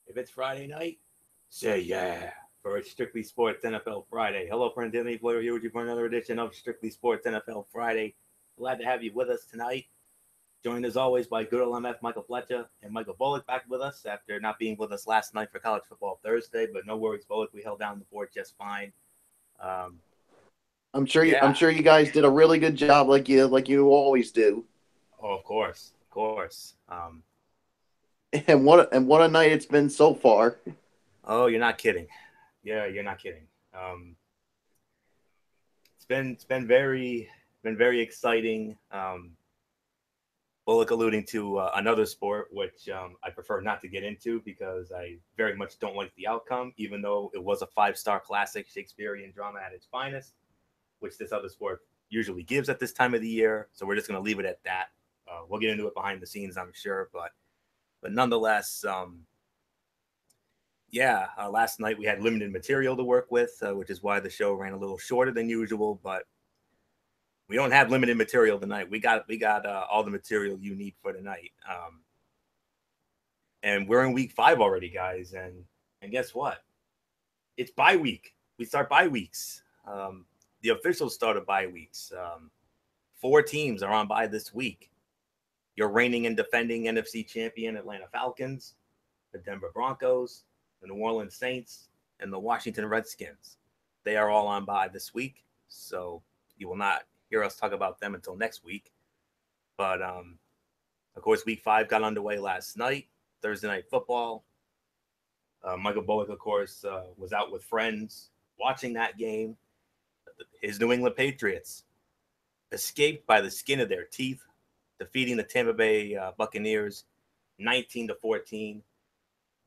If it's Friday night, say yeah for Strictly Sports NFL Friday. Hello, friends. Anthony Blair here with you for another edition of Strictly Sports NFL Friday. Glad to have you with us tonight. Joined as always by good old MF Michael Fletcher and Michael Bullock back with us after not being with us last night for College Football Thursday. But no worries, Bullock. We held down the fort just fine. Um, I'm yeah. sure you guys did a really good job, like you always do. Oh, of course, of course. And what a night it's been so far. Oh, you're not kidding. Yeah, you're not kidding. Um, it's been very exciting. Bullock alluding to another sport, which I prefer not to get into because I very much don't like the outcome, even though it was a five-star classic Shakespearean drama at its finest, which this other sport usually gives at this time of the year. So we're just going to leave it at that. We'll get into it behind the scenes, I'm sure, but nonetheless, yeah, last night we had limited material to work with, which is why the show ran a little shorter than usual. But we don't have limited material tonight. We got all the material you need for tonight. And we're in week 5 already, guys. And guess what? It's bye week. We start bye weeks. The official start of bye weeks. 4 teams are on bye this week. Your reigning and defending NFC champion Atlanta Falcons, the Denver Broncos, the New Orleans Saints, and the Washington Redskins. They are all on bye this week, so you will not hear us talk about them until next week. But of course, week 5 got underway last night, Thursday night football. Michael Bullock, of course, was out with friends watching that game. His New England Patriots escaped by the skin of their teeth, defeating the Tampa Bay Buccaneers 19-14,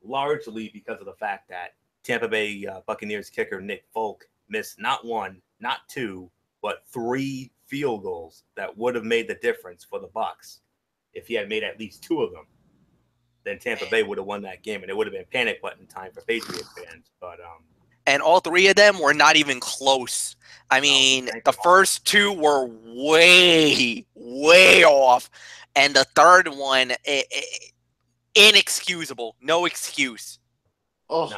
largely because of the fact that Tampa Bay Buccaneers kicker Nick Folk missed not one, not two, but 3 field goals that would have made the difference for the Bucs. If he had made at least 2 of them, then Tampa Bay would have won that game, and it would have been panic button time for Patriot fans. But And all 3 of them were not even close. I no, mean, thank the God. first 2 were way off, and the third one, inexcusable, no excuse. Oh,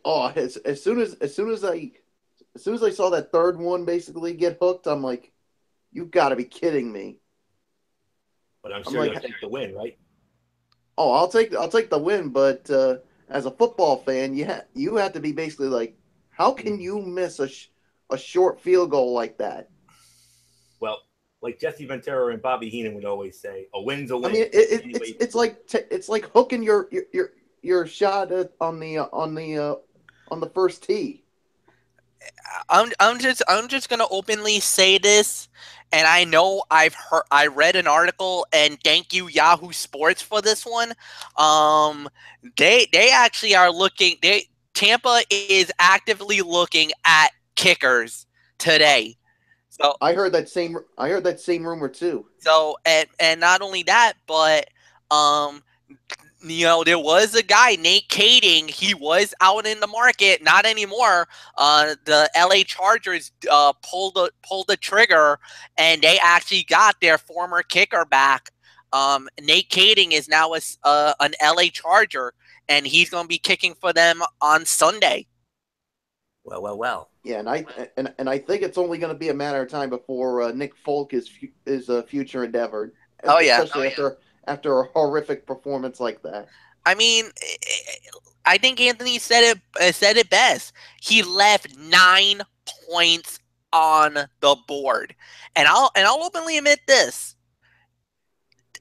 No, as soon as I saw that third one basically get hooked, I'm like, you got to be kidding me. but I'm I'm sure you'll like, take the win, right? oh, I'll take the win, but as a football fan, you have to be basically like, how can you miss a short field goal like that? Well, like Jesse Ventura and Bobby Heenan would always say, a win's a I win. mean, Anyway, it's like hooking your shot on the first tee. I'm just gonna openly say this, and I know I read an article, and thank you Yahoo Sports for this one. Um, they actually are looking. Tampa is actively looking at kickers today. So I heard that same rumor too. and not only that, but um there was a guy, Nate Kading. He was out in the market, not anymore. The LA Chargers pulled the trigger, and they actually got their former kicker back. Nate Kading is now an LA Charger, and he's going to be kicking for them on Sunday. well. Yeah, and I think it's only going to be a matter of time before Nick Folk is a future endeavor, Oh yeah. especially after a horrific performance like that. I mean, I think Anthony said it best. He left 9 points on the board, and I'll openly admit this.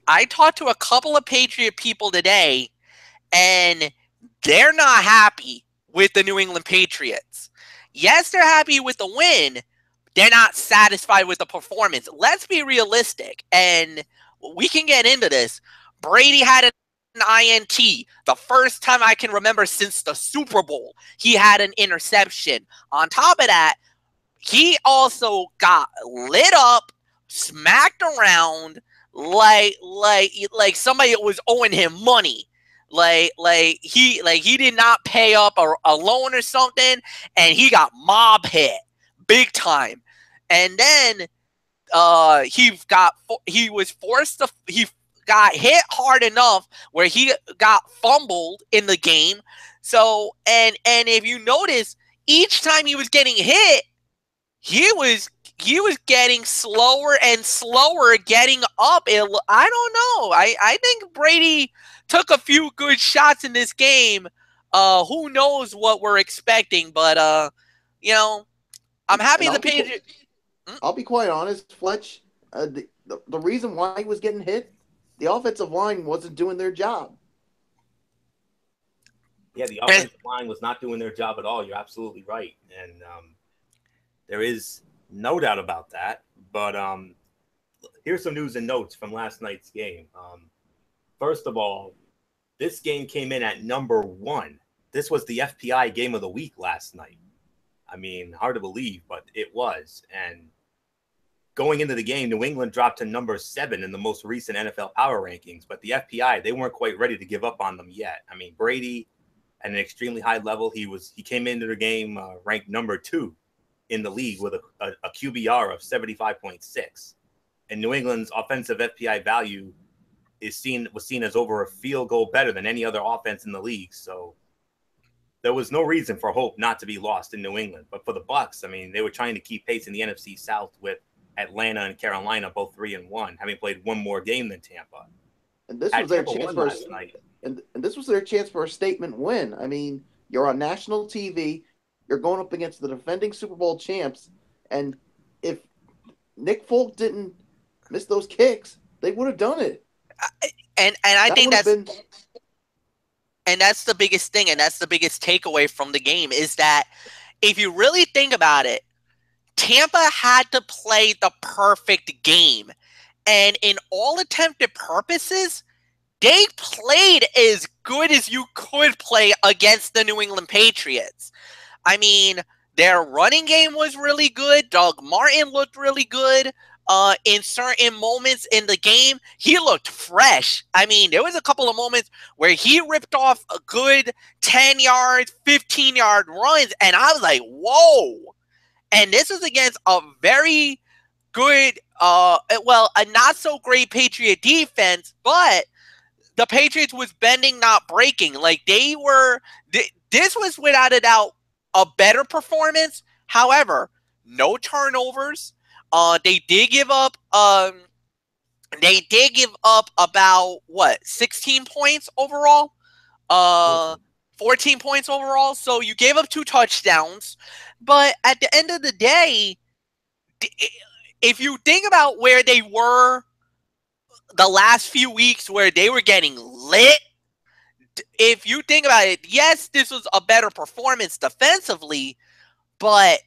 I talked to a couple of Patriot people today, and they're not happy with the New England Patriots. Yes, they're happy with the win. They're not satisfied with the performance. Let's be realistic, and we can get into this. Brady had an INT. The first time I can remember since the Super Bowl, he had an interception. On top of that, he also got lit up, smacked around like somebody was owing him money. He did not pay up a loan or something, and he got mob hit big time. And then he was forced to got hit hard enough where he got fumbled in the game. So, and if you notice, each time he was getting hit, he was getting slower and slower getting up. I don't know. I think Brady took a few good shots in this game. Who knows what we're expecting, but I'm happy the Patriots. I'll be quite honest, Fletch. The reason why he was getting hit, the offensive line wasn't doing their job. Yeah, the offensive line was not doing their job at all. You're absolutely right, and there is no doubt about that. But here's some news and notes from last night's game. First of all, this game came in at number 1. This was the FPI game of the week last night. I mean, hard to believe, but it was. And going into the game, New England dropped to number 7 in the most recent NFL Power Rankings. But the FPI, they weren't quite ready to give up on them yet. I mean, Brady at an extremely high level. He came into the game ranked number 2 in the league with a QBR of 75.6. And New England's offensive FPI value was seen as over a field goal better than any other offense in the league. So there was no reason for hope not to be lost in New England. But for the Bucs, I mean, they were trying to keep pace in the NFC South with Atlanta and Carolina both 3-1, having played one more game than Tampa. And this was their chance for last night. And this was their chance for a statement win. I mean, you're on national TV. You're going up against the defending Super Bowl champs. And if Nick Folk didn't miss those kicks, they would have done it. And I think that's the biggest thing, and that's the biggest takeaway from the game, is that if you really think about it, Tampa had to play the perfect game. And in all attempted purposes, they played as good as you could play against the New England Patriots. I mean, their running game was really good. Doug Martin looked really good. In certain moments in the game, he looked fresh. I mean, there was a couple of moments where he ripped off a good 10-yard, 15-yard runs, and I was like, whoa. And this was against a very good, a not-so-great Patriot defense, but the Patriots was bending, not breaking. Like, this was without a doubt a better performance. However, no turnovers. They did give up about 16 points overall? 14 points overall. So you gave up 2 touchdowns. But at the end of the day, if you think about where they were the last few weeks where they were getting lit, if you think about it, yes, this was a better performance defensively, but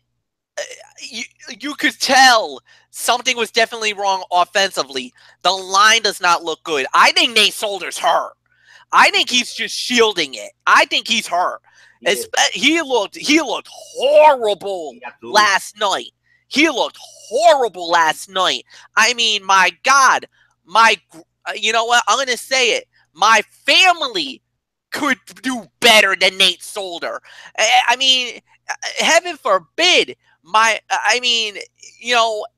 you could tell something was definitely wrong offensively. The line does not look good. I think Nate Solder's hurt. I think he's just shielding it. I think he's hurt. He looked horrible last night. He looked horrible last night. I mean, my God, you know what? I'm going to say it. My family could do better than Nate Solder. I mean, heaven forbid.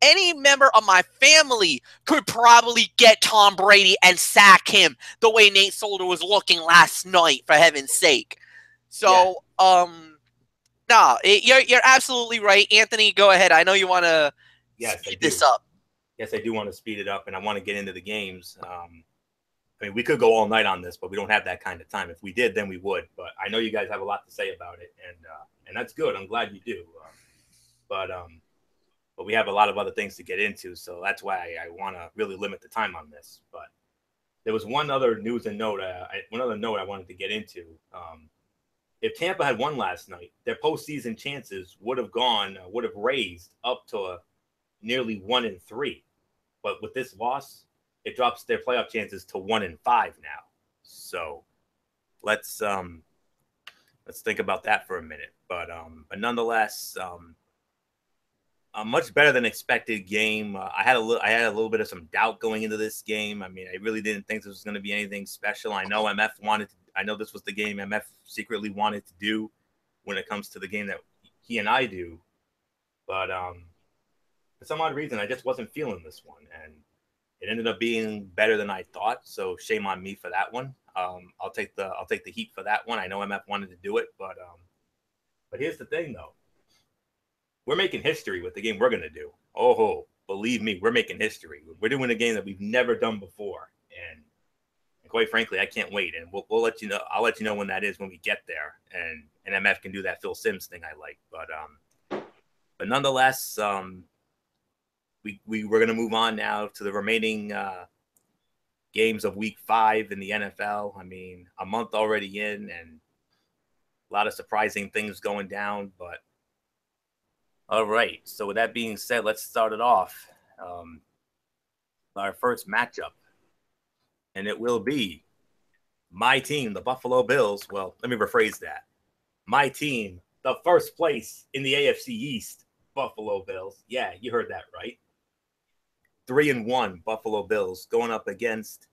Any member of my family could probably get Tom Brady and sack him the way Nate Solder was looking last night, for heaven's sake. So, you're absolutely right. Anthony, go ahead. I know you want to speed this up. Yes, I do want to speed it up, and I want to get into the games. I mean, we could go all night on this, but we don't have that kind of time. If we did, then we would. But I know you guys have a lot to say about it, and that's good. I'm glad you do. But we have a lot of other things to get into, so that's why I want to really limit the time on this. But there was one other news and note, I wanted to get into. If Tampa had won last night, their postseason chances would have raised up to nearly 1-3. But with this loss, it drops their playoff chances to 1-5 now. So let's think about that for a minute. But nonetheless, a much better than expected game. I had a little bit of some doubt going into this game. I mean, I really didn't think this was going to be anything special. I know this was the game MF secretly wanted to do when it comes to the game that he and I do. But for some odd reason, I just wasn't feeling this one. And It ended up being better than I thought, so shame on me for that one. I'll take the heat for that one. I know MF wanted to do it, but here's the thing though. We're making history with the game we're gonna do. Oh, believe me, we're making history. We're doing a game that we've never done before, and quite frankly, I can't wait. And we'll let you know. I'll let you know when that is when we get there, and MF can do that Phil Simms thing I like. But nonetheless, we're gonna move on now to the remaining games of Week 5 in the NFL. I mean, a month already in, and a lot of surprising things going down. But all right. So with that being said, let's start it off. Our first matchup, and it will be my team, the Buffalo Bills. Well, let me rephrase that. My team, the first place in the AFC East, Buffalo Bills. Yeah, you heard that right. 3-1 Buffalo Bills going up against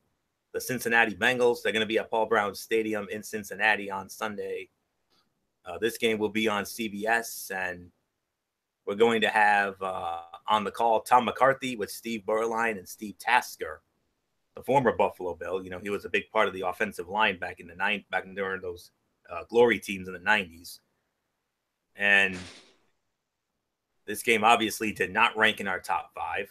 the Cincinnati Bengals. They're going to be at Paul Brown Stadium in Cincinnati on Sunday. This game will be on CBS, and we're going to have on the call Tom McCarthy with Steve Berline and Steve Tasker, the former Buffalo Bill. You know, he was a big part of the offensive line back during those glory teams in the 90s. And this game obviously did not rank in our top 5.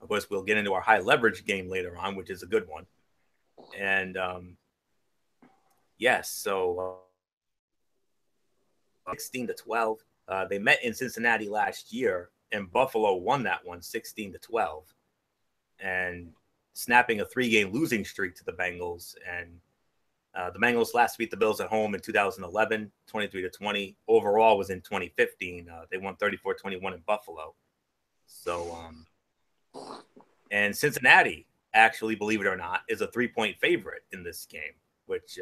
Of course, we'll get into our high leverage game later on, which is a good one. And yes, so 16-12. They met in Cincinnati last year, and Buffalo won that one 16-12, and snapping a 3-game losing streak to the Bengals. And the Bengals last beat the Bills at home in 2011, 23-20. Overall was in 2015. They won 34-21 in Buffalo. So, and Cincinnati, actually, believe it or not, is a 3-point favorite in this game, which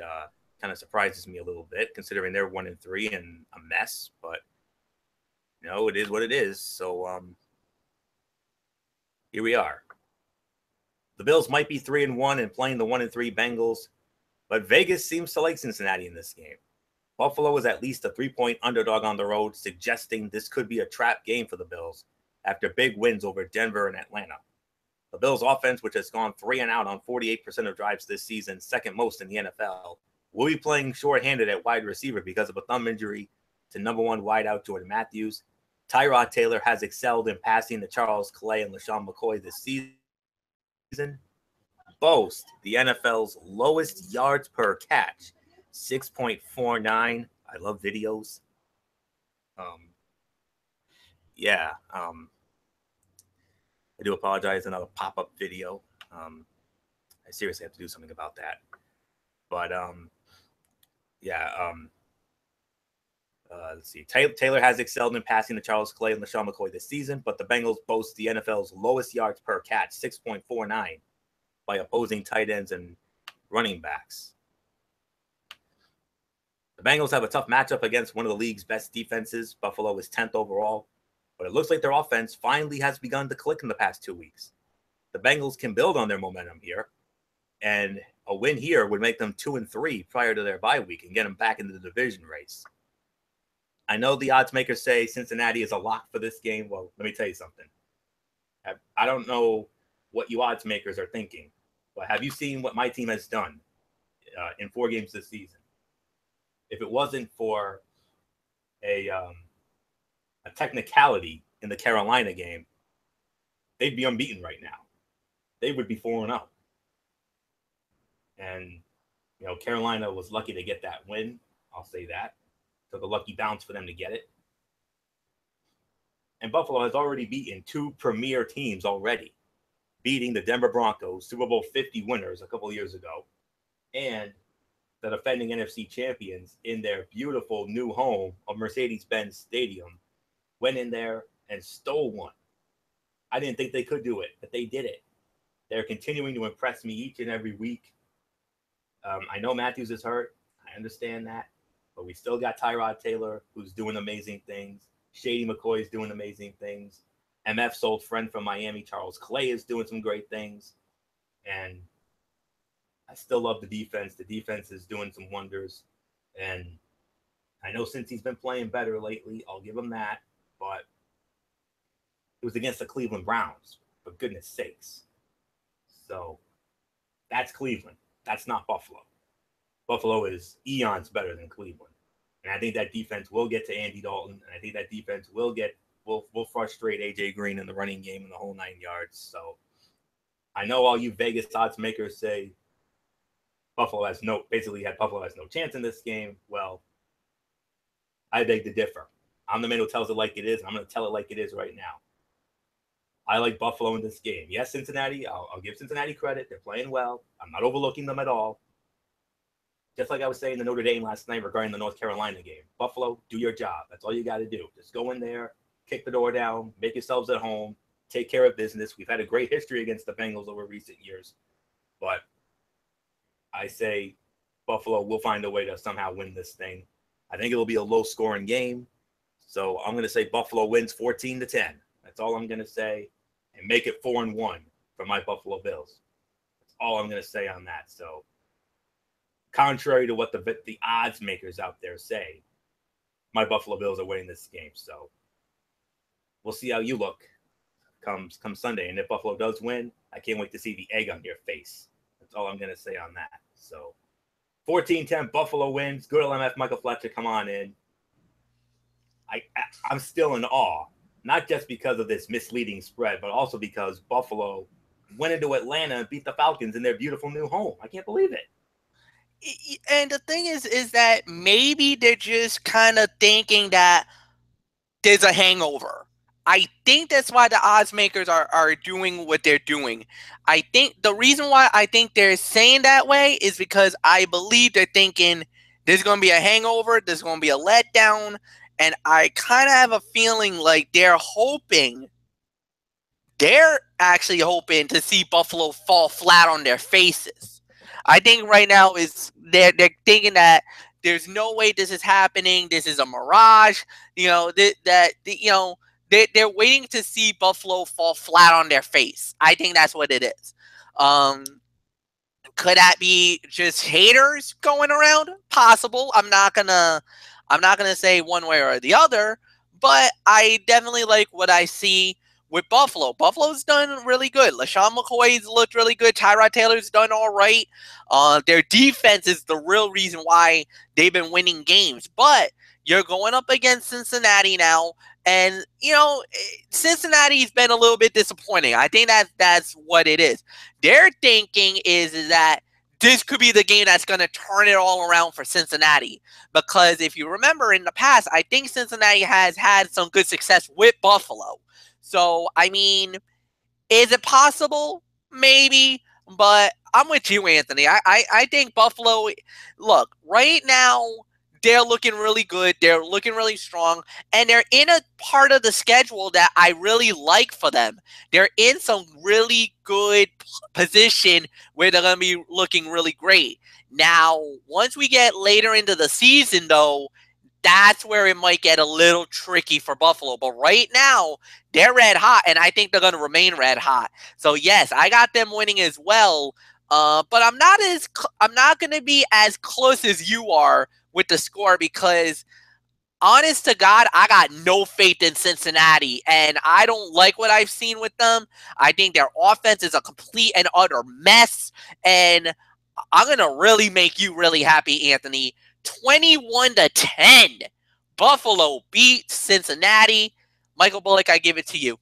kind of surprises me a little bit, considering they're 1-3 and a mess. But you know, it is what it is. So here we are. The Bills might be 3-1 and playing the 1-3 Bengals, but Vegas seems to like Cincinnati in this game. Buffalo is at least a 3-point underdog on the road, suggesting this could be a trap game for the Bills after big wins over Denver and Atlanta. The Bills' offense, which has gone 3 and out on 48% of drives this season, second most in the NFL, will be playing shorthanded at wide receiver because of a thumb injury to number 1 wideout Jordan Matthews. Tyrod Taylor has excelled in passing to Charles Clay and LaShawn McCoy this season. Boast the NFL's lowest yards per catch, 6.49. I love videos. I do apologize. Another pop-up video. I seriously have to do something about that. But let's see. Taylor has excelled in passing to Charles Clay and LaShawn McCoy this season, but the Bengals boast the NFL's lowest yards per catch, 6.49, by opposing tight ends and running backs. The Bengals have a tough matchup against one of the league's best defenses. Buffalo is 10th overall, but it looks like their offense finally has begun to click in the past 2 weeks. The Bengals can build on their momentum here, and a win here would make them 2-3 prior to their bye week and get them back into the division race. I know the odds makers say Cincinnati is a lock for this game. Well, let me tell you something. I don't know what you odds makers are thinking, but have you seen what my team has done in 4 games this season? If it wasn't for a technicality in the Carolina game, they'd be unbeaten right now. They would be 4-0. And, you know, Carolina was lucky to get that win. I'll say that. Took a lucky bounce for them to get it. And Buffalo has already beaten 2 premier teams already, beating the Denver Broncos, Super Bowl 50 winners a couple years ago, and the defending NFC champions in their beautiful new home of Mercedes-Benz Stadium, went in there and stole one. I didn't think they could do it, but they did it. They're continuing to impress me each and every week. I know Matthews is hurt. I understand that. But we still got Tyrod Taylor, who's doing amazing things. Shady McCoy is doing amazing things. MF's old friend from Miami, Charles Clay, is doing some great things. And I still love the defense. The defense is doing some wonders. And I know since he's been playing better lately, I'll give him that. But it was against the Cleveland Browns For goodness sakes. So that's Cleveland. That's not Buffalo. Buffalo is eons better than Cleveland. And I think that defense will get to Andy Dalton. And I think that defense will frustrate AJ Green in the running game and the whole 9 yards. So I know all you Vegas odds makers say Buffalo has no chance in this game. Well, I beg to differ. I'm the man who tells it like it is. I'm going to tell it like it is right now. I like Buffalo in this game. Yes, Cincinnati. I'll give Cincinnati credit. They're playing well. I'm not overlooking them at all. Just like I was saying to Notre Dame last night regarding the North Carolina game. Buffalo, do your job. That's all you got to do. Just go in there, kick the door down, make yourselves at home, take care of business. We've had a great history against the Bengals over recent years. But I say Buffalo will find a way to somehow win this thing. I think it'll be a low-scoring game. So I'm going to say Buffalo wins 14-10. That's all I'm going to say. And make it 4-1 for my Buffalo Bills. That's all I'm going to say on that. So contrary to what the odds makers out there say, my Buffalo Bills are winning this game. So we'll see how you look come Sunday. And if Buffalo does win, I can't wait to see the egg on your face. That's all I'm going to say on that. So 14-10, Buffalo wins. Good LMF, Michael Fletcher, come on in. I'm still in awe, not just because of this misleading spread, but also because Buffalo went into Atlanta and beat the Falcons in their beautiful new home. I can't believe it. And the thing is that maybe they're just kind of thinking that there's a hangover. I think that's why the odds makers are doing what they're doing. I think the reason why I think they're saying that way is because I believe they're thinking there's going to be a hangover, there's going to be a letdown, and I kind of have a feeling like they're actually hoping to see Buffalo fall flat on their faces. I think right now they're thinking that there's no way this is happening. This is a mirage. They're waiting to see Buffalo fall flat on their face. I think that's what it is. Could that be just haters going around? Possible. I'm not gonna say one way or the other, but I definitely like what I see with Buffalo. Buffalo's done really good. LaShawn McCoy's looked really good. Tyrod Taylor's done all right. Their defense is the real reason why they've been winning games. But you're going up against Cincinnati now, and Cincinnati's been a little bit disappointing. I think that's what it is. Their thinking is that this could be the game that's going to turn it all around for Cincinnati. Because if you remember in the past, I think Cincinnati has had some good success with Buffalo. So, I mean, is it possible? Maybe. But I'm with you, Anthony. I think Buffalo, look, right now, they're looking really good. They're looking really strong. And they're in a part of the schedule that I really like for them. They're in some really good position where they're going to be looking really great. Now, once we get later into the season, though, that's where it might get a little tricky for Buffalo. But right now, they're red hot, and I think they're going to remain red hot. So, yes, I got them winning as well. But I'm not going to be as close as you are with the score because, honest to God, I got no faith in Cincinnati, and I don't like what I've seen with them. I think their offense is a complete and utter mess, and I'm going to really make you really happy, Anthony. 21-10. Buffalo beats Cincinnati. Michael Bullock, I give it to you.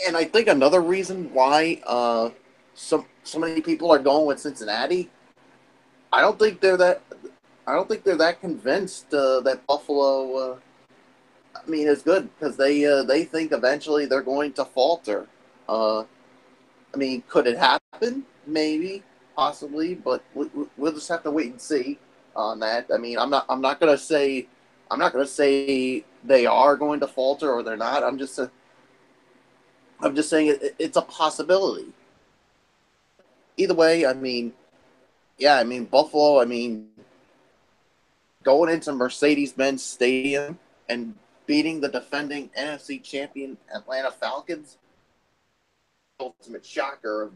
And I think another reason why so many people are going with Cincinnati, I don't think they're that convinced that Buffalo is good because they think eventually they're going to falter. Could it happen? Maybe, possibly, but we'll just have to wait and see on that. I'm not gonna say they are going to falter or they're not. I'm just saying it's a possibility. Either way, Buffalo, going into Mercedes-Benz Stadium and beating the defending NFC champion Atlanta Falcons, ultimate shocker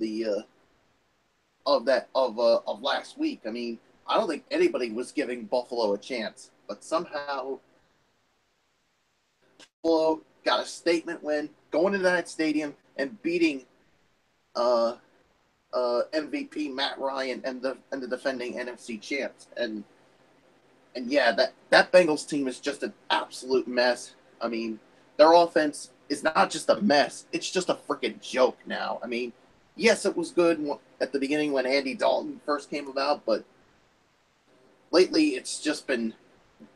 of last week. I don't think anybody was giving Buffalo a chance, but somehow Buffalo got a statement win, going into that stadium and beating MVP Matt Ryan and the defending NFC champs. And yeah, that Bengals team is just an absolute mess. I mean, their offense is not just a mess; it's just a freaking joke now. I mean, yes, it was good at the beginning when Andy Dalton first came about, but lately it's just been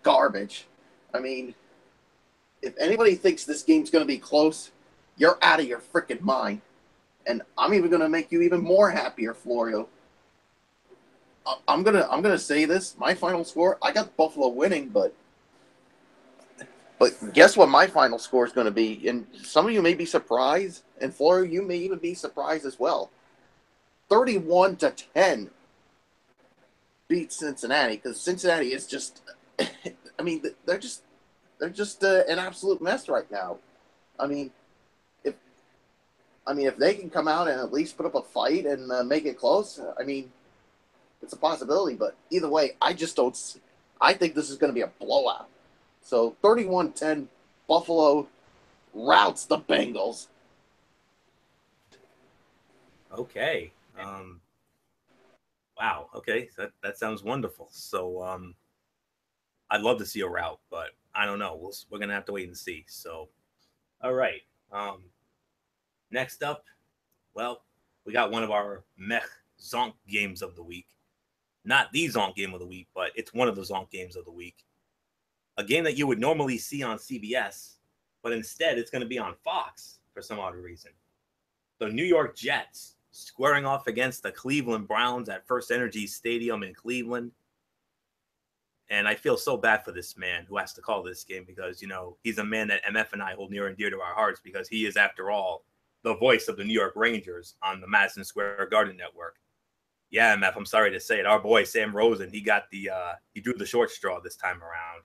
garbage. I mean, if anybody thinks this game's going to be close, you're out of your freaking mind. And I'm even going to make you even more happier, Florio. I'm gonna say this. My final score, I got Buffalo winning, but guess what my final score is going to be? And some of you may be surprised, and Florio, you may even be surprised as well. 31-10 beat Cincinnati, because Cincinnati is just, I mean, they're just an absolute mess right now. I mean, if they can come out and at least put up a fight and make it close, I mean, it's a possibility. But either way, I just don't. I think this is going to be a blowout. So 31-10, Buffalo routs the Bengals. Okay. Wow. Okay. That sounds wonderful. So I'd love to see a rout, but I don't know. We're gonna have to wait and see. So, all right. Next up, well, we got one of our mech zonk games of the week. Not the zonk game of the week, but it's one of the zonk games of the week. A game that you would normally see on CBS, but instead it's going to be on Fox for some odd reason. The New York Jets squaring off against the Cleveland Browns at First Energy Stadium in Cleveland. And I feel so bad for this man who has to call this game because, you know, he's a man that MF and I hold near and dear to our hearts because he is, after all, the voice of the New York Rangers on the Madison Square Garden Network. Yeah, MF, I'm sorry to say it. Our boy, Sam Rosen, he drew the short straw this time around.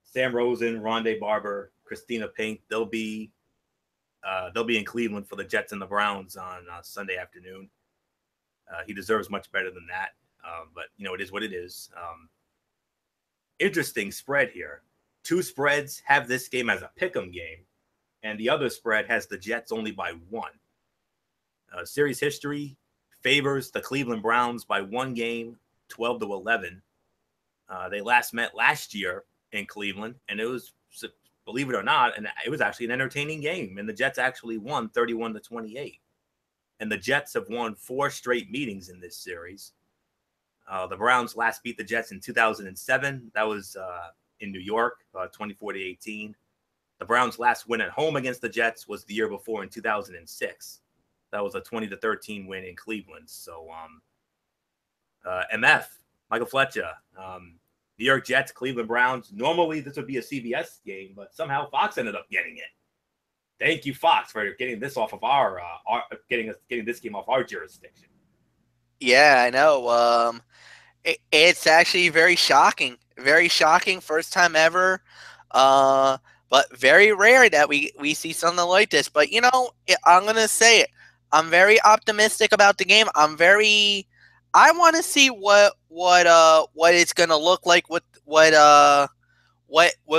Sam Rosen, Rondé Barber, Christina Pink, they'll be in Cleveland for the Jets and the Browns on Sunday afternoon. He deserves much better than that. But, you know, it is what it is. Interesting spread here. Two spreads have this game as a pick'em game, and the other spread has the Jets only by one. Series history favors the Cleveland Browns by one game, 12-11. They last met last year in Cleveland, and it was, believe it or not, and it was actually an entertaining game, and the Jets actually won 31-28. And the Jets have won 4 straight meetings in this series. The Browns last beat the Jets in 2007. That was in New York, 24-18. The Browns' last win at home against the Jets was the year before in 2006. That was a 20-13 win in Cleveland. So, MF, Michael Fletcher, New York Jets, Cleveland Browns. Normally, this would be a CBS game, but somehow Fox ended up getting it. Thank you, Fox, for getting this off of our getting this game off our jurisdiction. Yeah, I know. It's actually very shocking. Very shocking. First time ever. But very rare that we see something like this. But, you know, I'm going to say it. I'm very optimistic about the game. I want to see what it's going to look like, what we're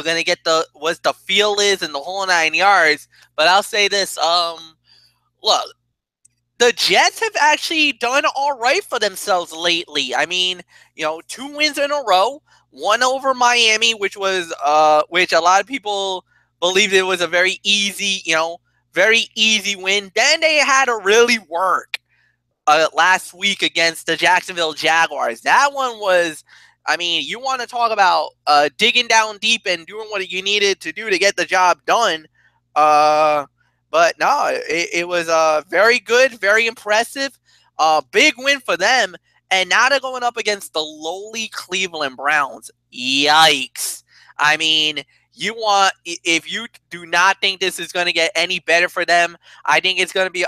going to get what the feel is in the whole 9 yards. But I'll say this. Look, the Jets have actually done all right for themselves lately. I mean, you know, 2 wins in a row, one over Miami, which was which a lot of people believed it was a very easy win. Then they had to really work last week against the Jacksonville Jaguars. That one was, I mean, you want to talk about digging down deep and doing what you needed to do to get the job done. But no, it was very good, very impressive. Big win for them. And now they're going up against the lowly Cleveland Browns. Yikes. I mean, if you do not think this is going to get any better for them, I think it's going to be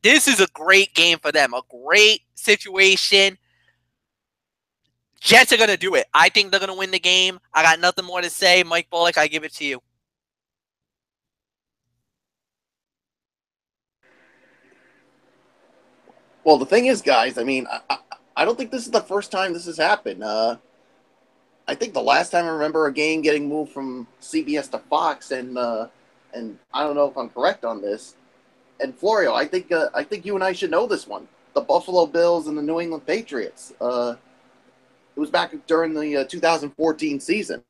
this is a great game for them. A great situation. Jets are going to do it. I think they're going to win the game. I got nothing more to say. Mike Bullock, I give it to you. Well, the thing is, guys, I mean, I don't think this is the first time this has happened. I I think the last time I remember a game getting moved from CBS to Fox, and I don't know if I'm correct on this. And Florio, I think you and I should know this one. The Buffalo Bills and the New England Patriots. It was back during the 2014 season.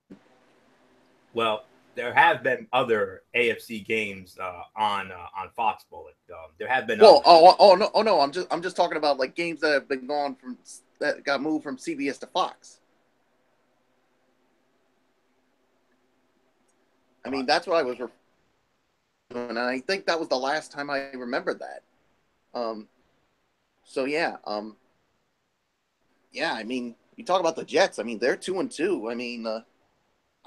Well, there have been other AFC games on Fox Bullet. There have been. Well, no, I'm just talking about like games that have been that got moved from CBS to Fox. I mean, that's what I was referring, and I think that was the last time I remembered that. So yeah, yeah. I mean, you talk about the Jets. I mean, they're 2-2. I mean, I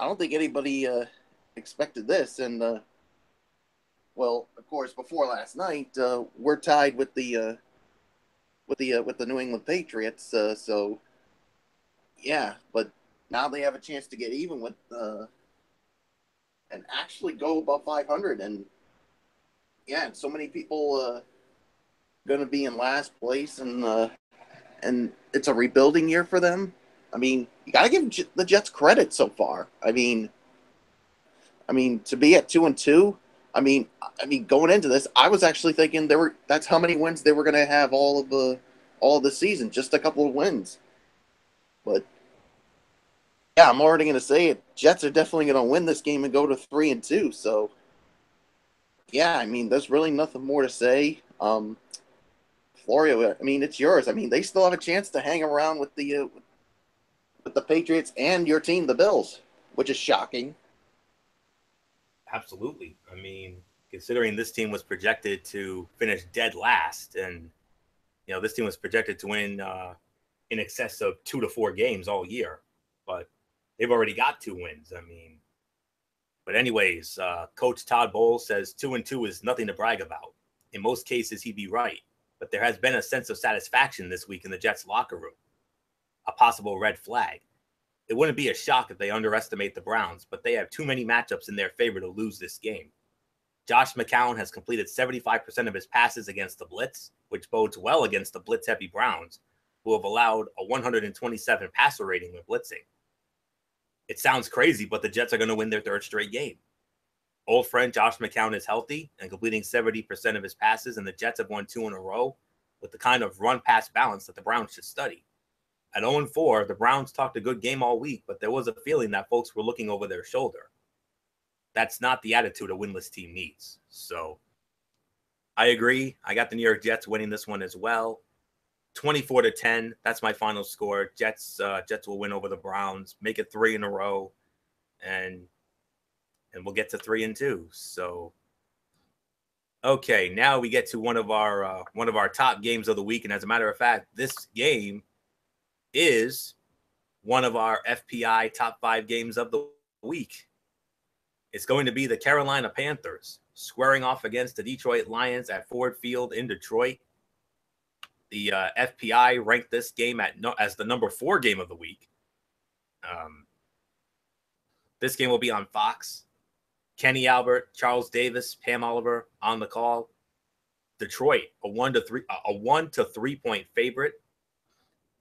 don't think anybody expected this. And well, of course, before last night, we're tied with the New England Patriots. So yeah, but now they have a chance to get even with and actually go above 500. And yeah, and so many people going to be in last place, and it's a rebuilding year for them. I mean, you got to give the Jets credit so far. I mean, to be at 2-2. I mean, going into this, I was actually thinking that's how many wins they were going to have all of the season, just a couple of wins. But yeah, I'm already going to say it. Jets are definitely going to win this game and go to 3-2. So yeah, I mean, there's really nothing more to say. Florio, I mean, it's yours. I mean, they still have a chance to hang around with the Patriots and your team, the Bills, which is shocking. Absolutely. I mean, considering this team was projected to finish dead last, and this team was projected to win in excess of 2 to 4 games all year, but they've already got 2 wins. I mean, but anyways, Coach Todd Bowles says 2-2 is nothing to brag about. In most cases, he'd be right, but there has been a sense of satisfaction this week in the Jets locker room. A possible red flag. It wouldn't be a shock if they underestimate the Browns, but they have too many matchups in their favor to lose this game. Josh McCown has completed 75% of his passes against the blitz, which bodes well against the blitz-heavy Browns, who have allowed a 127 passer rating when blitzing. It sounds crazy, but the Jets are going to win their 3rd straight game. Old friend Josh McCown is healthy and completing 70% of his passes, and the Jets have won 2 in a row with the kind of run-pass balance that the Browns should study. At 0-4, the Browns talked a good game all week, but there was a feeling that folks were looking over their shoulder. That's not the attitude a winless team needs. So I agree. I got the New York Jets winning this one as well. 24-10. That's my final score. Jets will win over the Browns, make it 3 in a row, and we'll get to 3-2. So okay, now we get to one of our top games of the week, and as a matter of fact, this game is one of our FPI top 5 games of the week. It's going to be the Carolina Panthers squaring off against the Detroit Lions at Ford Field in Detroit. The FPI ranked this game as the number 4 game of the week. This game will be on Fox. Kenny Albert, Charles Davis, Pam Oliver on the call. Detroit, a 1 to 3 point favorite.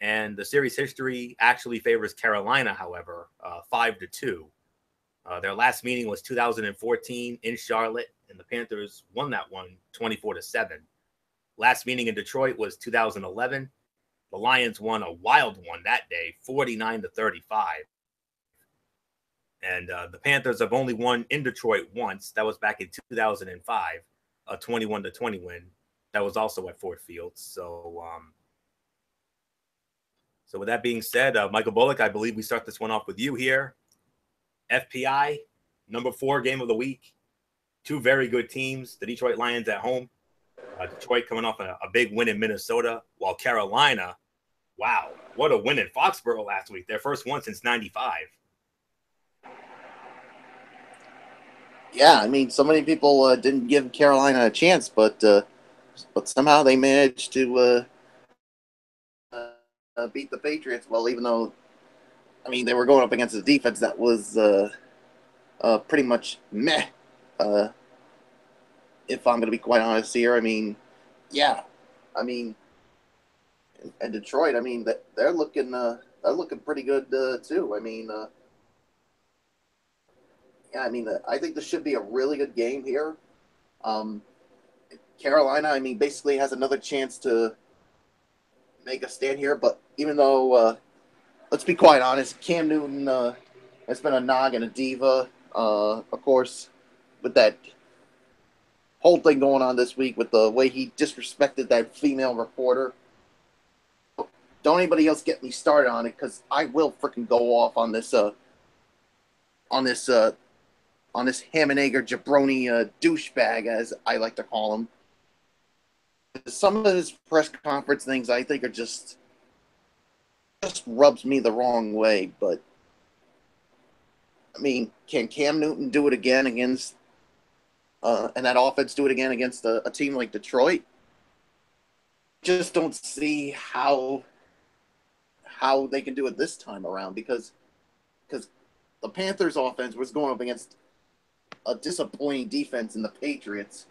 And the series history actually favors Carolina, however, 5-2. Their last meeting was 2014 in Charlotte, and the Panthers won that one 24-7. Last meeting in Detroit was 2011. The Lions won a wild one that day, 49-35. And the Panthers have only won in Detroit once. That was back in 2005, a 21-20 win. That was also at Ford Field. So with that being said, Michael Bullock, I believe we start this one off with you here. FPI, number 4 game of the week. 2 very good teams. The Detroit Lions at home. Detroit coming off a big win in Minnesota, while Carolina, wow, what a win in Foxborough last week. Their first one since 95. Yeah, I mean, so many people didn't give Carolina a chance, but somehow they managed to beat the Patriots. Well, even though, I mean, they were going up against a defense that was pretty much meh. If I'm going to be quite honest here, I mean, yeah, I mean, and Detroit, I mean, they're looking looking pretty good too. I mean, yeah, I mean, I think this should be a really good game here. Carolina, I mean, basically has another chance to make a stand here, but even though, let's be quite honest, Cam Newton has been a nog and a diva. Of course, with that whole thing going on this week with the way he disrespected that female reporter. Don't anybody else get me started on it, because I will freaking go off on this Hammenager jabroni douchebag, as I like to call him. Some of his press conference things I think are just rubs me the wrong way. But I mean, can Cam Newton do it again against and that offense do it again against a team like Detroit? Just don't see how they can do it this time around, because the Panthers offense was going up against a disappointing defense in the Patriots.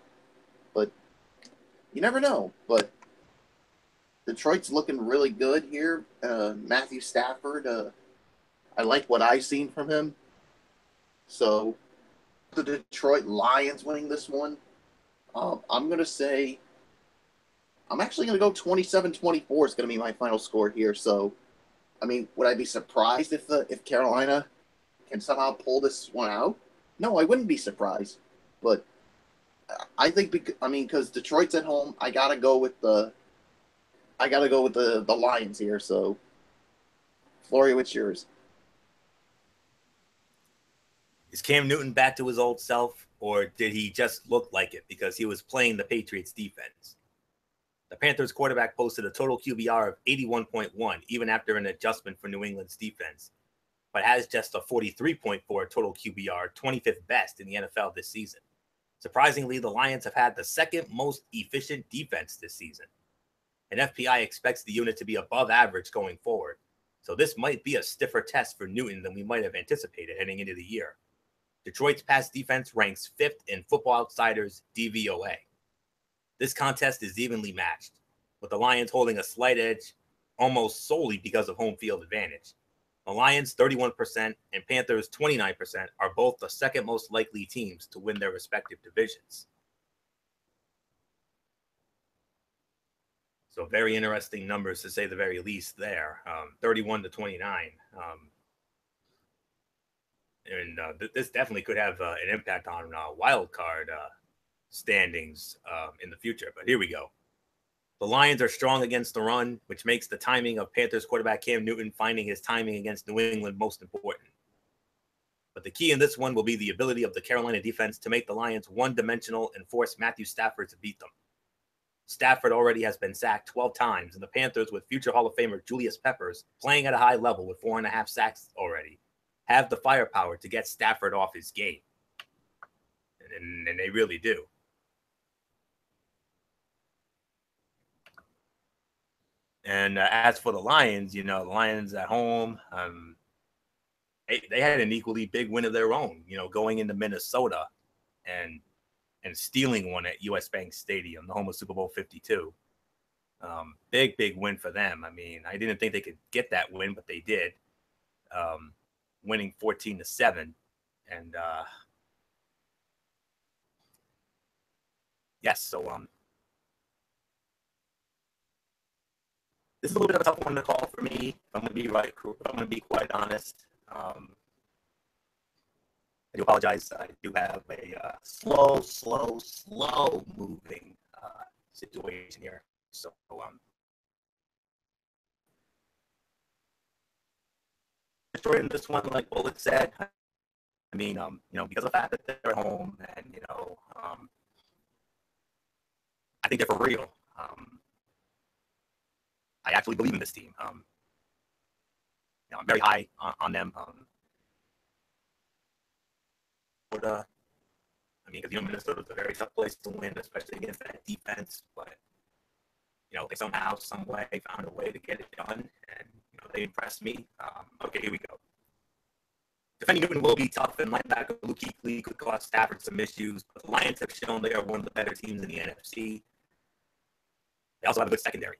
But you never know. But Detroit's looking really good here. Matthew Stafford, I like what I've seen from him. So the Detroit Lions winning this one, I'm going to say, I'm actually going to go 27-24 is going to be my final score here. So, I mean, would I be surprised if Carolina can somehow pull this one out? No, I wouldn't be surprised. But I think, because Detroit's at home, I gotta go with the Lions here. So, Flory, what's yours? Is Cam Newton back to his old self, or did he just look like it because he was playing the Patriots defense? The Panthers quarterback posted a total QBR of 81.1, even after an adjustment for New England's defense, but has just a 43.4 total QBR, 25th best in the NFL this season. Surprisingly, the Lions have had the second most efficient defense this season, and FPI expects the unit to be above average going forward. So this might be a stiffer test for Newton than we might have anticipated heading into the year. Detroit's pass defense ranks 5th in Football Outsiders DVOA. This contest is evenly matched, with the Lions holding a slight edge almost solely because of home field advantage. The Lions, 31%, and Panthers, 29%, are both the second most likely teams to win their respective divisions. So very interesting numbers, to say the very least there, 31-29. This definitely could have an impact on wild card standings in the future. But here we go. The Lions are strong against the run, which makes the timing of Panthers quarterback Cam Newton finding his timing against New England most important. But the key in this one will be the ability of the Carolina defense to make the Lions one-dimensional and force Matthew Stafford to beat them. Stafford already has been sacked 12 times, and the Panthers, with future Hall of Famer Julius Peppers playing at a high level with 4.5 sacks already, have the firepower to get Stafford off his game. And they really do. And as for the Lions, the Lions at home, they had an equally big win of their own, going into Minnesota and stealing one at US Bank Stadium, the home of Super Bowl 52. Big win for them. I mean, I didn't think they could get that win, but they did, winning 14-7. And yes, so this is a little bit of a tough one to call for me. I'm going to be quite honest. I do apologize. I do have a slow moving situation here. So, in this one, like Bullet said, I mean, because of the fact that they're at home and, I think they're for real. I actually believe in this team. I'm very high on them. Because Minnesota's a very tough place to win, especially against that defense. But they somehow, some way, found a way to get it done, and they impressed me. Okay, here we go. Defending Newton will be tough, and linebacker Luke Kuechly could cause Stafford some issues. But the Lions have shown they are one of the better teams in the NFC. They also have a good secondary.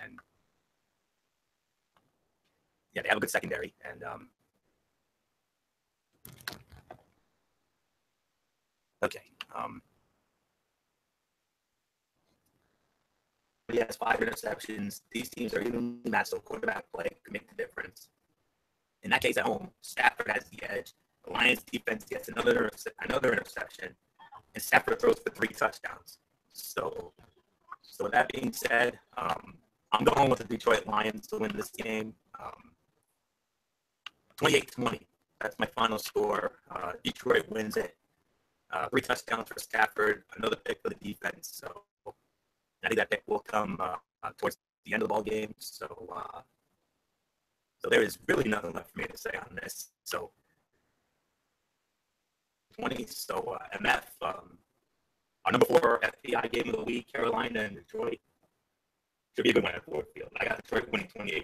And yeah, they have a good secondary, and okay. He has 5 interceptions. These teams are evenly matched, so quarterback play can make the difference. In that case, at home, Stafford has the edge. The Lions defense gets another interception, and Stafford throws for 3 touchdowns. So with that being said, I'm going with the Detroit Lions to win this game. 28-20. That's my final score. Detroit wins it. 3 touchdowns for Stafford, another pick for the defense. So I think that pick will come towards the end of the ball game. So there is really nothing left for me to say on this. So 20. So MF, our number 4 FBI game of the week, Carolina and Detroit. Should be a good one at Ford Field. I got Detroit winning 28-20.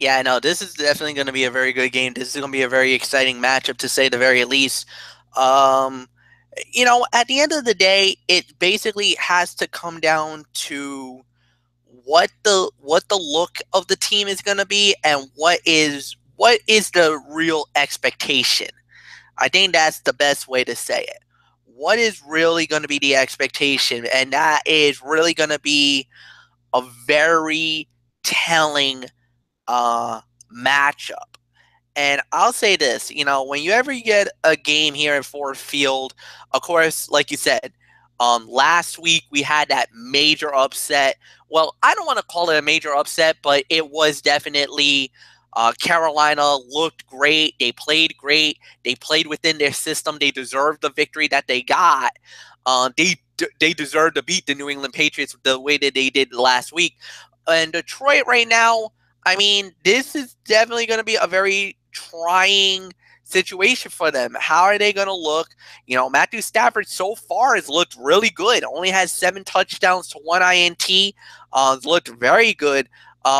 Yeah, no, this is definitely going to be a very good game. This is going to be a very exciting matchup, to say the very least. At the end of the day, it basically has to come down to what the look of the team is going to be, and what is the real expectation. I think that's the best way to say it. What is really going to be the expectation? And that is really going to be a very telling matchup. And I'll say this, when you ever get a game here at Ford Field, of course, like you said, last week we had that major upset. Well, I don't want to call it a major upset, but it was definitely Carolina looked great. They played great. They played within their system. They deserved the victory that they got. They deserved to beat the New England Patriots the way that they did last week. And Detroit right now, I mean, this is definitely going to be a very trying situation for them. How are they going to look? Matthew Stafford so far has looked really good. Only has 7 touchdowns to 1 INT. Looked very good.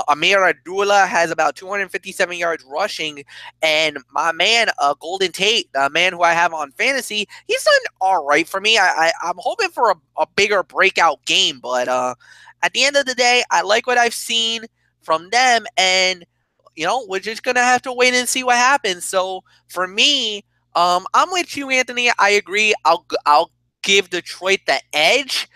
Amir Abdullah has about 257 yards rushing. And my man, Golden Tate, the man who I have on fantasy, he's done all right for me. I'm hoping for a bigger breakout game. But at the end of the day, I like what I've seen from them. And we're just going to have to wait and see what happens. So for me, I'm with you, Anthony. I agree. I'll give Detroit the edge,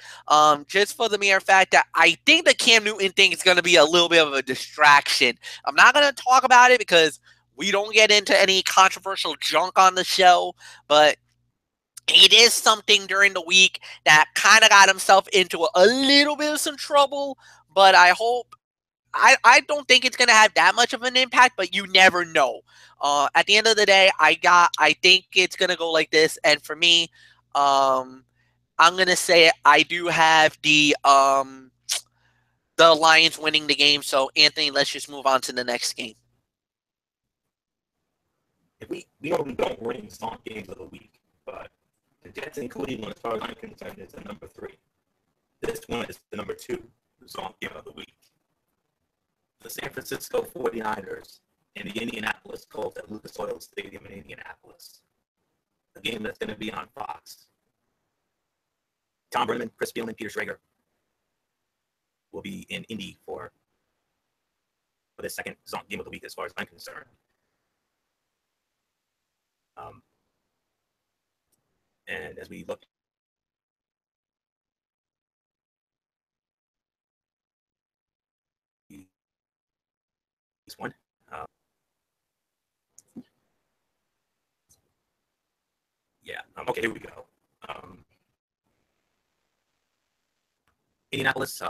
just for the mere fact that I think the Cam Newton thing is going to be a little bit of a distraction. I'm not going to talk about it because we don't get into any controversial junk on the show, but it is something during the week that kind of got himself into a little bit of some trouble, but I hope I don't think it's going to have that much of an impact, but you never know. At the end of the day, I think it's going to go like this. And for me, I'm going to say I do have the Lions winning the game. So, Anthony, let's just move on to the next game. If we normally don't ring song games of the week, but the Jets and Cleveland, as far as I'm concerned, is the number 3. This one is the number 2 song game of the week. The San Francisco 49ers and the Indianapolis Colts at Lucas Oil Stadium in Indianapolis. A game that's going to be on Fox. Tom Brennan, Chris Spielman, Peter Schrager will be in Indy for the second Zonk game of the week, as far as I'm concerned. And as we look this one. Okay, here we go. Indianapolis,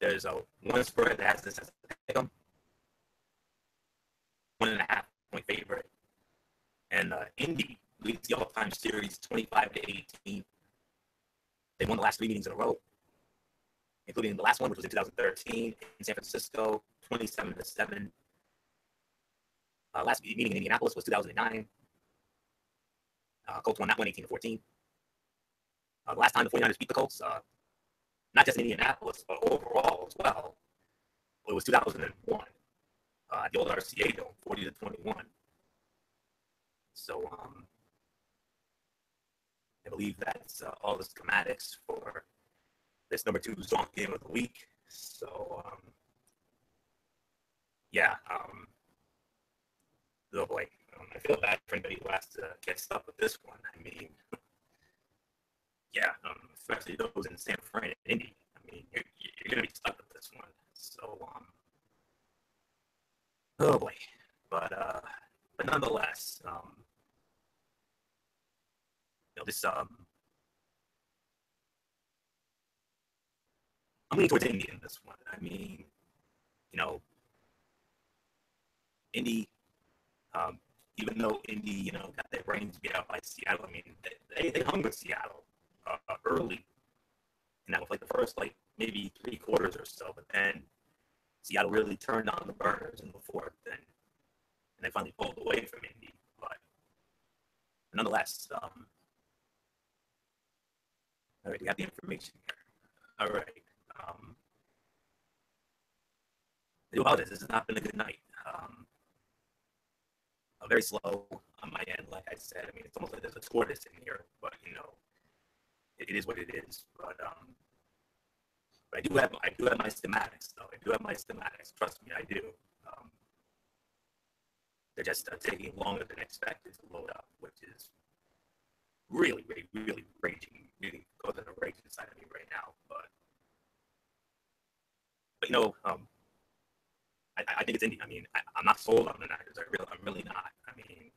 there's one spread that has this as a pick 'em. 1.5 point favorite. And Indy leads the all-time series 25-18. They won the last 3 meetings in a row, including the last one, which was in 2013 in San Francisco, 27-7. Last meeting in Indianapolis was 2009. Colts won that one 18-14. The last time the 49ers beat the Colts, not just in Indianapolis, but overall as well, it was 2001. The old RCA Dome, 40-21. So I believe that's all the schematics for this number 2 Zonk game of the week. So yeah, oh boy, I feel bad for anybody who has to get stuck with this one. I mean, yeah, especially those in San Fran and Indy. I mean, you're going to be stuck with this one. So, oh boy, but nonetheless, this I'm leaning towards Indy in this one. I mean, you know, Indy, even though Indy, got their brains beat out by Seattle, I mean, they hung with Seattle early, and that was like the first maybe 3 quarters or so. But then Seattle really turned on the burners in the fourth, and they finally pulled away from Indy. But nonetheless, all right, we got the information here. All right. I do apologize. This has not been a good night. Very slow on my end, like I said. I mean, it's almost like there's a tortoise in here, but it is what it is. But I do have my schematics, though. I do have my schematics. Trust me, I do. They're just taking longer than expected to load up, which is really, really, really raging, really causing a rage inside of me right now. But I think it's Indy. I mean, I'm not sold on the Niners. I'm really not. I mean,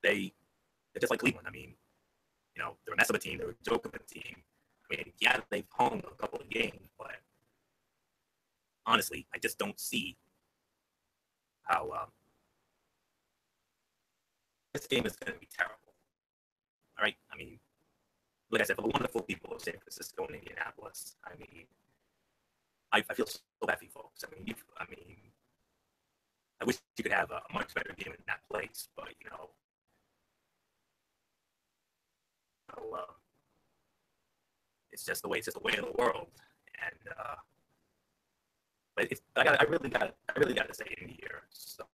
they're just like Cleveland. I mean, they're a mess of a team. They're a joke of a team. I mean, yeah, they've hung a couple of games, but honestly, I just don't see how this game is going to be terrible. All right? I mean, like I said, for the wonderful people of San Francisco and Indianapolis, I mean, I feel so bad for you folks. I mean, I wish you could have a much better game in that place, but it's just the way of the world. And but I really got to say in here. So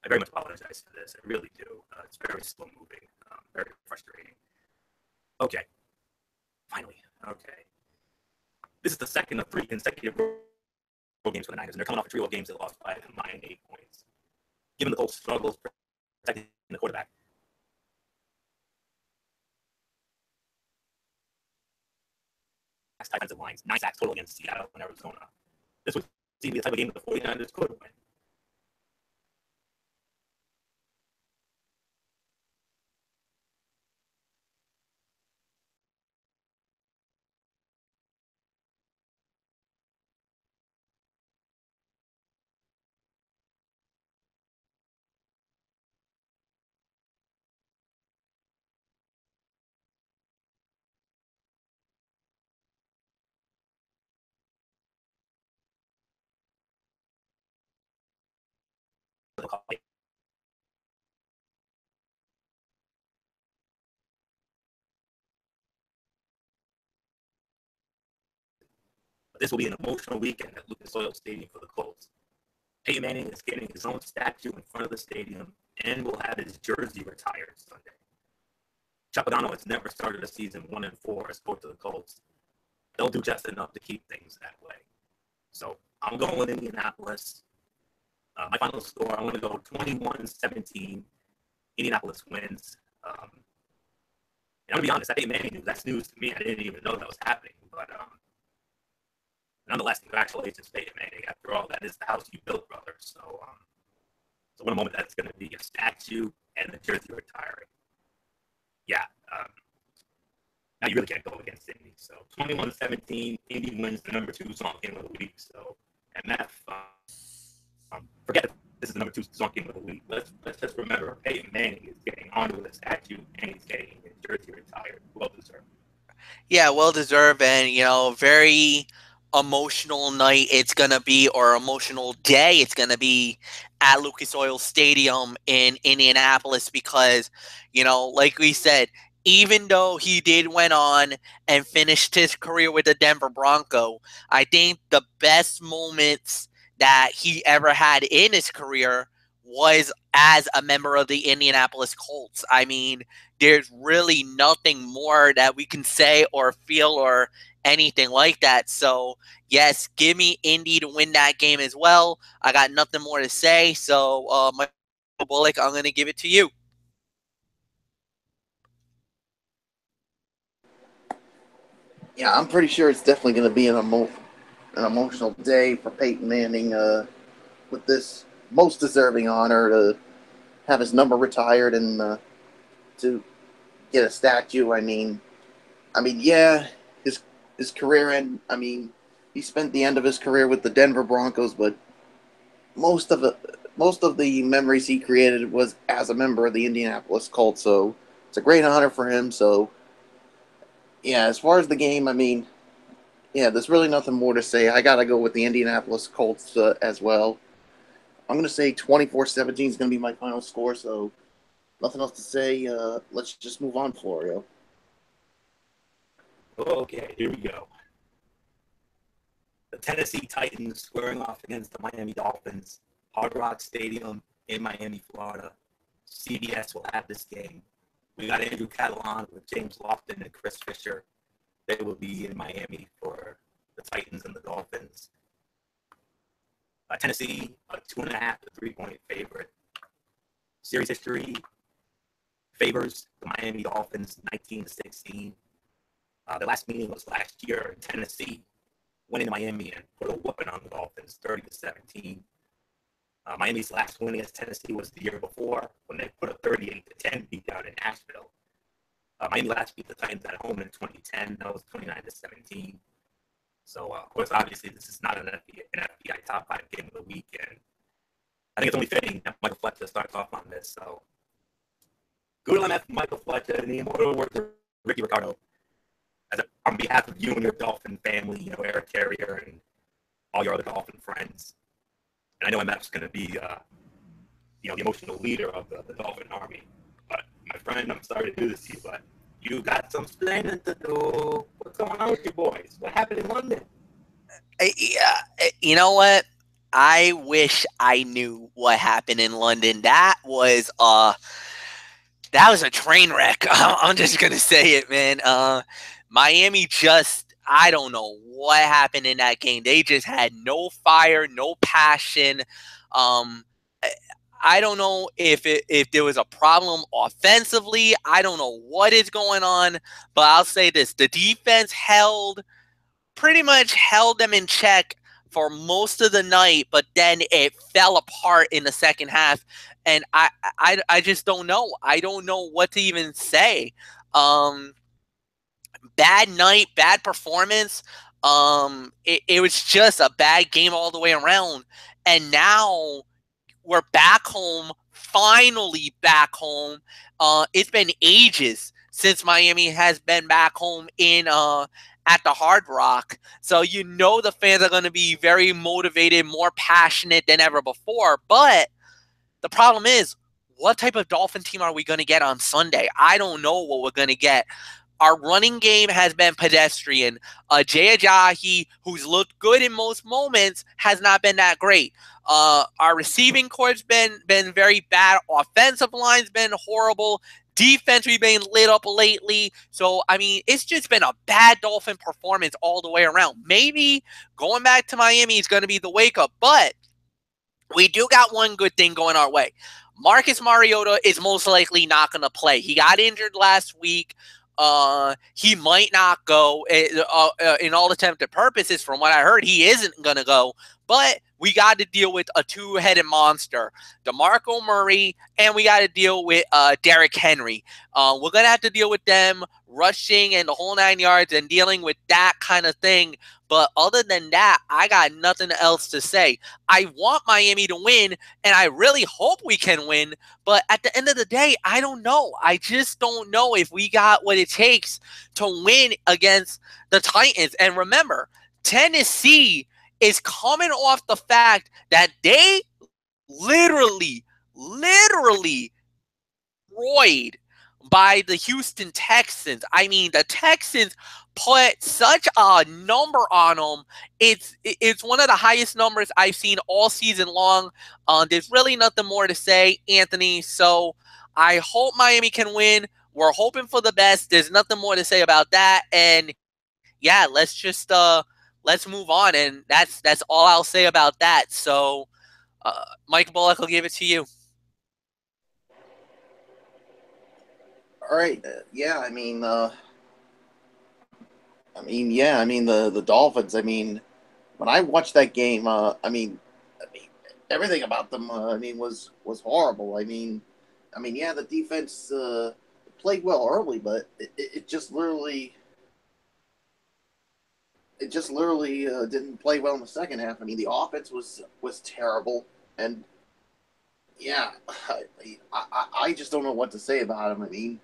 I very much apologize for this. I really do. It's very slow moving, very frustrating. Okay, finally. Okay, this is the second of 3 consecutive road games for the Niners, and they're coming off a trio of games that lost by a combined 8 points. Given the Colts' struggles protecting the quarterback, defensive lines, 9 sacks total against Seattle and Arizona. This would seem to be the type of game that the 49ers could win. This will be an emotional weekend at Lucas Oil Stadium for the Colts. Peyton Manning is getting his own statue in front of the stadium and will have his jersey retired Sunday. Chuck Pagano has never started a season 1-4 as coach of the Colts. They'll do just enough to keep things that way. So I'm going with Indianapolis. My final score, I'm going to go 21-17. Indianapolis wins. And I'm going to be honest, that Peyton Manning news, that's news to me. I didn't even know that was happening. But nonetheless, congratulations, Peyton Manning. After all, that is the house you built, brother. So what a moment that's going to be, a statue and the jersey retiring. Yeah. Now you really can't go against Indy. So 21-17, Indy wins the number 2 song game of the week. So MF, forget this is the number 2 song game of the week. Let's just remember Peyton Manning is getting onto the statue and he's getting his jersey retired. Well deserved. Yeah, well deserved, and very emotional night it's gonna be, or emotional day it's gonna be at Lucas Oil Stadium in Indianapolis, because like we said, even though he did went on and finished his career with the Denver Bronco, I think the best moments that he ever had in his career was as a member of the Indianapolis Colts. I mean, there's really nothing more that we can say or feel or anything like that. So, yes, give me Indy to win that game as well. I got nothing more to say. So, Michael Bullock, I'm going to give it to you. Yeah, I'm pretty sure it's definitely going to be an emotional day for Peyton Manning with this most deserving honor to have his number retired and to get a statue. I mean, yeah, his career end. I mean, he spent the end of his career with the Denver Broncos, but most of the memories he created was as a member of the Indianapolis Colts. So it's a great honor for him. So yeah, as far as the game, I mean, yeah, there's really nothing more to say. I got to go with the Indianapolis Colts as well. I'm going to say 24-17 is going to be my final score, so nothing else to say. Let's just move on, Florio. Okay, here we go. The Tennessee Titans squaring off against the Miami Dolphins. Hard Rock Stadium in Miami, Florida. CBS will have this game. We got Andrew Catalan with James Lofton and Chris Fisher. They will be in Miami for the Titans and the Dolphins. Tennessee, a 2.5 to 3-point favorite. Series history favors the Miami Dolphins 19-16. The last meeting was last year in Tennessee, winning Miami and put a whooping on the Dolphins 30-17. Miami's last win against Tennessee was the year before when they put a 38-10 beat down in Nashville. Miami last beat the Titans at home in 2010. That was 29-17. So, of course, obviously, this is not an FBI top 5 game of the week, and I think it's only fitting that Michael Fletcher starts off on this. So, good on that, Michael Fletcher, and the immortal work of Ricky Ricardo. On behalf of you and your Dolphin family, Eric Carrier and all your other Dolphin friends. And I know MF's going to be, the emotional leader of the Dolphin Army. But, my friend, I'm sorry to do this to you, but you got some explaining to do. What's going on with you boys? What happened in London? You know what? I wish I knew what happened in London. That was a train wreck. I'm just gonna say it, man. Miami I don't know what happened in that game. They just had no fire, no passion. I don't know if there was a problem offensively. I don't know what is going on, but I'll say this. The defense pretty much held them in check for most of the night, but then it fell apart in the second half. And I just don't know. I don't know what to even say. Bad night, bad performance. It was just a bad game all the way around. And now we're back home, finally back home. It's been ages since Miami has been back home at the Hard Rock. So the fans are going to be very motivated, more passionate than ever before. But the problem is, what type of Dolphin team are we going to get on Sunday? I don't know what we're going to get. Our running game has been pedestrian. Jay Ajayi, who's looked good in most moments, has not been that great. Our receiving core's been very bad. Offensive line's been horrible. Defense, we've been lit up lately. So, I mean, it's just been a bad Dolphin performance all the way around. Maybe going back to Miami is going to be the wake-up, but we do got one good thing going our way. Marcus Mariota is most likely not going to play. He got injured last week. He might not go. In all intents and purposes, from what I heard, he isn't going to go. But we got to deal with a two-headed monster, DeMarco Murray, and we got to deal with Derrick Henry. We're going to have to deal with them rushing and the whole 9 yards and dealing with that kind of thing. But other than that, I got nothing else to say. I want Miami to win, and I really hope we can win. But at the end of the day, I don't know. I just don't know if we got what it takes to win against the Titans. And remember, Tennessee is coming off the fact that they literally destroyed by the Houston Texans. I mean, the Texans put such a number on them. It's one of the highest numbers I've seen all season long. There's really nothing more to say, Anthony. So I hope Miami can win. We're hoping for the best. There's nothing more to say about that. And yeah, let's move on. And that's all I'll say about that. So Mike Bullock, I'll give it to you. All right. Yeah, the Dolphins. I mean, when I watched that game, everything about them, was horrible. Yeah, the defense played well early, but it just literally didn't play well in the second half. I mean, the offense was terrible, and yeah, I just don't know what to say about them. I mean,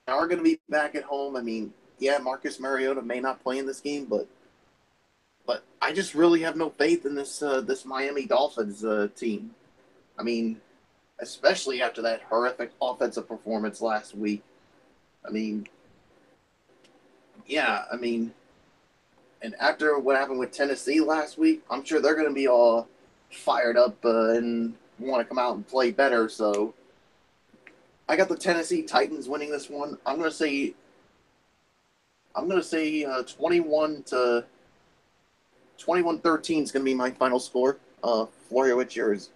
they are going to be back at home. I mean, yeah, Marcus Mariota may not play in this game, but I just really have no faith in this Miami Dolphins team. I mean, especially after that horrific offensive performance last week. I mean, yeah, and after what happened with Tennessee last week, I'm sure they're going to be all fired up and want to come out and play better. So I got the Tennessee Titans winning this one. I'm going to say 21-13 is going to be my final score. Florio, what's yours?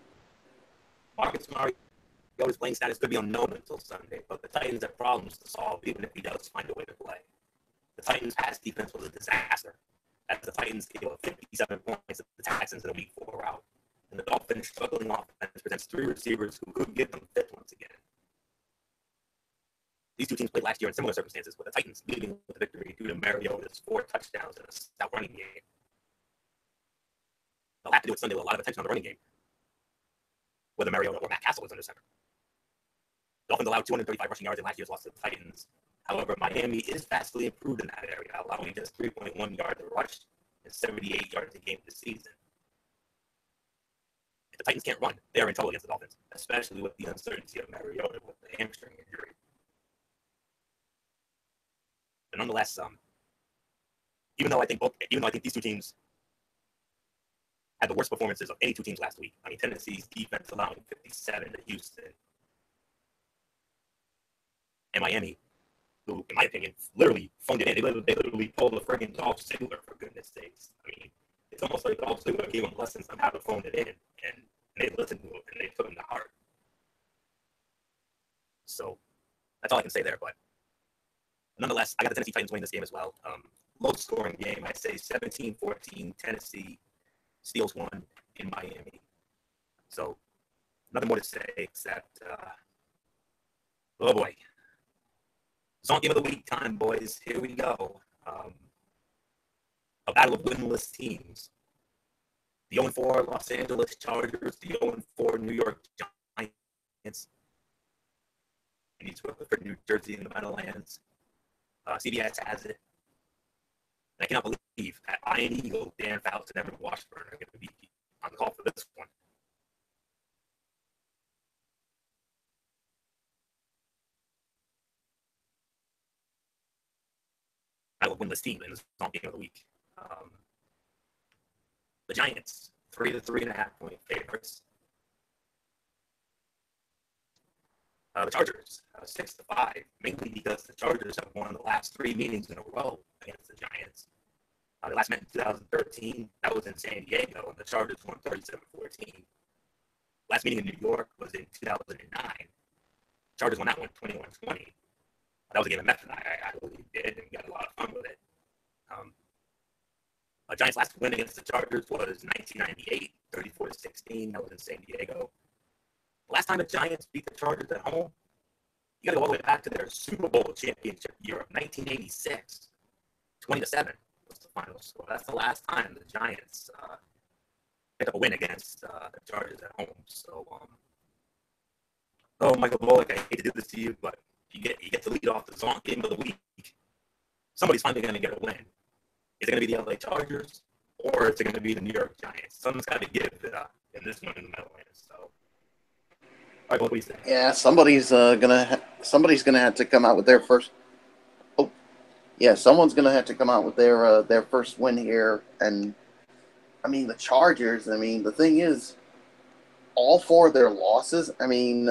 Marcus Mariota's playing status could be unknown until Sunday, but the Titans have problems to solve even if he does find a way to play. The Titans' pass defense was a disaster, as the Titans gave up 57 points to the Texans in a Week 4 rout, and the Dolphins' struggling offense presents 3 receivers who could get them fit once again. These two teams played last year in similar circumstances, with the Titans leading with the victory due to Mariota's 4 touchdowns and a stout running game. They'll have to do it Sunday with a lot of attention on the running game, whether Mariota or Matt Castle is under center. The Dolphins allowed 235 rushing yards in last year's loss to the Titans. However, Miami is vastly improved in that area, allowing just 3.1 yards a rush and 78 yards a game this season. If the Titans can't run, they are in trouble against the Dolphins, especially with the uncertainty of Mariota with the hamstring injury. But nonetheless, even though I think these two teams had the worst performances of any two teams last week. I mean, Tennessee's defense allowing 57 to Houston, and Miami, who, in my opinion, literally phoned it in. They literally pulled the friggin' Dolph Ziggler, for goodness sakes. I mean, it's almost like Dolph Ziggler gave them lessons on how to phone it in, and they listened to it, and they took them to heart. So that's all I can say there. But nonetheless, I got the Tennessee Titans winning this game as well. Low-scoring game. I'd say 17-14 Tennessee steals one in Miami. So nothing more to say except, oh boy. Zonk Game of the Week time, boys. Here we go. A battle of winless teams. The 0-4 Los Angeles Chargers, the 0-4 New York Giants, and East Rutherford, New Jersey in the Meadowlands. CBS has it. And I cannot believe that Ian Eagle, Dan Fouts, and Evan Washburn are going to be on the call for this one. I will winless team in this Game of the Week. The Giants, 3 to 3.5-point favorites. The Chargers, 6 to 5, mainly because the Chargers have won the last 3 meetings in a row against the Giants. They last met in 2013. That was in San Diego, and the Chargers won 37-14. Last meeting in New York was in 2009. Chargers won that one 21-20. That was a game of meth, and I really did and got a lot of fun with it. Giants' last win against the Chargers was 1998, 34-16. That was in San Diego. The last time the Giants beat the Chargers at home, you got to go all the way back to their Super Bowl championship year of 1986. 20-7 was the final score. That's the last time the Giants picked up a win against the Chargers at home. So, Michael Bullock, I hate to do this to you, but you get to lead off the Zonk Game of the Week. Somebody's finally going to get a win. Is it going to be the LA Chargers, or is it going to be the New York Giants? Someone's got to give in this one in the Meadowlands. So, All right, what do you say? Yeah, somebody's gonna have to come out with their first. Oh, yeah, someone's gonna have to come out with their first win here, and I mean the Chargers. I mean the thing is, all four of their losses. I mean,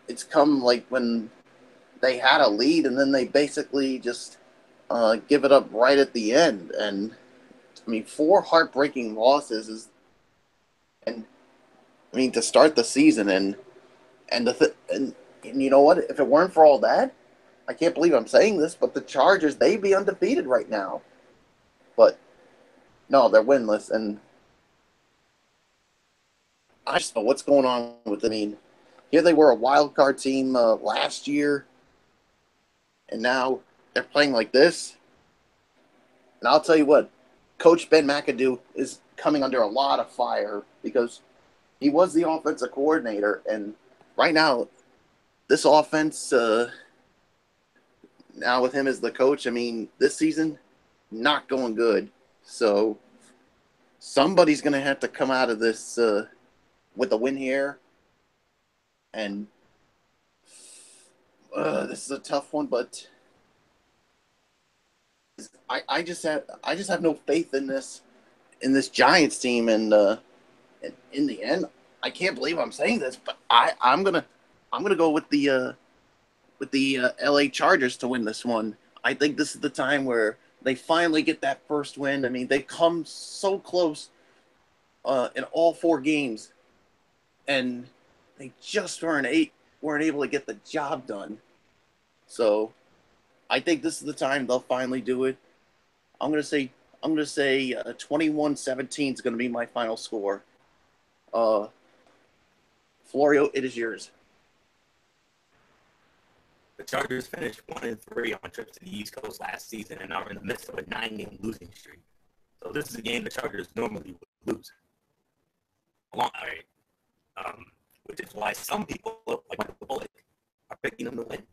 it's come like when they had a lead and then they basically just give it up right at the end. And I mean, four heartbreaking losses is, and I mean to start the season, and you know what? If it weren't for all that, I can't believe I'm saying this, but the Chargers, they'd be undefeated right now. But no, they're winless, and I just know what's going on with them. I mean, here they were a wild card team last year, and now they're playing like this. And I'll tell you what, Coach Ben McAdoo is coming under a lot of fire because he was the offensive coordinator, and right now, this offense, now with him as the coach, I mean, this season, not going good. So somebody's going to have to come out of this with a win here. And this is a tough one, but I just have no faith in this Giants team. And in the end, I can't believe I'm saying this, but I'm gonna go with the LA Chargers to win this one. I think this is the time where they finally get that first win. I mean, they come so close in all four games, and they just weren't able to get the job done. So I think this is the time they'll finally do it. I'm gonna say 21-17 is gonna be my final score. Florio, it is yours. The Chargers finished 1-3 on trips to the East Coast last season and are in the midst of a 9-game losing streak. So this is a game the Chargers normally would lose. Which is why some people, like Michael Bullock, are picking them to win,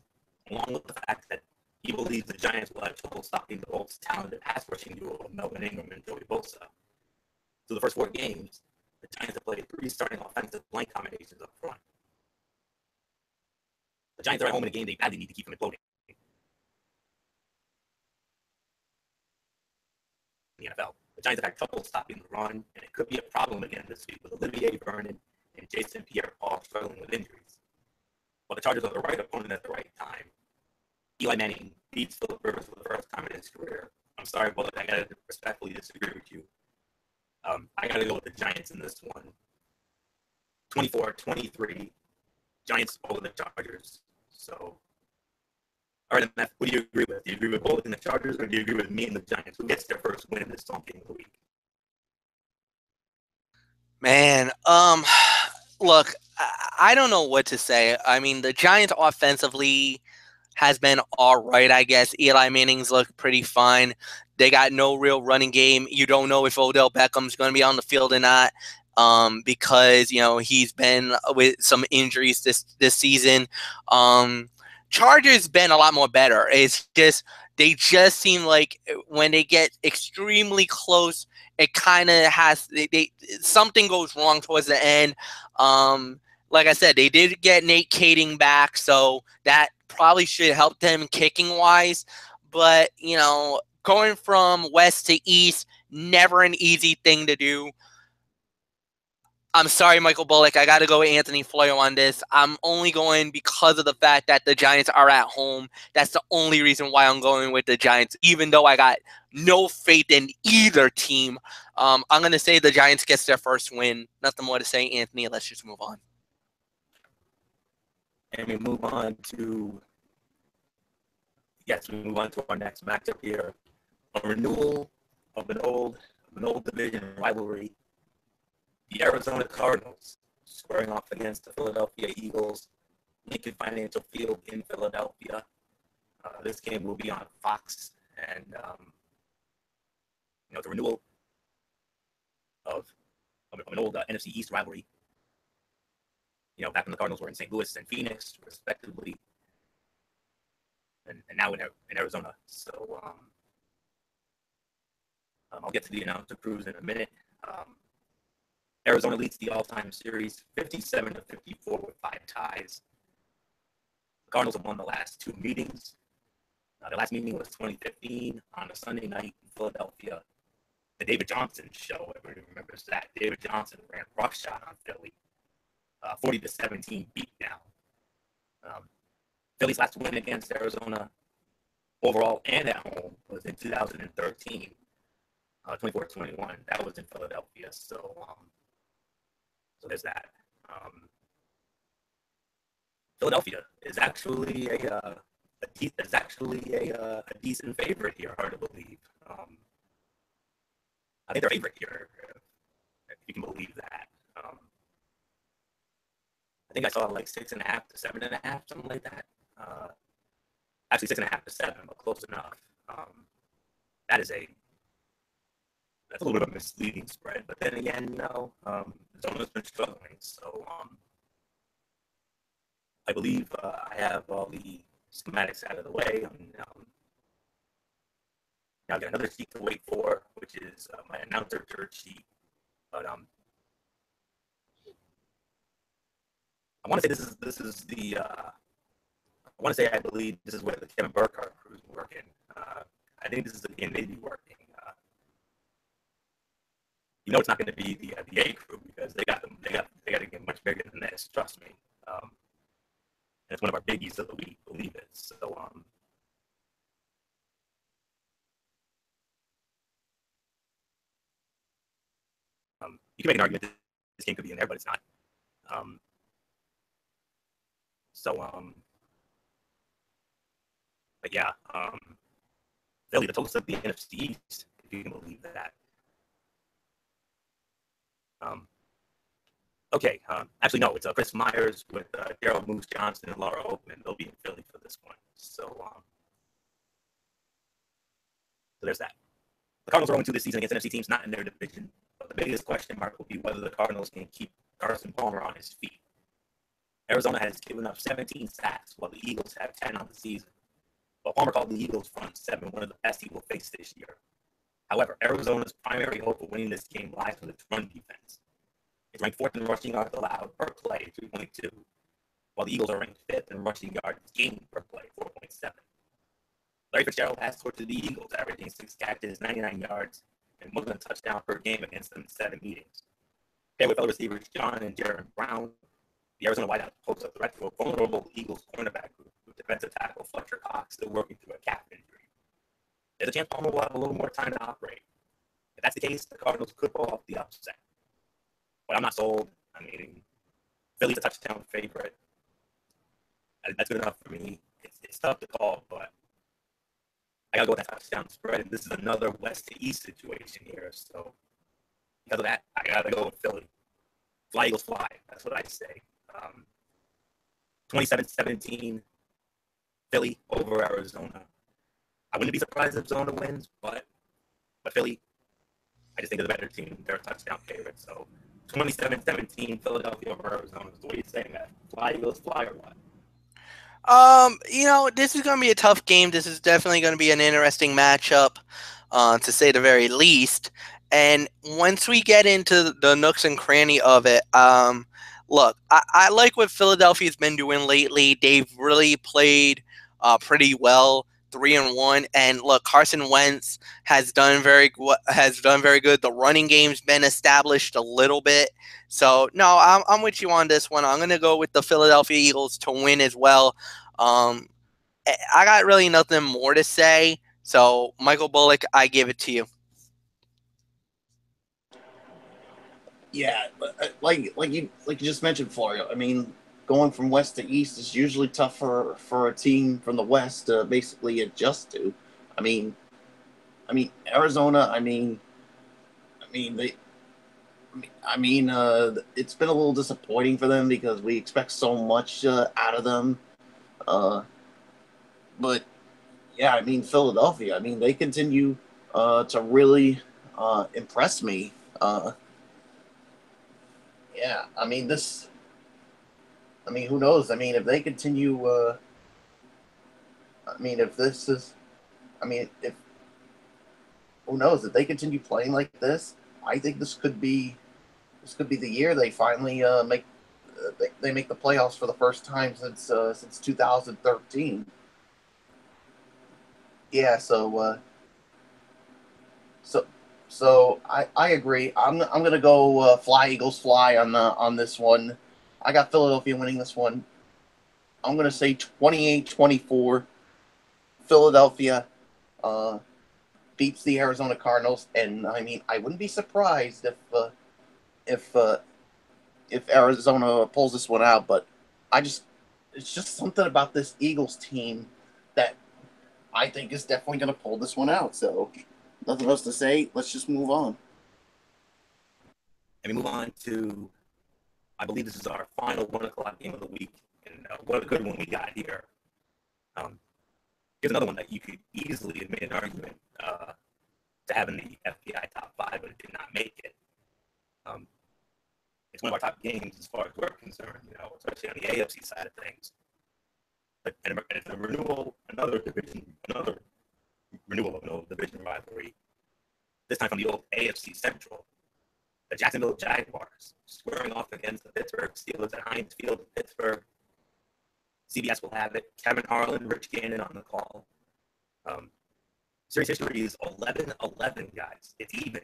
along with the fact that he believes the Giants will have trouble stopping the Bolts' talented pass rushing duo of Melvin Ingram and Joey Bosa. So the first 4 games, the Giants have played 3 starting offensive line combinations up front. The Giants are at home in a game they badly need to keep from imploding. In the NFL, the Giants have had trouble stopping the run, and it could be a problem again this week with Olivier Vernon and Jason Pierre-Paul struggling with injuries. While the Chargers are the right opponent at the right time, Eli Manning beats Philip Rivers for the first time in his career. I'm sorry, but I gotta respectfully disagree with you. I gotta go with the Giants in this one. 24-23. Giants over the Chargers. So, all right, Matt, what do you agree with? Do you agree with both in the Chargers, or do you agree with me and the Giants? Who gets their first win in this game of the week? Man, look, I don't know what to say. I mean, the Giants offensively has been all right, I guess. Eli Manning's looked pretty fine. They got no real running game. You don't know if Odell Beckham's going to be on the field or not, because he's been with some injuries this season. Chargers been a lot more better. It's just they just seem like when they get extremely close, it kind of has something goes wrong towards the end. Like I said, they did get Nate Kading back, so that probably should help them kicking wise. But going from west to east, never an easy thing to do. I'm sorry, Michael Bullock. I got to go with Anthony Florio on this. I'm only going because of the fact that the Giants are at home. That's the only reason why I'm going with the Giants, even though I got no faith in either team. I'm going to say the Giants gets their first win. Nothing more to say, Anthony. Let's just move on. And we move on to our next matchup here. A renewal of an old division rivalry. The Arizona Cardinals squaring off against the Philadelphia Eagles, Lincoln Financial Field in Philadelphia. This game will be on Fox, and it's a renewal of an old NFC East rivalry. Back when the Cardinals were in St. Louis and Phoenix, respectively, and now in Arizona. So I'll get to the announcer crews in a minute. Arizona leads the all-time series 57-54 with 5 ties. The Cardinals have won the last 2 meetings. The last meeting was 2015 on a Sunday night in Philadelphia. The David Johnson show, everybody remembers that. David Johnson ran roughshod on Philly. 40-17 beatdown. Philly's last win against Arizona overall and at home was in 2013, 24-21. That was in Philadelphia. So there's that. Philadelphia is actually a decent favorite here. Hard to believe. I think they're favorite here, if you can believe that. I think I saw like 6.5 to 7.5, something like that. Actually, 6.5 to 7, but close enough. That's a little bit of a misleading spread. But then again, Arizona's been struggling, so I believe I have all the schematics out of the way. Now I've got another sheet to wait for, which is my announcer dirt sheet. But I want to say this is the I want to say I believe this is where the Kevin Burkhardt crew is working. I think this is the Navy working. It's not going to be the A crew because they got to get much bigger than this. Trust me. And it's one of our biggies of the week. Believe it. So you can make an argument that this game could be in there, but it's not. But yeah, Philly, the toast of the NFC East, if you can believe that. Okay, actually, no, it's Chris Myers with Daryl Moose Johnson and Laura Oakman. They'll be in Philly for this one. So there's that. The Cardinals are 0-2 this season against NFC teams not in their division. But the biggest question mark will be whether the Cardinals can keep Carson Palmer on his feet. Arizona has given up 17 sacks, while the Eagles have 10 on the season. But Palmer called the Eagles front seven one of the best he will face this year. However, Arizona's primary hope of winning this game lies with its run defense. It's ranked 4th in rushing yards allowed per play, 3.2, while the Eagles are ranked 5th in rushing yards gained per play, 4.7. Larry Fitzgerald has tortured the Eagles, averaging 6 catches, 99 yards, and more than a touchdown per game against them in 7 meetings. Paired with fellow receivers John and Jaron Brown, the Arizona wideout poses a threat to a vulnerable Eagles cornerback group with defensive tackle Fletcher Cox still working through a calf injury. There's a chance Palmer will have a little more time to operate. If that's the case, the Cardinals could pull off the upset. But I'm not sold. I mean, Philly's a touchdown favorite. That's good enough for me. It's tough to call, but I got to go with that touchdown spread. This is another west to east situation here. So because of that, I got to go with Philly. Fly, Eagles, fly. That's what I say. 27-17, Philly over Arizona. I wouldn't be surprised if Arizona wins, but Philly, I just think they're the better team. They're a touchdown favorite. So 27-17, Philadelphia over Arizona. So what are you saying, man? Fly, Eagles, fly, or what? This is going to be a tough game. This is definitely going to be an interesting matchup, to say the very least. And once we get into the nooks and cranny of it, look, I like what Philadelphia's been doing lately. They've really played pretty well, 3-1. And look, Carson Wentz has done very good. The running game's been established a little bit. So no, I'm with you on this one. I'm gonna go with the Philadelphia Eagles to win as well. I got really nothing more to say. So Michael Bullock, I give it to you. Yeah, like you just mentioned, Florio. I mean, going from west to east is usually tough for a team from the west to basically adjust to. I mean, Arizona. It's been a little disappointing for them because we expect so much out of them. But yeah, Philadelphia. They continue to really impress me. Yeah, who knows? If they continue, if who knows if they continue playing like this, I think this could be this could be the year they finally make they make the playoffs for the first time since 2013. Yeah, I agree. I'm gonna go fly Eagles fly on this one. I got Philadelphia winning this one. I'm gonna say 28-24. Philadelphia beats the Arizona Cardinals, and I mean I wouldn't be surprised if if Arizona pulls this one out. But it's just something about this Eagles team that I think is definitely going to pull this one out. So nothing else to say. Let's just move on. And we move on to, I believe this is our final 1 o'clock game of the week, and what a good one we got here. Here's another one that you could easily have made an argument to have in the FPI top 5, but it did not make it. It's one of our top games as far as we're concerned, especially on the AFC side of things. But and it's a renewal, another renewal of an old division rivalry. This time from the old AFC Central. The Jacksonville Jaguars squaring off against the Pittsburgh Steelers at Heinz Field in Pittsburgh. CBS will have it. Kevin Harlan, Rich Gannon on the call. Series history is 11-11, guys. It's even.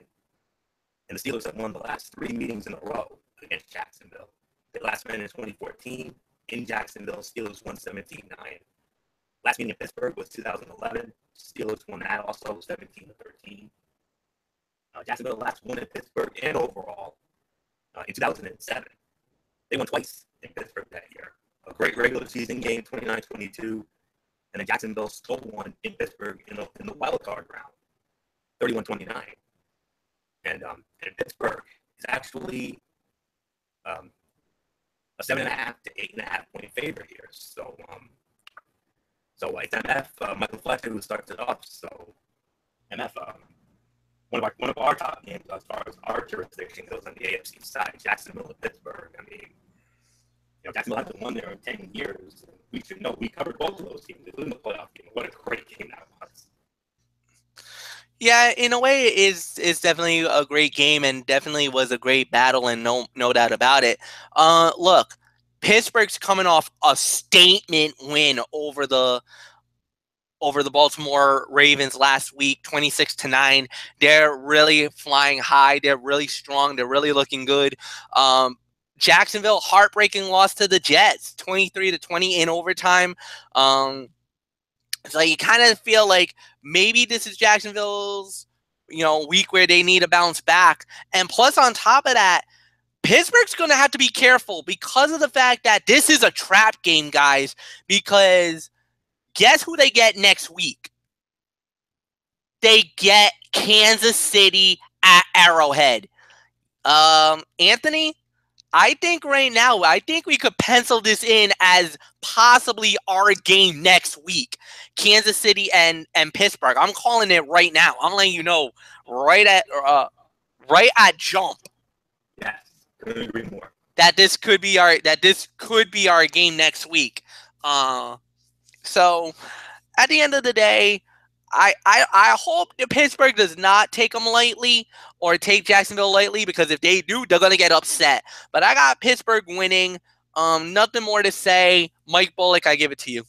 And the Steelers have won the last 3 meetings in a row against Jacksonville. They last met in 2014 in Jacksonville. Steelers won 17-9. Last meeting in Pittsburgh was 2011. Steelers won that also 17-13. Jacksonville last won in Pittsburgh and overall in 2007. They won twice in Pittsburgh that year. A great regular season game, 29-22, and then Jacksonville stole one in Pittsburgh in the wild card round, 31-29. And Pittsburgh is actually a 7.5 to 8.5 point favorite here. So it's MF, Michael Fletcher, who starts it off. So MF, one of our top games as far as our jurisdiction goes on the AFC side, Jacksonville and Pittsburgh. I mean, Jacksonville hasn't won there in 10 years. We should know we covered both of those teams, including the playoff game. What a great game that was. Yeah, in a way, it is definitely a great game and definitely was a great battle, and no doubt about it. Look, Pittsburgh's coming off a statement win over the Baltimore Ravens last week, 26-9. They're really flying high. They're really strong. They're really looking good. Jacksonville, heartbreaking loss to the Jets, 23-20 in overtime. So you kind of feel like maybe this is Jacksonville's, week where they need to bounce back. And plus, on top of that, Pittsburgh's going to have to be careful because of the fact that this is a trap game, guys, because guess who they get next week? They get Kansas City at Arrowhead. Anthony, I think right now, we could pencil this in as possibly our game next week. Kansas City and Pittsburgh. I'm calling it right now. I'm letting you know right at jump. Yes, couldn't agree more. That this could be our game next week. So at the end of the day, I hope that Pittsburgh does not take them lightly or take Jacksonville lightly, because if they do, they're going to get upset. But I got Pittsburgh winning. Nothing more to say. Mike Bullock, I give it to you.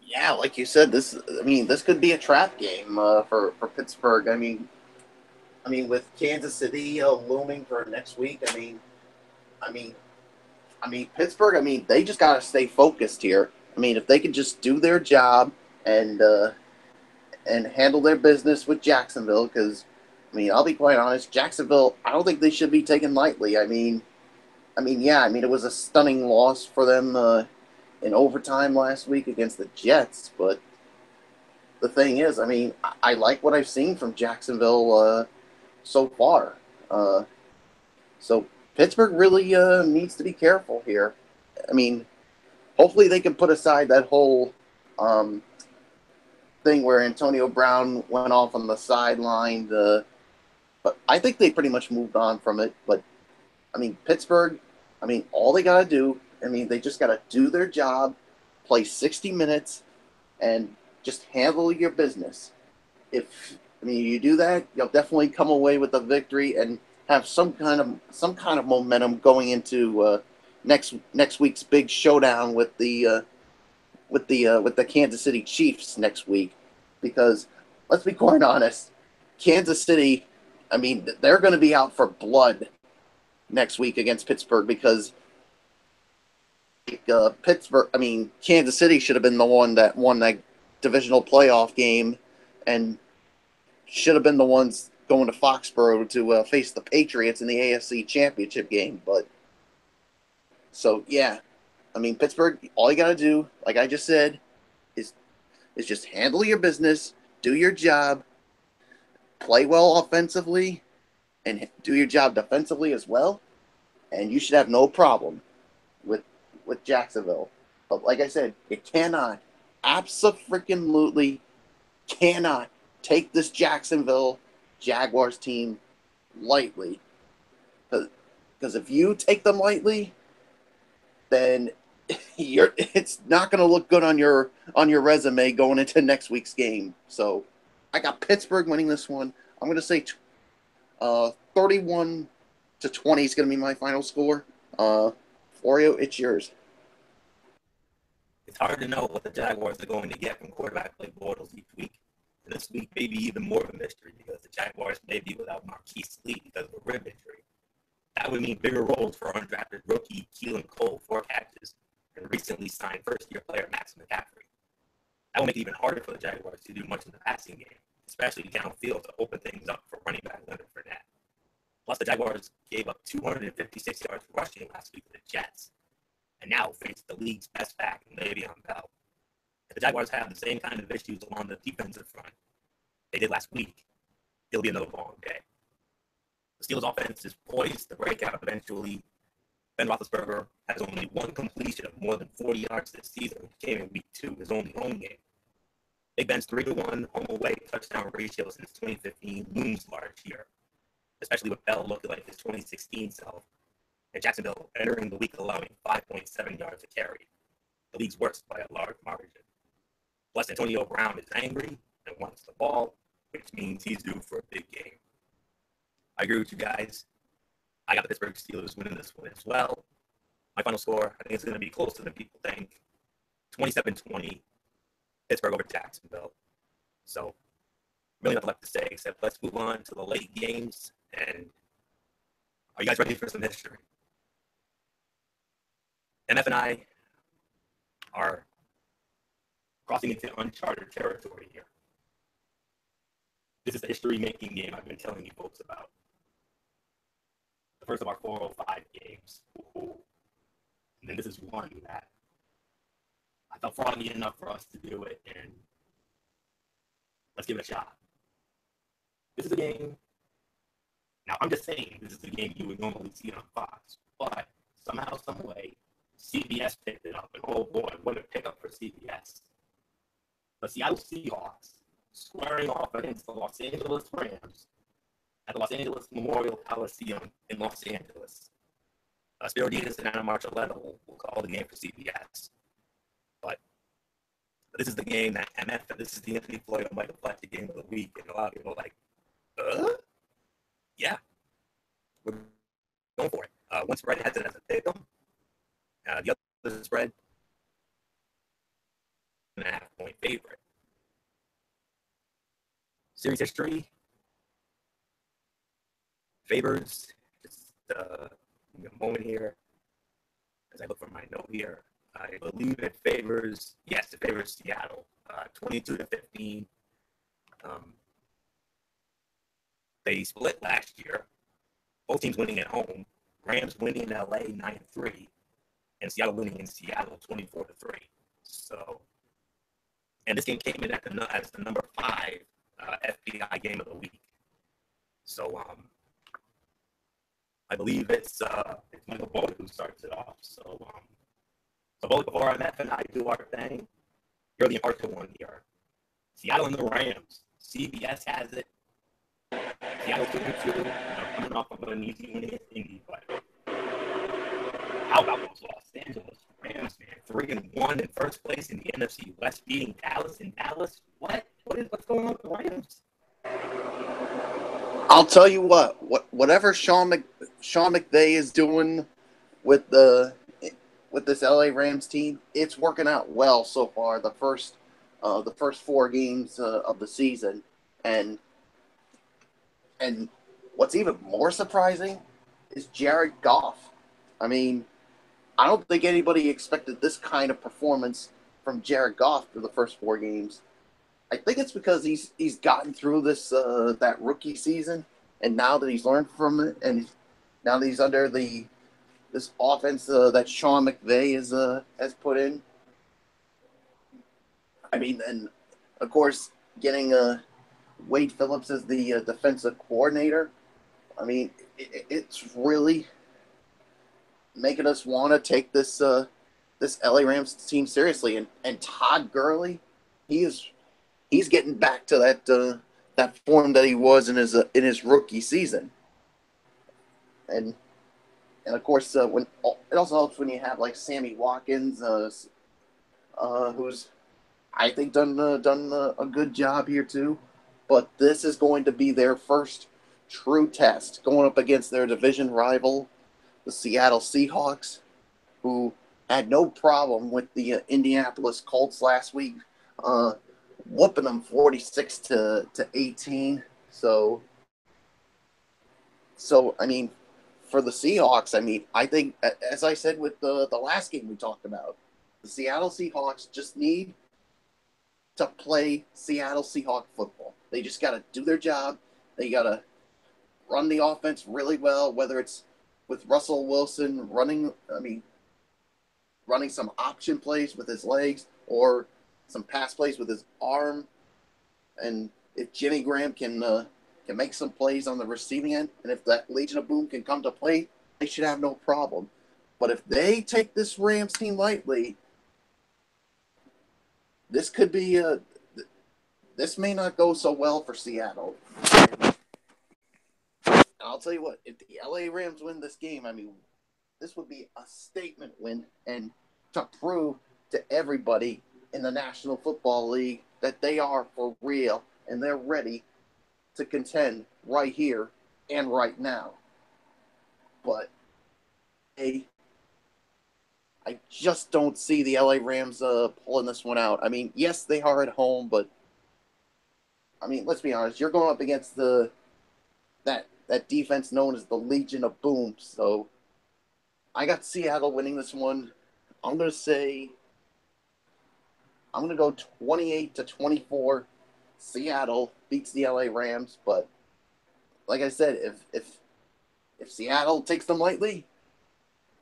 Yeah, like you said, this could be a trap game for Pittsburgh. I mean, with Kansas City looming for next week, I mean, Pittsburgh, they just got to stay focused here. I mean, if they could just do their job and handle their business with Jacksonville, because, I'll be quite honest, Jacksonville, I don't think they should be taken lightly. It was a stunning loss for them in overtime last week against the Jets, but the thing is, I like what I've seen from Jacksonville so far. So Pittsburgh really needs to be careful here. Hopefully they can put aside that whole thing where Antonio Brown went off on the sideline. But I think they pretty much moved on from it. But, Pittsburgh, all they got to do, they just got to do their job, play 60 minutes, and just handle your business. if you do that, you'll definitely come away with a victory and have some kind of momentum going into next week's big showdown with the Kansas City Chiefs next week. Because let's be quite honest, Kansas City, they're going to be out for blood next week against Pittsburgh because Kansas City should have been the one that won that divisional playoff game and should have been the ones going to Foxborough to face the Patriots in the AFC Championship game. But so yeah, Pittsburgh, all you got to do, like I just said, is just handle your business, do your job, play well offensively, and do your job defensively as well, and you should have no problem with Jacksonville. But like I said, you cannot, abso-freaking-lutely cannot take this Jacksonville Jaguars team lightly. Because if you take them lightly, then it's not going to look good on your resume going into next week's game. So I got Pittsburgh winning this one. I'm going to say 31-20 is going to be my final score. Florio, it's yours. It's hard to know what the Jaguars are going to get from quarterback Blake Bortles each week. And this week may be even more of a mystery because the Jaguars may be without Marquise Lee because of a rib injury. That would mean bigger roles for undrafted rookie Keelan Cole, 4 catches, and recently signed first-year player Max McCaffrey. That will make it even harder for the Jaguars to do much in the passing game, especially downfield to open things up for running back Leonard Fournette. Plus, the Jaguars gave up 256 yards rushing last week to the Jets, and now face the league's best back in Le'Veon Bell. If the Jaguars have the same kind of issues along the defensive front they did last week, it'll be another long day. The Steelers' offense is poised to break out eventually. Ben Roethlisberger has only one completion of more than 40 yards this season, which came in week 2, his only home game. Big Ben's 3-1 home away touchdown ratio since 2015 looms large here, especially with Bell looking like his 2016 self, and Jacksonville entering the week allowing 5.7 yards a carry, the league's worst by a large margin. Plus, Antonio Brown is angry and wants the ball, which means he's due for a big game. I agree with you guys. I got the Pittsburgh Steelers winning this one as well. My final score, I think it's going to be closer than people think. 27-20, Pittsburgh over Jacksonville. So, really nothing left to say except let's move on to the late games. And are you guys ready for some history? MF and I are crossing into uncharted territory here. This is the history-making game I've been telling you folks about. The first of our 405 games. Ooh. And then this is one that I felt froggy enough for us to do it, and let's give it a shot. This is a game. Now, I'm just saying this is a game you would normally see on Fox, but somehow, some way, CBS picked it up, and oh boy, what a pickup for CBS. The Seattle Seahawks squaring off against the Los Angeles Rams at the Los Angeles Memorial Coliseum in Los Angeles. Spiro Dedes and Ana Marchelletto will call the game for CBS. But this is the game that MF, this is the Anthony Floyd and Michael Fletcher game of the week, and a lot of people are like, yeah, we're going for it. One spread has it as a pick 'em. The other spread, 1.5-point favorite. Series history favors, just a moment here as I look for my note here. I believe it favors, yes, it favors Seattle, 22-15. They split last year, both teams winning at home. Rams winning in LA 9-3, and Seattle winning in Seattle 24-3. So, and this game came in as the number 5 FBI game of the week. So, I believe it's Michael Boyd who starts it off. So, Boyd, before MF and I do our thing, you're the impartial one here. Seattle and the Rams. CBS has it. Seattle 2-2. Coming off of an easy win against Indy, but how about those Los Angeles Rams, man? 3-1 in first place in the NFC West, beating Dallas in Dallas. What's going on with the Rams? I'll tell you whatever Sean McVay is doing with this LA Rams team, it's working out well so far. The first 4 games of the season, and what's even more surprising is Jared Goff. I mean, I don't think anybody expected this kind of performance from Jared Goff through the first 4 games. I think it's because he's gotten through this that rookie season, and now that he's learned from it, and now that he's under this offense that Sean McVay has put in. I mean, and of course, getting Wade Phillips as the defensive coordinator. I mean, it's really making us want to take this LA Rams team seriously. And Todd Gurley, he's getting back to that form that he was in his rookie season. And of course, when it also helps when you have like Sammy Watkins, who's I think done a good job here too. But this is going to be their first true test going up against their division rival, the Seattle Seahawks, who had no problem with the Indianapolis Colts last week, whooping them 46-18. So I mean, for the Seahawks, I mean, I think, as I said with the last game we talked about, the Seattle Seahawks just need to play Seattle Seahawks football. They just got to do their job. They got to run the offense really well, whether it's with Russell Wilson running some option plays with his legs or some pass plays with his arm. And if Jimmy Graham can make some plays on the receiving end, and if that Legion of Boom can come to play, they should have no problem. But if they take this Rams team lightly, this could be this may not go so well for Seattle. And I'll tell you what, if the LA Rams win this game, I mean, this would be a statement win, and to prove to everybody in the National Football League that they are for real and they're ready to contend right here and right now. But I just don't see the LA Rams pulling this one out. I mean, yes, they are at home, but I mean, let's be honest. You're going up against that defense known as the Legion of Boom. So I got Seattle winning this one. I'm going to go 28-24. Seattle beats the LA Rams, but like I said, if Seattle takes them lightly,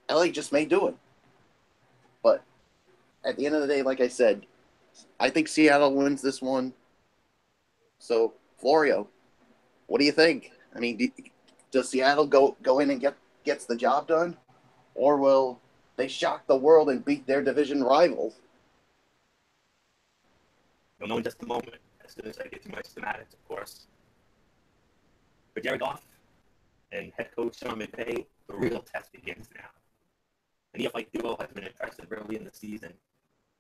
LA just may do it. But at the end of the day, like I said, I think Seattle wins this one. So, Florio, what do you think? I mean, does Seattle go in and gets the job done? Or will they shock the world and beat their division rivals? You'll know in just a moment, as soon as I get to my schematics, of course. For Jared Goff and head coach Sean McVay, the real test begins now. The neophyte duo has been impressive early in the season,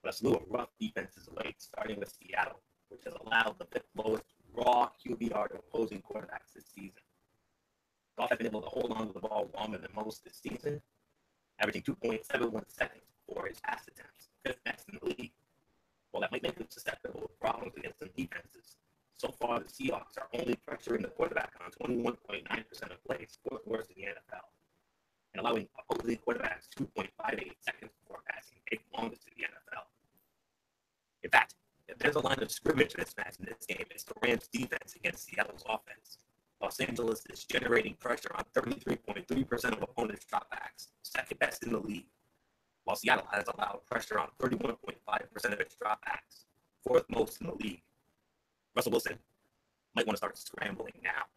but a slew of rough defenses late, starting with Seattle, which has allowed the 5th lowest raw QBR to opposing quarterbacks this season. Goff has been able to hold on to the ball longer than most this season, averaging 2.71 seconds for his pass attempts, 5th best in the league. While that might make him susceptible to problems against some defenses, so far the Seahawks are only pressuring the quarterback on 21.9% of plays, 4th worst in the NFL, and allowing opposing quarterbacks 2.58 seconds before passing, 8th longest in the NFL. In fact, if there's a line of scrimmage mismatch in this game, it's the Rams' defense against Seattle's offense. Los Angeles is generating pressure on 33.3% of opponents' dropbacks, 2nd best in the league, while Seattle has allowed pressure on 31.5% of its dropbacks, 4th most in the league. Russell Wilson might want to start scrambling now.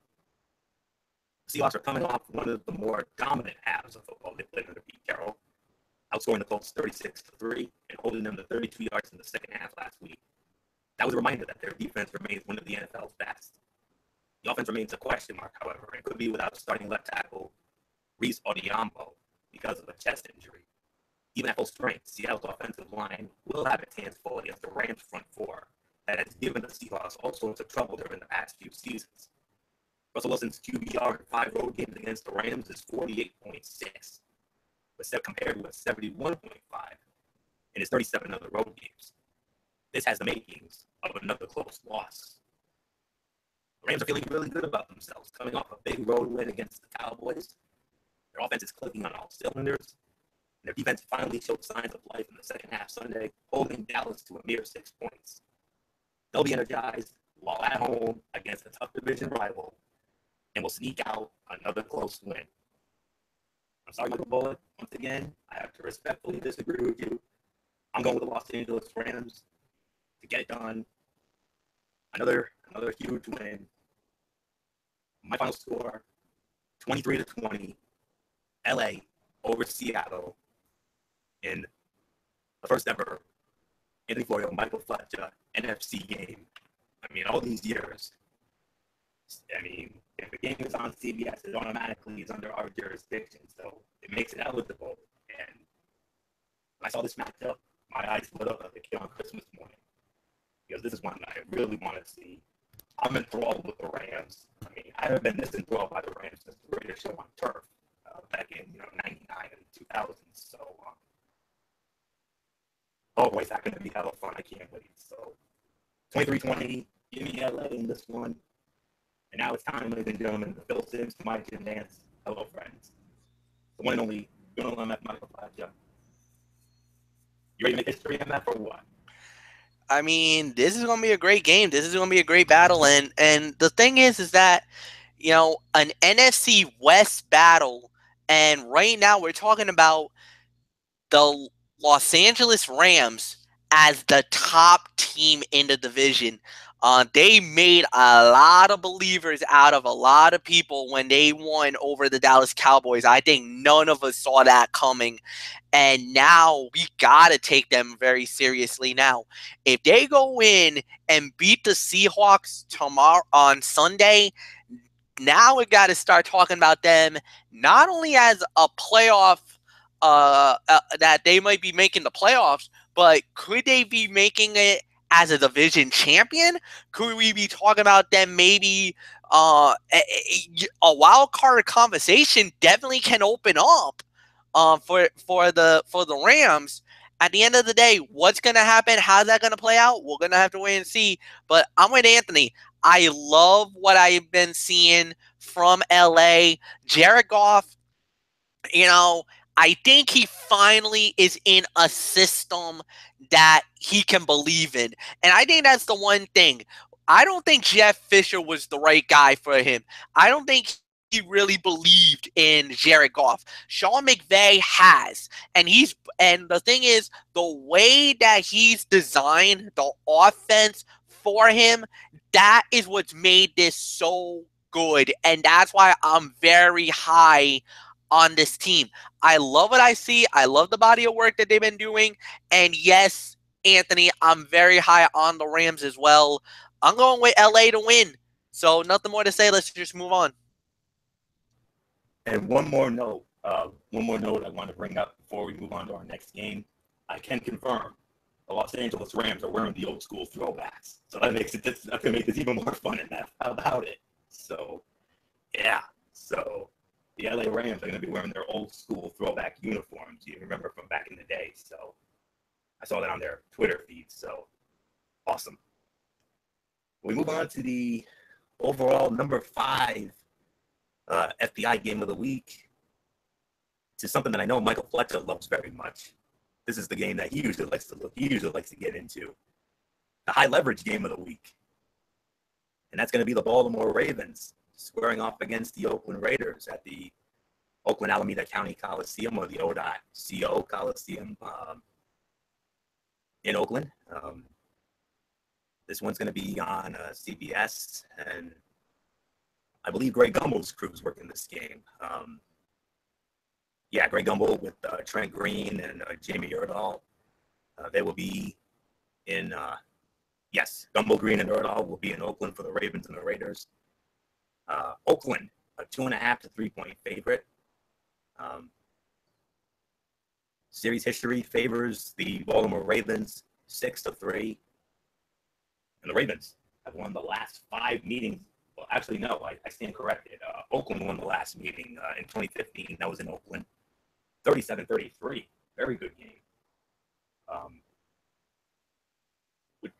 The Seahawks are coming off one of the more dominant halves of football they played under Pete Carroll, outscoring the Colts 36-3 and holding them to 32 yards in the second half last week. That was a reminder that their defense remains one of the NFL's best. The offense remains a question mark, however, and could be without starting left tackle Reese Odhiambo because of a chest injury. Even at full strength, Seattle's offensive line will have its hands full against the Rams' front four that has given the Seahawks all sorts of trouble during the past few seasons. Russell Wilson's QBR in 5 road games against the Rams is 48.6, but compared with 71.5 in his 37 other road games. This has the makings of another close loss. The Rams are feeling really good about themselves, coming off a big road win against the Cowboys. Their offense is clicking on all cylinders. And their defense finally showed signs of life in the second half Sunday, holding Dallas to a mere 6 points. They'll be energized while at home against a tough division rival and will sneak out another close win. I'm sorry, Michael Bullock. Once again, I have to respectfully disagree with you. I'm going with the Los Angeles Rams to get it done. Another huge win. My final score, 23-20, LA over Seattle in the first ever Anthony Florio, Michael Fletcher NFC game. I mean, all these years. I mean, if the game is on CBS, it automatically is under our jurisdiction, so it makes it eligible. And when I saw this matchup, my eyes lit up like a kid on Christmas morning, because this is one that I really want to see. I'm enthralled with the Rams. I mean, I haven't been this enthralled by the Rams since the Raiders show on turf back in 99 and 2000. So, boy, that's going to be hella fun. I can't wait. So, 23-20, give me LA in this one. And now it's time, ladies and gentlemen, the Phil Sims to my Jim Nance. Hello, friends. The one and only MF Michael Fletcher. You ready to make history, MF, or what? I mean, this is going to be a great game. This is going to be a great battle. And the thing is that, an NFC West battle. And right now we're talking about the Los Angeles Rams as the top team in the division. They made a lot of believers out of a lot of people when they won over the Dallas Cowboys. I think none of us saw that coming. And now we got to take them very seriously. Now, if they go in and beat the Seahawks tomorrow on Sunday, now we got to start talking about them not only as a playoff, that they might be making the playoffs, but could they be making it as a division champion? Could we be talking about them maybe a wild card conversation definitely can open up for the Rams. At the end of the day, what's going to happen? How's that going to play out? We're going to have to wait and see. But I'm with Anthony. I love what I've been seeing from LA. Jared Goff, I think he finally is in a system that he can believe in. And I think that's the one thing. I don't think Jeff Fisher was the right guy for him. I don't think he really believed in Jared Goff. Sean McVay has. And the thing is, the way that he's designed the offense for him, that is what's made this so good. And that's why I'm very high on this team. I love what I see. I love the body of work that they've been doing. And yes, Anthony, I'm very high on the Rams as well. I'm going with LA to win. So nothing more to say. Let's just move on. And one more note I want to bring up before we move on to our next game. I can confirm the Los Angeles Rams are wearing the old school throwbacks. So that makes that can make this even more fun and how about it. So, yeah. So the LA Rams are going to be wearing their old school throwback uniforms. You remember from back in the day. So I saw that on their Twitter feed. So awesome. We move on to the overall number 5 FBI game of the week. To something that I know Michael Fletcher loves very much. This is the game that he usually likes to get into. The high leverage game of the week. And that's going to be the Baltimore Ravens squaring off against the Oakland Raiders at the Oakland Alameda County Coliseum, or the ODOT-CO Coliseum in Oakland. This one's going to be on CBS, and I believe Greg Gumbel's crew is working this game. Greg Gumbel with Trent Green and Jamie Erdahl. They will be in, Gumbel, Green, and Erdahl will be in Oakland for the Ravens and the Raiders. Oakland, a 2.5 to 3-point favorite. Series history favors the Baltimore Ravens 6-3. And the Ravens have won the last 5 meetings Well, actually, no, I stand corrected. Oakland won the last meeting in 2015. That was in Oakland. 37-33. Very good game.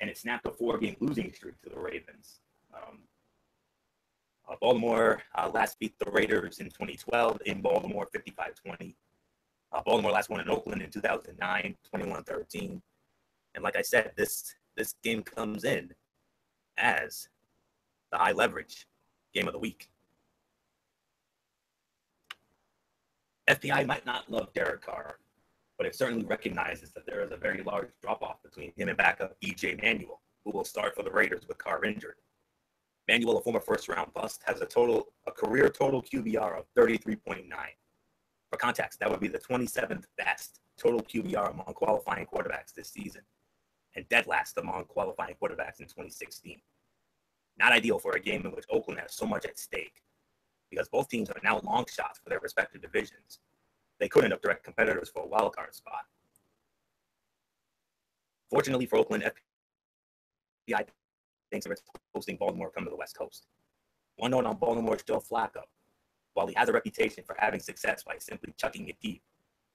And it snapped a 4-game losing streak to the Ravens. Baltimore last beat the Raiders in 2012 in Baltimore, 55-20. Baltimore last won in Oakland in 2009, 21-13. And like I said, this game comes in as the high leverage game of the week. FPI might not love Derek Carr, but it certainly recognizes that there is a very large drop-off between him and backup EJ Manuel, who will start for the Raiders with Carr injured. Manuel, a former first-round bust, has a career total QBR of 33.9. For context, that would be the 27th best total QBR among qualifying quarterbacks this season, and dead last among qualifying quarterbacks in 2016. Not ideal for a game in which Oakland has so much at stake, because both teams are now long shots for their respective divisions. They could end up direct competitors for a wild card spot. Fortunately for Oakland, FBI thinks of its hosting Baltimore come to the West Coast. One note on Baltimore's Joe Flacco. While he has a reputation for having success by simply chucking it deep,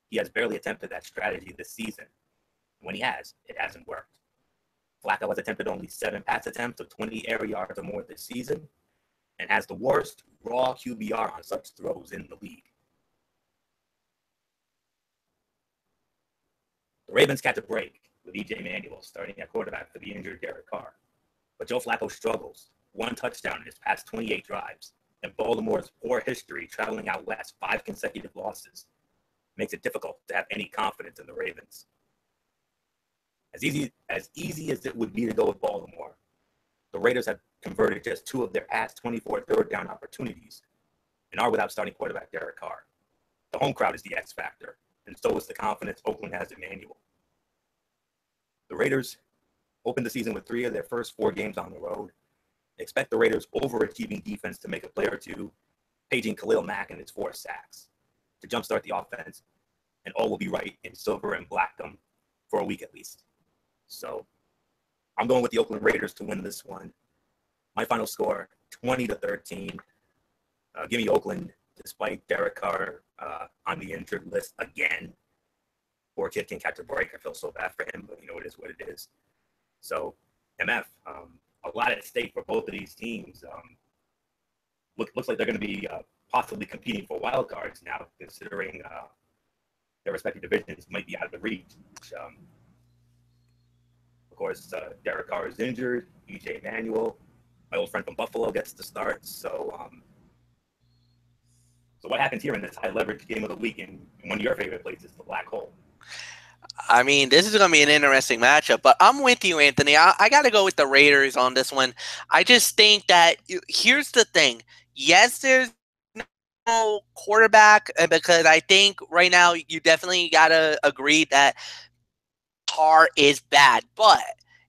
he has barely attempted that strategy this season. When he has, it hasn't worked. Flacco has attempted only 7 pass attempts of 20 air yards or more this season, and has the worst raw QBR on such throws in the league. The Ravens catch a break with EJ Manuel starting at quarterback for the injured Derek Carr. But Joe Flacco struggles. 1 touchdown in his past 28 drives, and Baltimore's poor history traveling out west, 5 consecutive losses, makes it difficult to have any confidence in the Ravens. As easy as it would be to go with Baltimore, the Raiders have converted just 2 of their past 24 third down opportunities and are without starting quarterback Derek Carr. The home crowd is the X factor, and so is the confidence Oakland has in Manuel. The Raiders opened the season with 3 of their first 4 games on the road. Expect the Raiders' overachieving defense to make a play or two, paging Khalil Mack and his 4 sacks to jumpstart the offense, and all will be right in silver and blackdom for a week at least. So I'm going with the Oakland Raiders to win this one. My final score, 20-13. Give me Oakland, despite Derek Carr on the injured list again. Poor kid can catch a break. I feel so bad for him, but it is what it is. So, MF, a lot at stake for both of these teams. Looks like they're going to be possibly competing for wild cards now, considering their respective divisions might be out of the reach. Of course, Derek Carr is injured. EJ Manuel, my old friend from Buffalo, gets to start. So what happens here in this high leverage game of the week in one of your favorite places, the Black Hole? I mean, this is going to be an interesting matchup, but I'm with you, Anthony. I got to go with the Raiders on this one. I just think that here's the thing. Yes, there's no quarterback, because I think right now you definitely got to agree that Carr is bad, but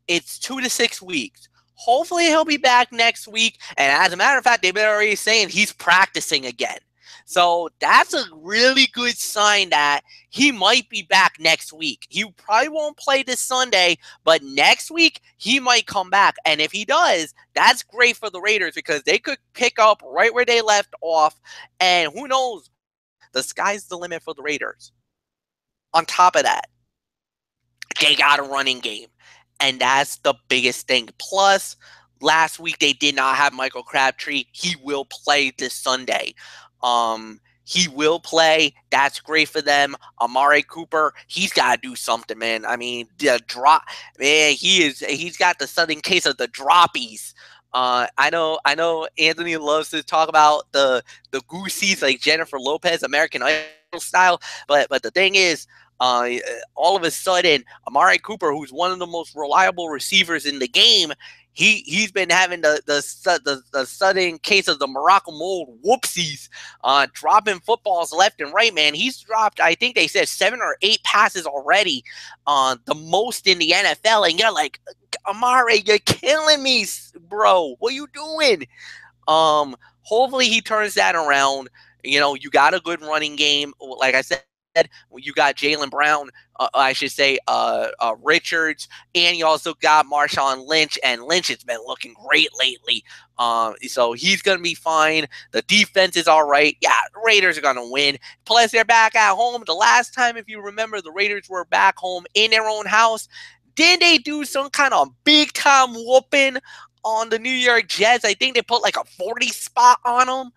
it's 2 to 6 weeks. Hopefully he'll be back next week. And as a matter of fact, they've been already saying he's practicing again. So that's a really good sign that he might be back next week. He probably won't play this Sunday, but next week he might come back. And if he does, that's great for the Raiders, because they could pick up right where they left off. And who knows? The sky's the limit for the Raiders. On top of that, they got a running game, and that's the biggest thing. Plus, last week they did not have Michael Crabtree. He will play this Sunday. He will play. That's great for them. Amari Cooper, he's got to do something, man. I mean, the drop, man, he's got the sudden case of the droppies. I know Anthony loves to talk about the goosies like Jennifer Lopez, American Idol style, but the thing is, all of a sudden, Amari Cooper, who's one of the most reliable receivers in the game, he's been having the sudden case of the Morocco mold whoopsies, dropping footballs left and right, man. He's dropped, I think they said 7 or 8 passes already, the most in the NFL. And you're like, Amari, you're killing me, bro. What are you doing? Hopefully he turns that around. You got a good running game. Like I said, you got Jaylen Brown, I should say, Richards, and you also got Marshawn Lynch, and Lynch has been looking great lately. So he's going to be fine. The defense is all right. Yeah, the Raiders are going to win. Plus, they're back at home. The last time, if you remember, the Raiders were back home in their own house. Didn't they do some kind of big-time whooping on the New York Jets? I think they put like a 40 spot on them.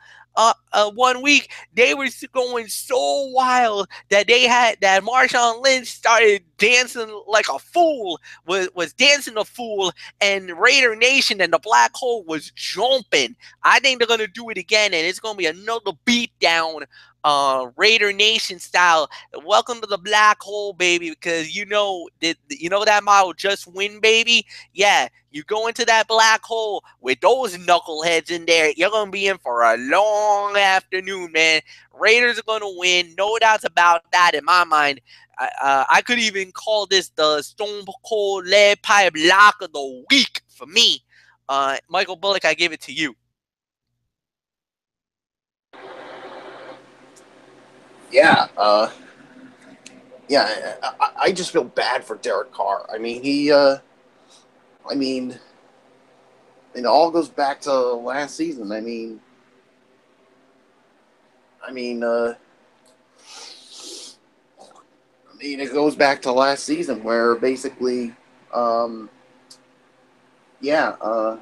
1 week, they were going so wild that Marshawn Lynch started dancing like a fool, was dancing a fool, and Raider Nation and the Black Hole was jumping. I think they're gonna do it again, and it's gonna be another beatdown, Raider Nation style. Welcome to the Black Hole, baby, because you know that motto, just win, baby. Yeah, you go into that black hole with those knuckleheads in there, you're going to be in for a long afternoon, man. Raiders are going to win. No doubts about that in my mind. I could even call this the Stone Cold Lead Pipe Lock of the Week for me. Michael Bullock, I give it to you. Yeah, I just feel bad for Derek Carr. I mean, it all goes back to last season. I mean, it goes back to last season where basically,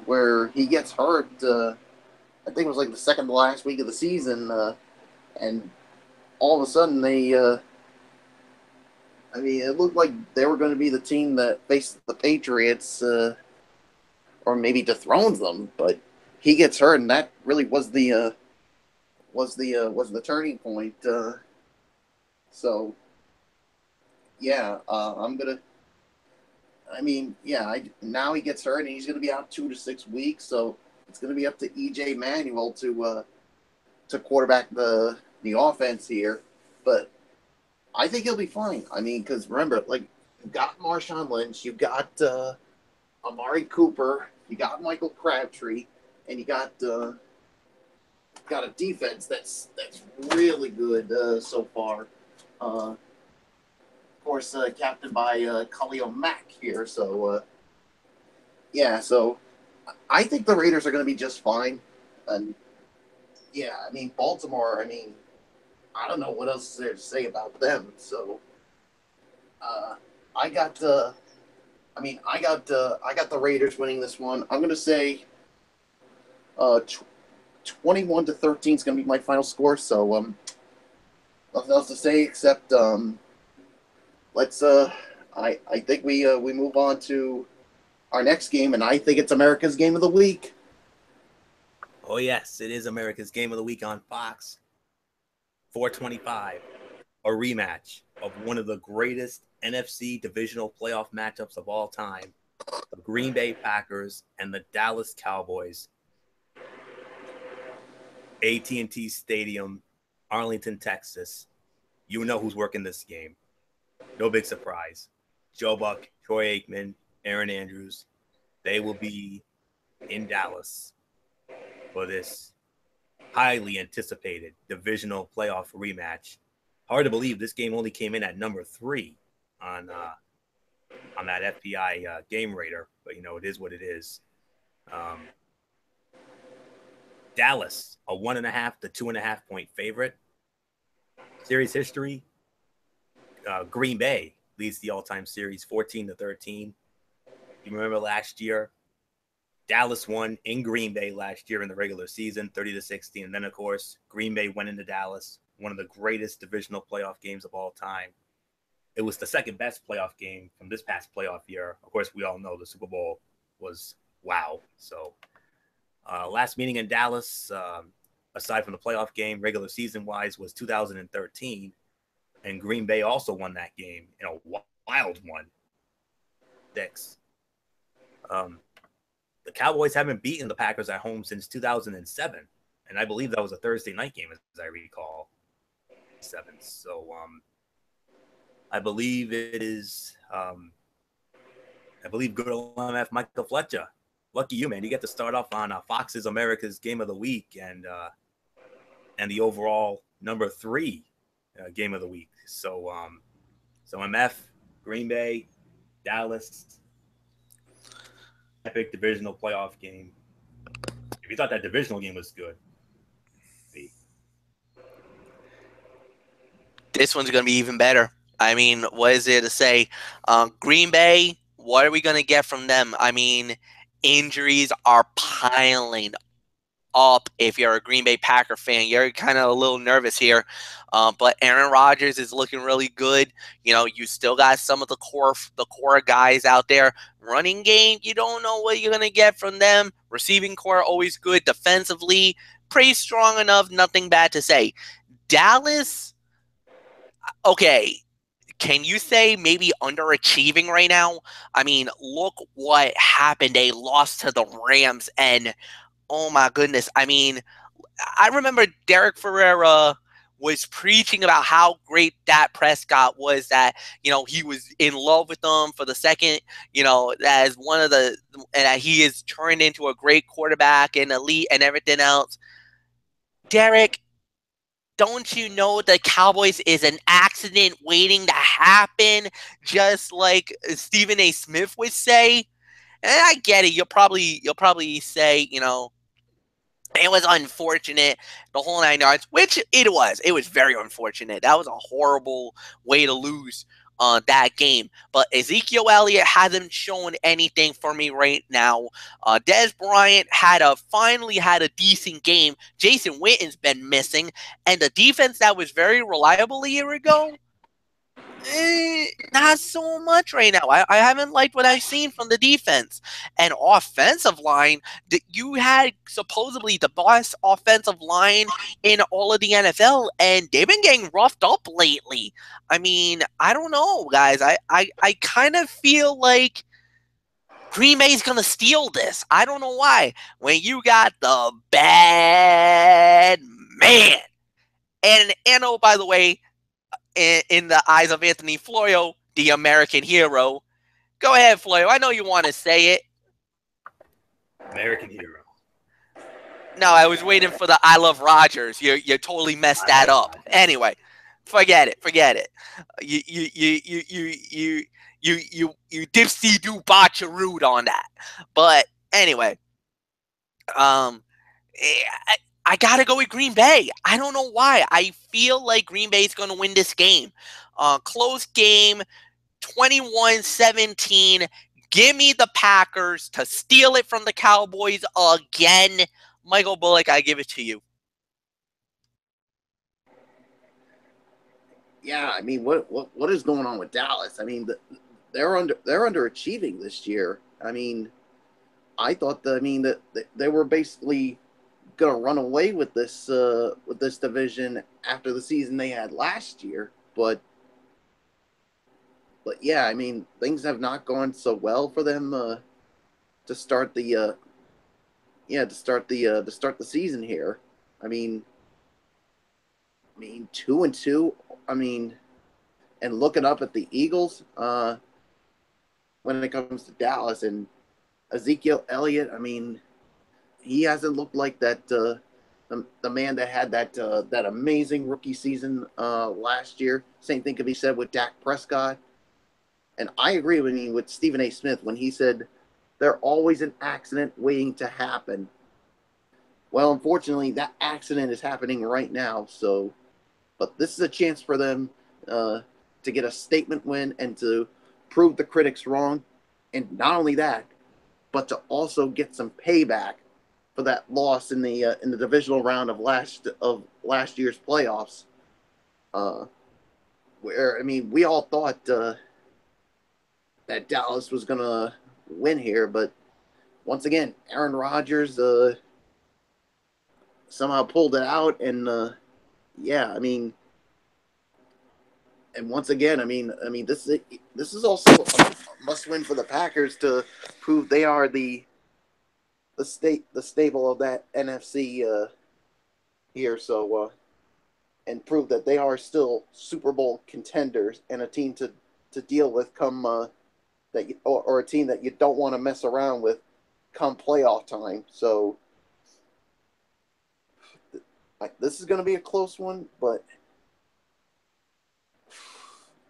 where he gets hurt. I think it was like the second to last week of the season, and all of a sudden it looked like they were going to be the team that faced the Patriots, or maybe dethrones them. But he gets hurt, and that really was the turning point. Now he gets hurt, and he's gonna be out 2 to 6 weeks. So it's gonna be up to EJ Manuel to quarterback the offense here, but I think he'll be fine. I mean, because remember, like, you got Marshawn Lynch, you got Amari Cooper, you got Michael Crabtree, and you got a defense that's really good so far. Of course, captained by Khalil Mack here. So, so I think the Raiders are going to be just fine. And yeah, I mean, Baltimore, I don't know what else is there to say about them. So, I got the Raiders winning this one. I'm gonna say, 21-13 is gonna be my final score. So, nothing else to say except let's. I think we move on to our next game, and I think it's America's Game of the Week. Oh yes, it is America's Game of the Week on Fox. 425, a rematch of one of the greatest NFC divisional playoff matchups of all time, the Green Bay Packers and the Dallas Cowboys. AT&T Stadium, Arlington, Texas. You know who's working this game. No big surprise. Joe Buck, Troy Aikman, Aaron Andrews, they will be in Dallas for this highly anticipated divisional playoff rematch. Hard to believe this game only came in at number 3 on that FPI game rater, but it is what it is. Dallas, a 1.5 to 2.5 point favorite. Series history, Green Bay leads the all-time series 14-13. You remember last year, Dallas won in Green Bay last year in the regular season, 30-16. And then, of course, Green Bay went into Dallas, one of the greatest divisional playoff games of all time. It was the second best playoff game from this past playoff year. Of course, we all know the Super Bowl was wow. So last meeting in Dallas, aside from the playoff game, regular season-wise, was 2013. And Green Bay also won that game in a wild one. The Cowboys haven't beaten the Packers at home since 2007. And I believe that was a Thursday night game, as I recall. So I believe it is, good old MF Michael Fletcher. Lucky you, man. You get to start off on Fox's America's Game of the Week and the overall number 3 game of the week. So MF, Green Bay, Dallas, epic divisional playoff game. If you thought that divisional game was good, this one's going to be even better. I mean, what is there to say? Green Bay, what are we going to get from them? I mean, injuries are piling up. If you're a Green Bay Packer fan, you're kind of a little nervous here. But Aaron Rodgers is looking really good. You know, you still got some of the core guys out there. Running game, you don't know what you're going to get from them. Receiving core, always good. Defensively, pretty strong enough. Nothing bad to say. Dallas, okay, can you say maybe underachieving right now? I mean, look what happened. They lost to the Rams, and oh my goodness. I mean, I remember Derek Ferreira was preaching about how great Dak Prescott was, that, you know, he was in love with them for the second, you know, as one of the, and that he is turned into a great quarterback and elite and everything else. Derek, don't you know the Cowboys is an accident waiting to happen, just like Stephen A. Smith would say? And I get it. You'll probably say, you know, it was unfortunate, the whole 9 yards, which it was. It was very unfortunate. That was a horrible way to lose that game. But Ezekiel Elliott hasn't shown anything for me right now. Dez Bryant finally had a decent game. Jason Witten's been missing. And the defense that was very reliable a year ago, not so much right now. I haven't liked what I've seen from the defense. And offensive line, you had supposedly the best offensive line in all of the NFL, and they've been getting roughed up lately. I mean, I don't know, guys. I kind of feel like Green Bay's going to steal this. I don't know why. When you got the bad man. And oh, by the way, in the eyes of Anthony Florio, the American hero. Go ahead, Florio. I know you want to say it. American hero. No, I was waiting for the I love Rodgers. You totally messed that up. Anyway, forget it. You dipsy do botcharood on that. But anyway, I gotta go with Green Bay. I don't know why. I feel like Green Bay is gonna win this game. Close game, 21-17. Give me the Packers to steal it from the Cowboys again. Michael Bullock, I give it to you. Yeah, I mean, what is going on with Dallas? I mean, they're underachieving this year. I mean, I thought that they were basically going to run away with this division after the season they had last year, but yeah, I mean, things have not gone so well for them to start the season here. I mean 2-2. I mean, and looking up at the Eagles when it comes to Dallas and Ezekiel Elliott, I mean, he hasn't looked like that the man that had that amazing rookie season last year. Same thing could be said with Dak Prescott. And I agree with Stephen A. Smith when he said they're always an accident waiting to happen. Well, unfortunately, that accident is happening right now. So, but this is a chance for them to get a statement win and to prove the critics wrong. And not only that, but to also get some payback for that loss in the divisional round of last year's playoffs, where, I mean, we all thought that Dallas was gonna win here, but once again, Aaron Rodgers somehow pulled it out, and yeah, I mean, and once again, I mean, this is also a must-win for the Packers to prove they are the stable of that NFC here. So and prove that they are still Super Bowl contenders and a team to deal with come or a team that you don't want to mess around with come playoff time. So this is going to be a close one, but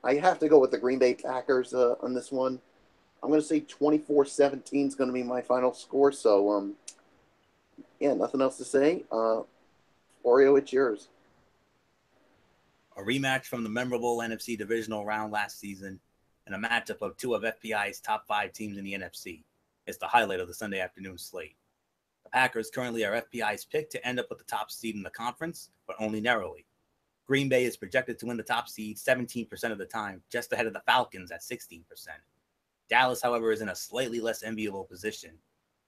I have to go with the Green Bay Packers on this one. I'm going to say 24-17 is going to be my final score. So, yeah, nothing else to say. Oreo, it's yours. A rematch from the memorable NFC divisional round last season and a matchup of two of FPI's top 5 teams in the NFC. It's the highlight of the Sunday afternoon slate. The Packers currently are FPI's pick to end up with the top seed in the conference, but only narrowly. Green Bay is projected to win the top seed 17% of the time, just ahead of the Falcons at 16%. Dallas, however, is in a slightly less enviable position,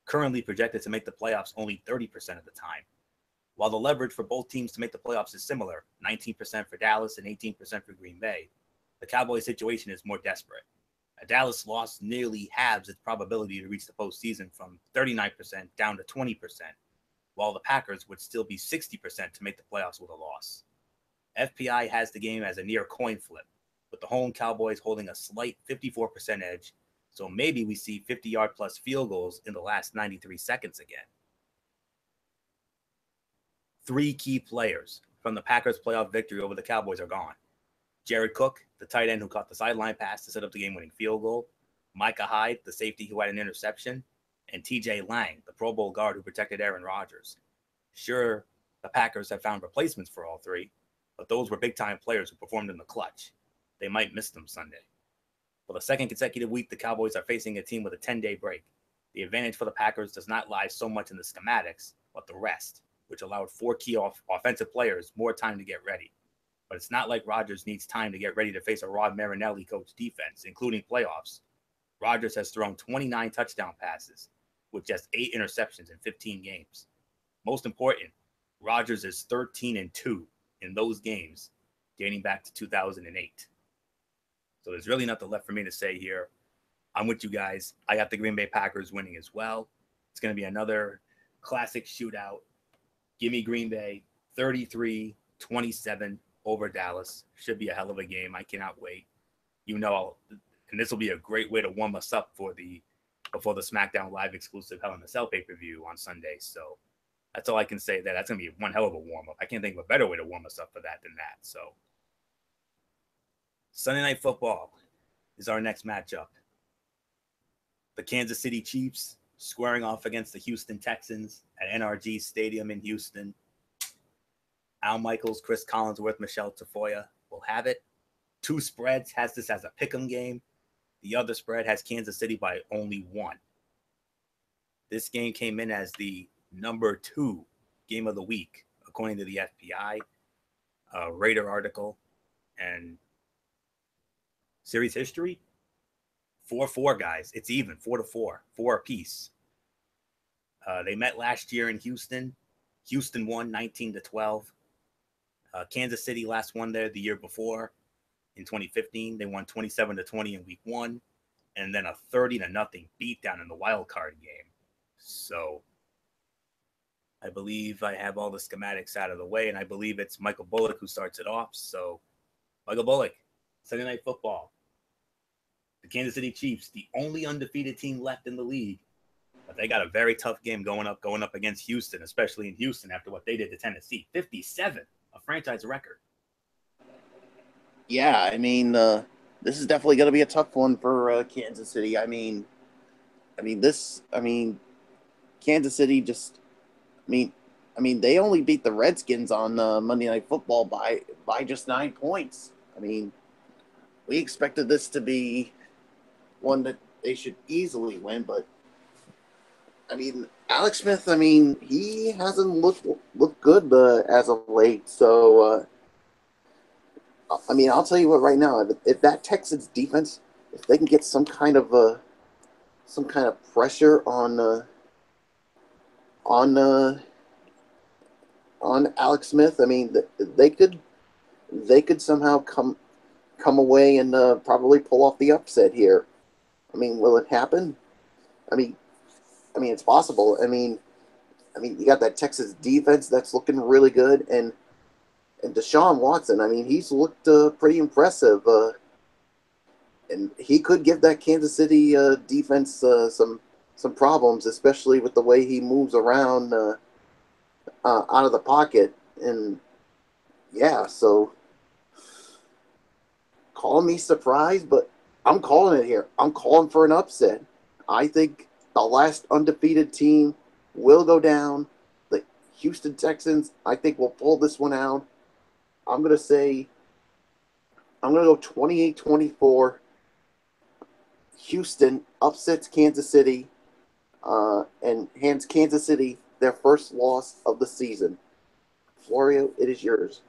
currently projected to make the playoffs only 30% of the time. While the leverage for both teams to make the playoffs is similar, 19% for Dallas and 18% for Green Bay, the Cowboys' situation is more desperate. A Dallas loss nearly halves its probability to reach the postseason from 39% down to 20%, while the Packers would still be 60% to make the playoffs with a loss. FPI has the game as a near coin flip, with the home Cowboys holding a slight 54% edge, so maybe we see 50-yard plus field goals in the last 93 seconds again. 3 key players from the Packers' playoff victory over the Cowboys are gone. Jared Cook, the tight end who caught the sideline pass to set up the game-winning field goal, Micah Hyde, the safety who had an interception, and TJ Lang, the Pro Bowl guard who protected Aaron Rodgers. Sure, the Packers have found replacements for all 3, but those were big-time players who performed in the clutch. They might miss them Sunday. For the second consecutive week, the Cowboys are facing a team with a 10-day break. The advantage for the Packers does not lie so much in the schematics, but the rest, which allowed 4 key offensive players more time to get ready. But it's not like Rodgers needs time to get ready to face a Rod Marinelli coached defense, including playoffs. Rodgers has thrown 29 touchdown passes, with just 8 interceptions in 15 games. Most important, Rodgers is 13-2 in those games, dating back to 2008. So there's really nothing left for me to say here. I'm with you guys. I got the Green Bay Packers winning as well. It's going to be another classic shootout. Give me Green Bay 33-27 over Dallas. Should be a hell of a game. I cannot wait. And this will be a great way to warm us up before the SmackDown Live exclusive Hell in a Cell pay-per-view on Sunday. So that's all I can say there. That's going to be one hell of a warm-up. I can't think of a better way to warm us up for that than that. So Sunday Night Football is our next matchup. The Kansas City Chiefs squaring off against the Houston Texans at NRG Stadium in Houston. Al Michaels, Chris Collinsworth, Michelle Tafoya will have it. 2 spreads has this as a pick'em game. The other spread has Kansas City by only 1. This game came in as the number 2 game of the week, according to the FPI Raider article and series history. 4-4, guys. It's even 4-4, 4 apiece. They met last year in Houston. Houston won 19-12. Kansas City last won there the year before in 2015. They won 27-20 in week 1, and then a 30-0 beatdown in the wild card game. So I believe I have all the schematics out of the way, and I believe it's Michael Bullock who starts it off. So Michael Bullock, Sunday Night Football. The Kansas City Chiefs, the only undefeated team left in the league, but they got a very tough game going up against Houston, especially in Houston after what they did to Tennessee. 57, a franchise record. Yeah, I mean, this is definitely going to be a tough one for Kansas City. Kansas City just, they only beat the Redskins on Monday Night Football by just 9 points. We expected this to be one that they should easily win, but Alex Smith, he hasn't looked good as of late. So, I'll tell you what right now, if that Texans defense, if they can get some kind of pressure on Alex Smith, they could somehow come away and probably pull off the upset here. Will it happen? It's possible. You got that Texas defense that's looking really good, and Deshaun Watson, he's looked pretty impressive, and he could give that Kansas City defense some problems, especially with the way he moves around out of the pocket. And yeah, so call me surprised, but I'm calling it here. I'm calling for an upset. I think the last undefeated team will go down. The Houston Texans, I think, will pull this one out. I'm going to go 28-24. Houston upsets Kansas City and hands Kansas City their first loss of the season. Florio, it is yours.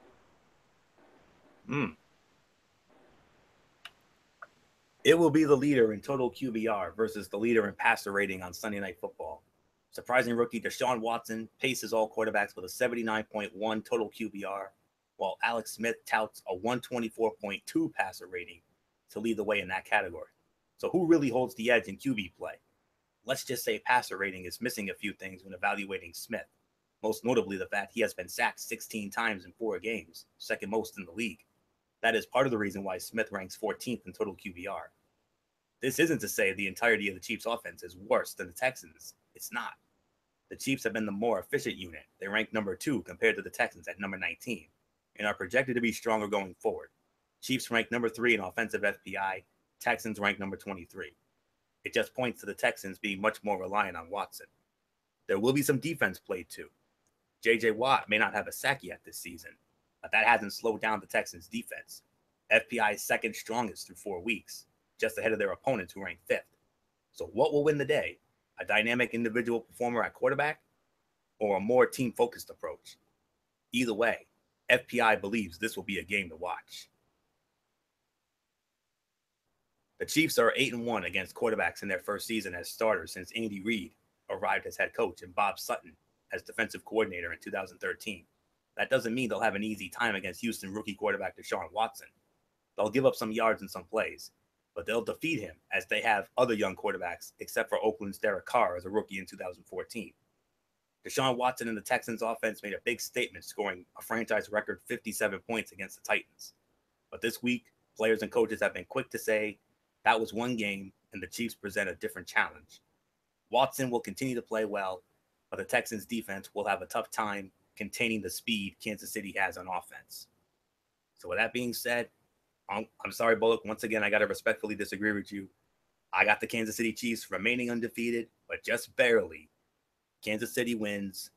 It will be the leader in total QBR versus the leader in passer rating on Sunday Night Football. Surprising rookie Deshaun Watson paces all quarterbacks with a 79.1 total QBR, while Alex Smith touts a 124.2 passer rating to lead the way in that category. So who really holds the edge in QB play? Let's just say passer rating is missing a few things when evaluating Smith, most notably the fact he has been sacked 16 times in 4 games, second most in the league. That is part of the reason why Smith ranks 14th in total QBR. This isn't to say the entirety of the Chiefs' offense is worse than the Texans. It's not. The Chiefs have been the more efficient unit. They rank number 2 compared to the Texans at number 19 and are projected to be stronger going forward. Chiefs rank number 3 in offensive FPI. Texans rank number 23. It just points to the Texans being much more reliant on Watson. There will be some defense played too. J.J. Watt may not have a sack yet this season, but that hasn't slowed down the Texans' defense. FPI's second strongest through 4 weeks, just ahead of their opponents who rank 5th. So what will win the day? A dynamic individual performer at quarterback or a more team-focused approach? Either way, FPI believes this will be a game to watch. The Chiefs are 8-1 against quarterbacks in their first season as starters since Andy Reid arrived as head coach and Bob Sutton as defensive coordinator in 2013. That doesn't mean they'll have an easy time against Houston rookie quarterback Deshaun Watson. They'll give up some yards in some plays, but they'll defeat him as they have other young quarterbacks, except for Oakland's Derek Carr as a rookie in 2014. Deshaun Watson and the Texans offense made a big statement, scoring a franchise record 57 points against the Titans. But this week, players and coaches have been quick to say that was one game and the Chiefs present a different challenge. Watson will continue to play well, but the Texans defense will have a tough time containing the speed Kansas City has on offense. So with that being said, I'm sorry, Bullock. Once again, I got to respectfully disagree with you. I got the Kansas City Chiefs remaining undefeated, but just barely. Kansas City wins.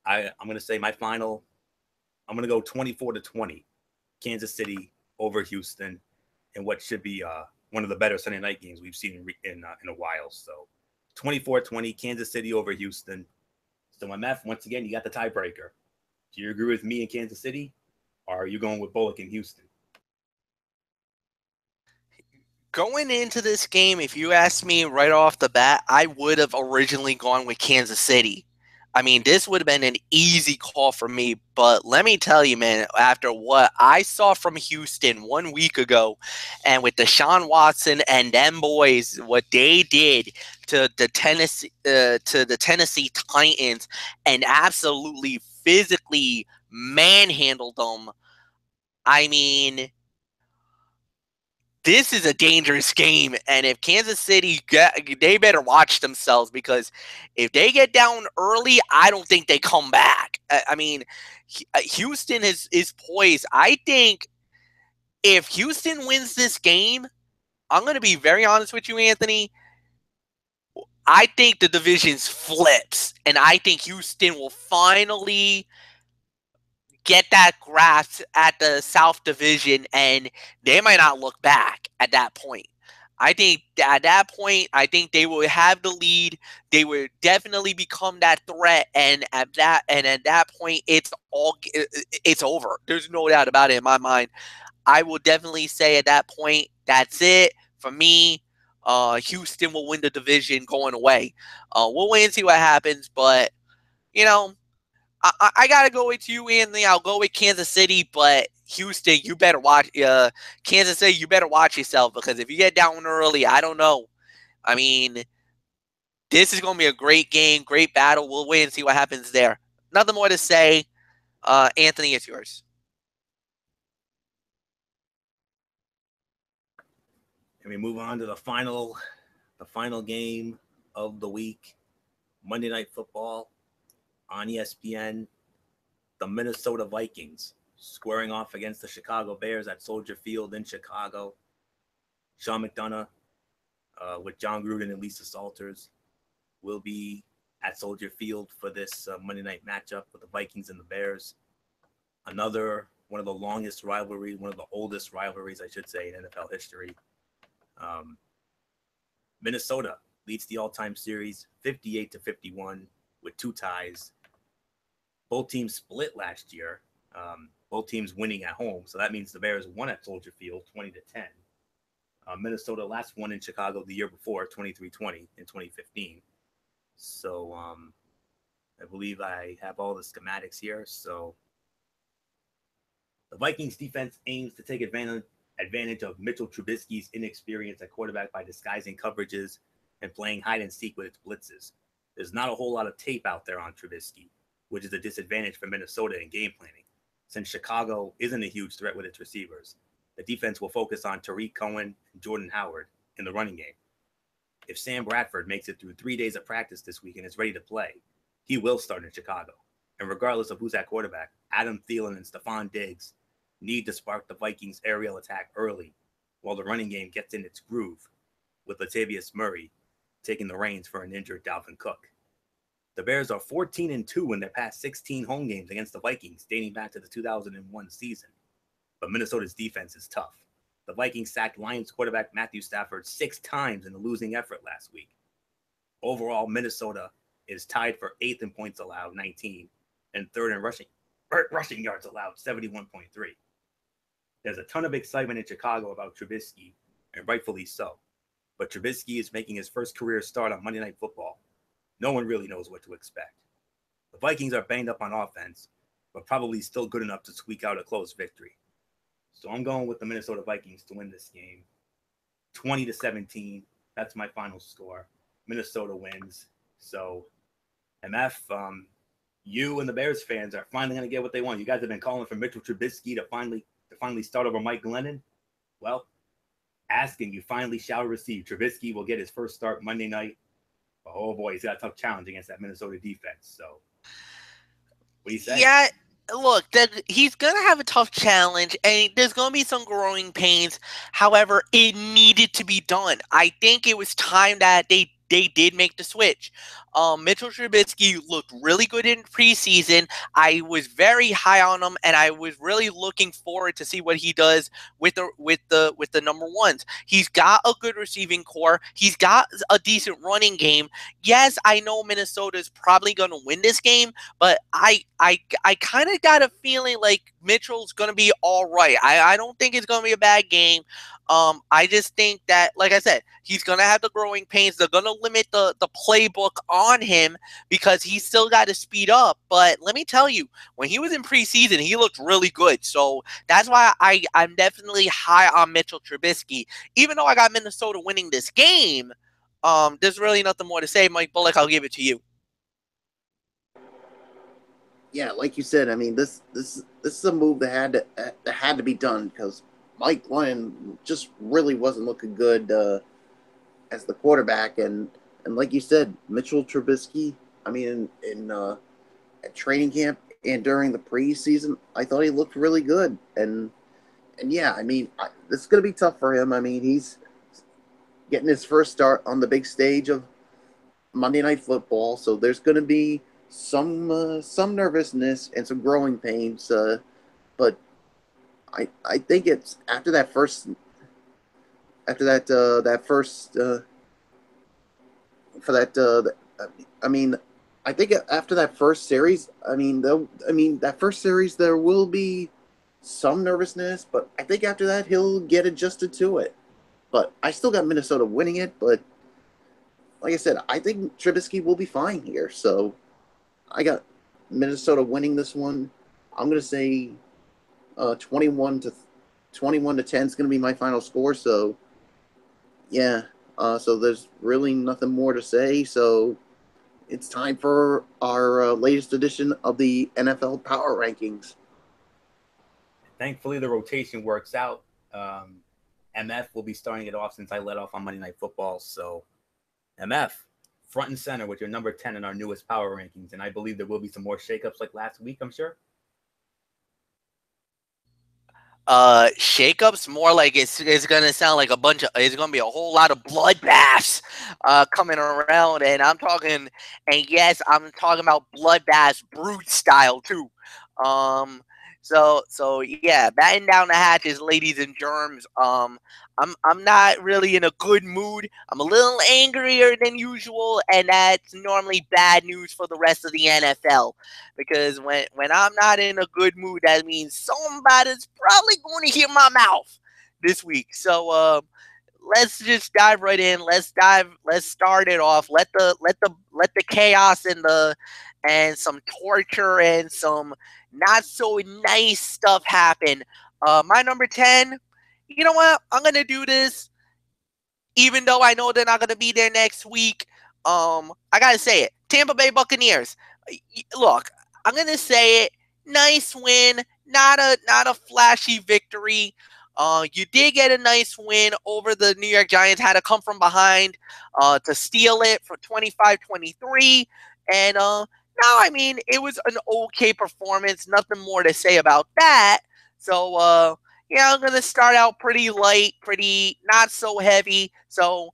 I'm going to say my final, I'm going to go 24-20. Kansas City over Houston in what should be one of the better Sunday night games we've seen in a while. So 24-20, Kansas City over Houston. So MF, once again, you got the tiebreaker. Do you agree with me in Kansas City, or are you going with Bullock in Houston? Going into this game, if you asked me right off the bat, I would have originally gone with Kansas City. I mean, this would have been an easy call for me, but let me tell you, man, after what I saw from Houston 1 week ago, and with Deshaun Watson and them boys, what they did to the Tennessee Titans, and absolutely physically manhandled them. I mean, this is a dangerous game, and if Kansas City they better watch themselves, because if they get down early, I don't think they come back. I mean, Houston is poised. I think if Houston wins this game, I'm going to be very honest with you, Anthony. I think the divisions flips, and I think Houston will finally get that grasp at the South Division, and they might not look back at that point. I think at that point, I think they will have the lead. They will definitely become that threat, and at that point, it's over. There's no doubt about it in my mind. I will definitely say at that point, that's it for me. Houston will win the division going away. We'll wait and see what happens, but you know, I gotta go with you, Anthony. I'll go with Kansas City, but Houston, you better watch. Kansas City, you better watch yourself, because if you get down early, I don't know. I mean, this is gonna be a great game, great battle. We'll wait and see what happens there. Nothing more to say. Anthony, it's yours. And we move on to the final game of the week, Monday Night Football on ESPN. The Minnesota Vikings squaring off against the Chicago Bears at Soldier Field in Chicago. Sean McDonough with John Gruden and Lisa Salters will be at Soldier Field for this Monday night matchup with the Vikings and the Bears. Another one of the longest rivalries, one of the oldest rivalries, I should say, in NFL history. Minnesota leads the all-time series 58-51 with 2 ties. Both teams split last year. Both teams winning at home. So that means the Bears won at Soldier Field 20-10. Minnesota last won in Chicago the year before, 23-20 in 2015. So I believe I have all the schematics here. So the Vikings defense aims to take advantage of Mitchell Trubisky's inexperience at quarterback by disguising coverages and playing hide and seek with its blitzes. There's not a whole lot of tape out there on Trubisky, which is a disadvantage for Minnesota in game planning, since Chicago isn't a huge threat with its receivers. The defense will focus on Tariq Cohen and Jordan Howard in the running game. If Sam Bradford makes it through 3 days of practice this week and is ready to play, he will start in Chicago. And regardless of who's at quarterback, Adam Thielen and Stephon Diggs need to spark the Vikings' aerial attack early while the running game gets in its groove, with Latavius Murray taking the reins for an injured Dalvin Cook. The Bears are 14-2 in their past 16 home games against the Vikings, dating back to the 2001 season. But Minnesota's defense is tough. The Vikings sacked Lions quarterback Matthew Stafford 6 times in a losing effort last week. Overall, Minnesota is tied for 8th in points allowed, 19, and 3rd in rushing yards allowed, 71.3. There's a ton of excitement in Chicago about Trubisky, and rightfully so. But Trubisky is making his first career start on Monday Night Football. No one really knows what to expect. The Vikings are banged up on offense, but probably still good enough to squeak out a close victory. So I'm going with the Minnesota Vikings to win this game. 20-17. That's my final score. Minnesota wins. So, MF, you and the Bears fans are finally going to get what they want. You guys have been calling for Mitchell Trubisky to finally start over Mike Glennon. Well, asking you finally shall receive. Trubisky will get his first start Monday night. Oh boy, he's got a tough challenge against that Minnesota defense. So, what do you say? Yeah, look, he's going to have a tough challenge, and there's going to be some growing pains. However, it needed to be done. I think it was time that they did make the switch. Mitchell Trubisky looked really good in preseason. I was very high on him, and I was really looking forward to see what he does with the number ones. He's got a good receiving core. He's got a decent running game. Yes, I know Minnesota's probably going to win this game, but I kind of got a feeling like Mitchell's going to be all right. I don't think it's going to be a bad game. I just think that, like I said, he's going to have the growing pains. They're going to limit the playbook on him because he's still got to speed up. But let me tell you, when he was in preseason, he looked really good. So that's why I'm definitely high on Mitchell Trubisky. Even though I got Minnesota winning this game, there's really nothing more to say. Mike Bullock, I'll give it to you. Yeah, like you said, I mean, this is a move that had to be done because Mike Glennon just really wasn't looking good as the quarterback, and like you said, Mitchell Trubisky. I mean, in at training camp and during the preseason, I thought he looked really good, and yeah, I mean, this is going to be tough for him. I mean, he's getting his first start on the big stage of Monday Night Football, so there's going to be some nervousness and some growing pains, but I think it's after that first I mean, I think after that first series, that first series there will be some nervousness, but I think after that he'll get adjusted to it. But I still got Minnesota winning it, but like I said, I think Trubisky will be fine here. So I got Minnesota winning this one. I'm going to say 21 to 10 is going to be my final score. So, yeah. So there's really nothing more to say. So it's time for our latest edition of the NFL Power Rankings. Thankfully, the rotation works out. MF will be starting it off since I led off on Monday Night Football. So, MF, front and center with your number 10 in our newest Power Rankings. And I believe there will be some more shakeups like last week, I'm sure. shakeups, more like it's gonna sound like it's gonna be a whole lot of bloodbaths coming around, and yes, I'm talking about bloodbaths brute style too. So yeah, batten down the hatches, ladies and germs. I'm not really in a good mood. I'm a little angrier than usual, and that's normally bad news for the rest of the NFL. Because when I'm not in a good mood, that means somebody's probably going to hear my mouth this week. So let's just dive right in. Let's start it off. Let the chaos and some torture and some not so nice stuff happen. My number 10, you know what? I'm gonna do this, even though I know they're not gonna be there next week. I gotta say it. Tampa Bay Buccaneers. Look, I'm gonna say it. Nice win, not a flashy victory. You did get a nice win over the New York Giants. Had to come from behind to steal it for 25-23. And no, I mean, it was an okay performance. Nothing more to say about that. So yeah, I'm gonna start out pretty light, pretty not so heavy. So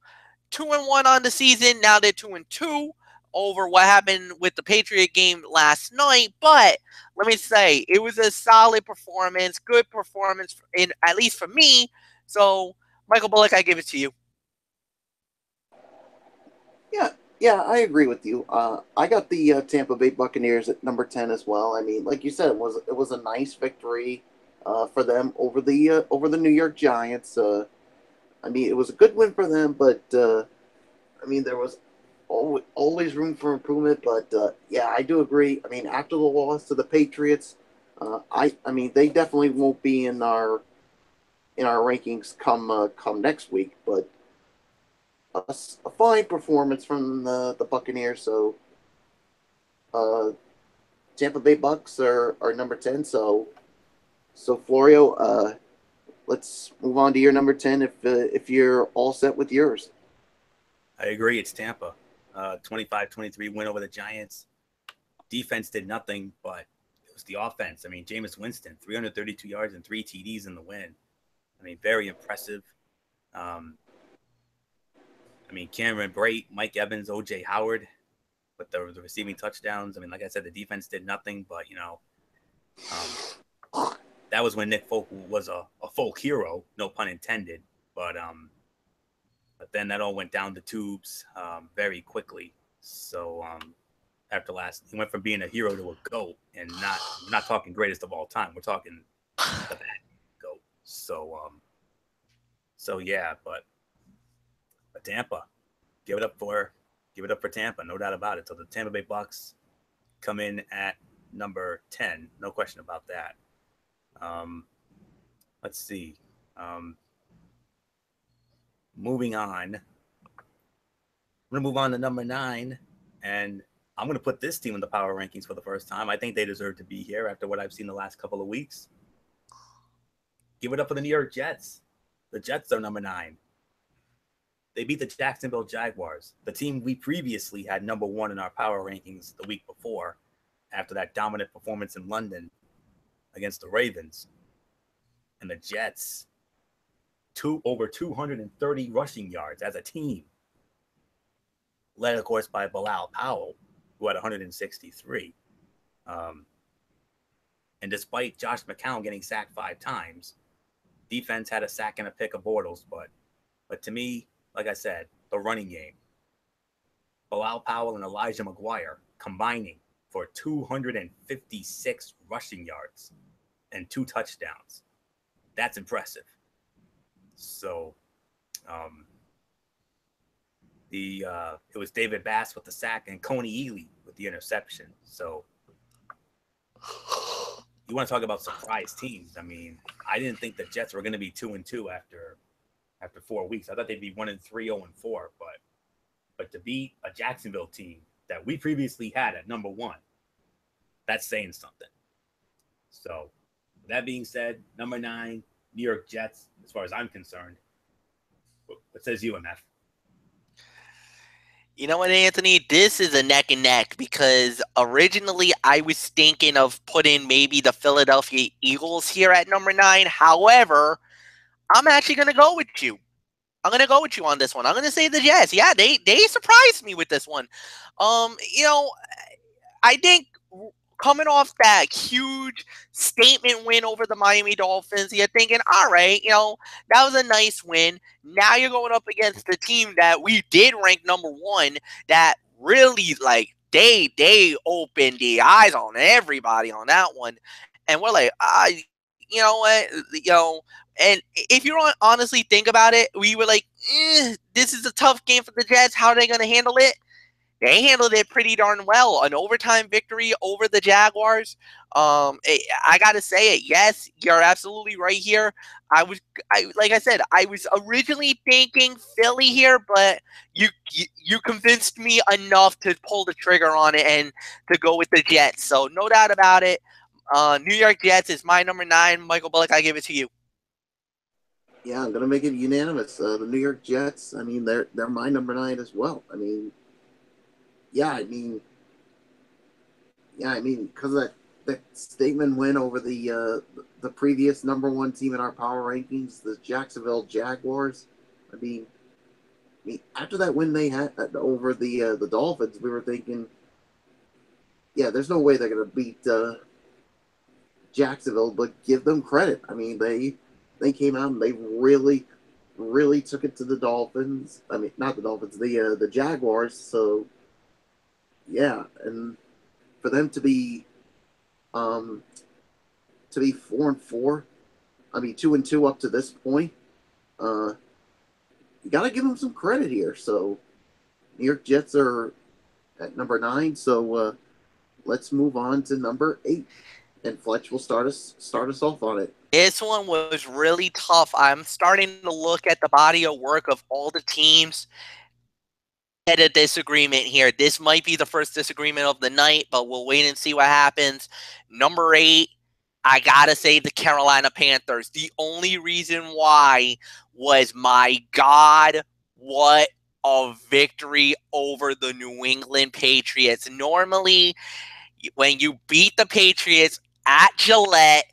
2-1 on the season. Now they're 2-2 over what happened with the Patriot game last night. But let me say, it was a solid performance, good performance, at least for me. So, Michael Bullock, I give it to you. Yeah, I agree with you. I got the Tampa Bay Buccaneers at number 10 as well. I mean, like you said, it was a nice victory for them over the New York Giants. I mean, it was a good win for them, but I mean, there was always room for improvement. But yeah, I do agree. I mean, after the loss to the Patriots, I mean, they definitely won't be in our rankings come next week. But a fine performance from the Buccaneers. So Tampa Bay Bucks are number 10. So Florio, let's move on to your number 10 if you're all set with yours. I agree. It's Tampa. 25-23 win over the Giants. Defense did nothing, but it was the offense. I mean, Jameis Winston, 332 yards and 3 TDs in the win. I mean, very impressive. I mean, Cameron Brate, Mike Evans, O.J. Howard with the receiving touchdowns. I mean, like I said, the defense did nothing, but, that was when Nick Folk was a folk hero, no pun intended. But then that all went down the tubes very quickly. So after he went from being a hero to a GOAT, and not talking greatest of all time. We're talking the bad GOAT. So yeah, but Tampa, give it up for Tampa, no doubt about it. So the Tampa Bay Bucks come in at number 10, no question about that. Let's see. Moving on. I'm going to move on to number 9, and I'm going to put this team in the power rankings for the first time. I think they deserve to be here after what I've seen the last couple of weeks. Give it up for the New York Jets. The Jets are number 9. They beat the Jacksonville Jaguars, the team we previously had number 1 in our power rankings the week before, after that dominant performance in London against the Ravens. And the Jets, over 230 rushing yards as a team, led, of course, by Bilal Powell, who had 163. And despite Josh McCown getting sacked 5 times, defense had a sack and a pick of Bortles. But to me, like I said, the running game, Bilal Powell and Elijah McGuire combining for 256 rushing yards and 2 touchdowns. That's impressive. So it was David Bass with the sack and Coney Ealy with the interception. So you want to talk about surprise teams. I mean, I didn't think the Jets were going to be 2-2 after 4 weeks. I thought they'd be 1-3, 0-4, but to beat a Jacksonville team that we previously had at number 1, that's saying something. So that being said, number 9, New York Jets, as far as I'm concerned. What says UMF? You know what, Anthony? This is a neck and neck because originally I was thinking of putting maybe the Philadelphia Eagles here at number 9. However, I'm actually going to go with you. I'm going to go with you on this one. I'm going to say the Jets. Yeah, they surprised me with this one. You know, I think coming off that huge statement win over the Miami Dolphins, you're thinking, all right, that was a nice win. Now you're going up against the team that we did rank number 1 that really, like, they opened the eyes on everybody on that one. And we're like, you know what, and if you honestly think about it, we were like, this is a tough game for the Jets. How are they going to handle it? They handled it pretty darn well. An overtime victory over the Jaguars. I got to say it. Yes, you're absolutely right here. Like I said, I was originally thinking Philly here, but you convinced me enough to pull the trigger on it and to go with the Jets. So no doubt about it. New York Jets is my number 9. Michael Bullock, I give it to you. Yeah, I'm gonna make it unanimous. The New York Jets. I mean, they're my number 9 as well. I mean, because of that statement win over the previous number 1 team in our power rankings, the Jacksonville Jaguars. I mean, after that win they had over the Dolphins, we were thinking, yeah, there's no way they're gonna beat Jacksonville, but give them credit. I mean, they came out and they really, really took it to the Dolphins. I mean, not the Dolphins, the Jaguars. So, yeah, and for them to be 4-4, I mean 2-2 up to this point, you got to give them some credit here. So, New York Jets are at number 9. So let's move on to number 8. And Fletch will start us off on it. This one was really tough. I'm starting to look at the body of work of all the teams. Had a disagreement here. This might be the first disagreement of the night, but we'll wait and see what happens. Number 8, I gotta say the Carolina Panthers. The only reason why was, my God, what a victory over the New England Patriots. Normally, when you beat the Patriots at Gillette,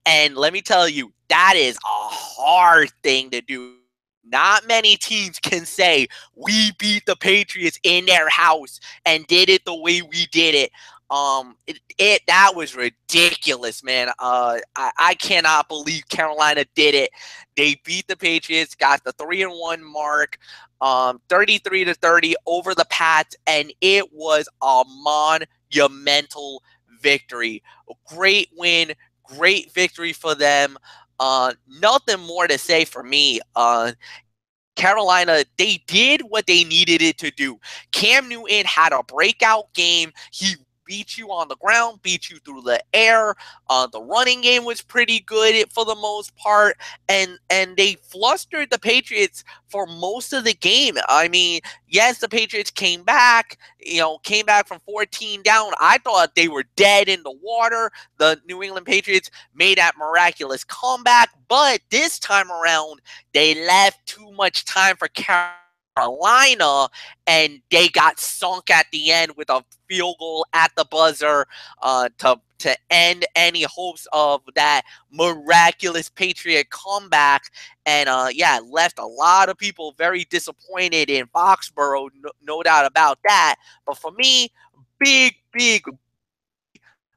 and let me tell you, that is a hard thing to do. Not many teams can say, we beat the Patriots in their house and did it the way we did it. That was ridiculous, man. I cannot believe Carolina did it. They beat the Patriots, got the 3-1 mark, 33-30 over the Pats, and it was a monumental victory. A great win, great victory for them. Nothing more to say for me. Carolina, they did what they needed it to do. Cam Newton had a breakout game. He beat you on the ground, beat you through the air. The running game was pretty good for the most part, and they flustered the Patriots for most of the game. I mean, yes, the Patriots came back from 14 down. I thought they were dead in the water. The New England Patriots made that miraculous comeback, but this time around, they left too much time for Carolina, and they got sunk at the end with a field goal at the buzzer to end any hopes of that miraculous Patriot comeback. And left a lot of people very disappointed in Foxborough, no doubt about that. But for me, big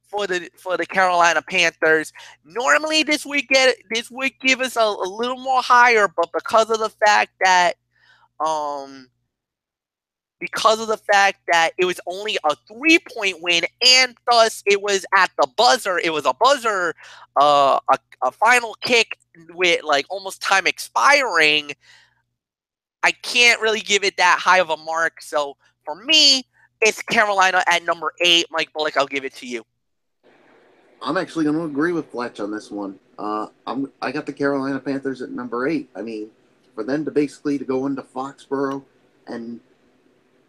for the Carolina Panthers. Normally this would give us a little more higher, but because of the fact that it was only a 3-point win, and thus it was at the buzzer. It was a buzzer, a final kick with like almost time expiring. I can't really give it that high of a mark. So for me, it's Carolina at number 8. Mike Bullock, I'll give it to you. I'm actually going to agree with Fletch on this one. I got the Carolina Panthers at number 8. I mean, for them to basically to go into Foxborough and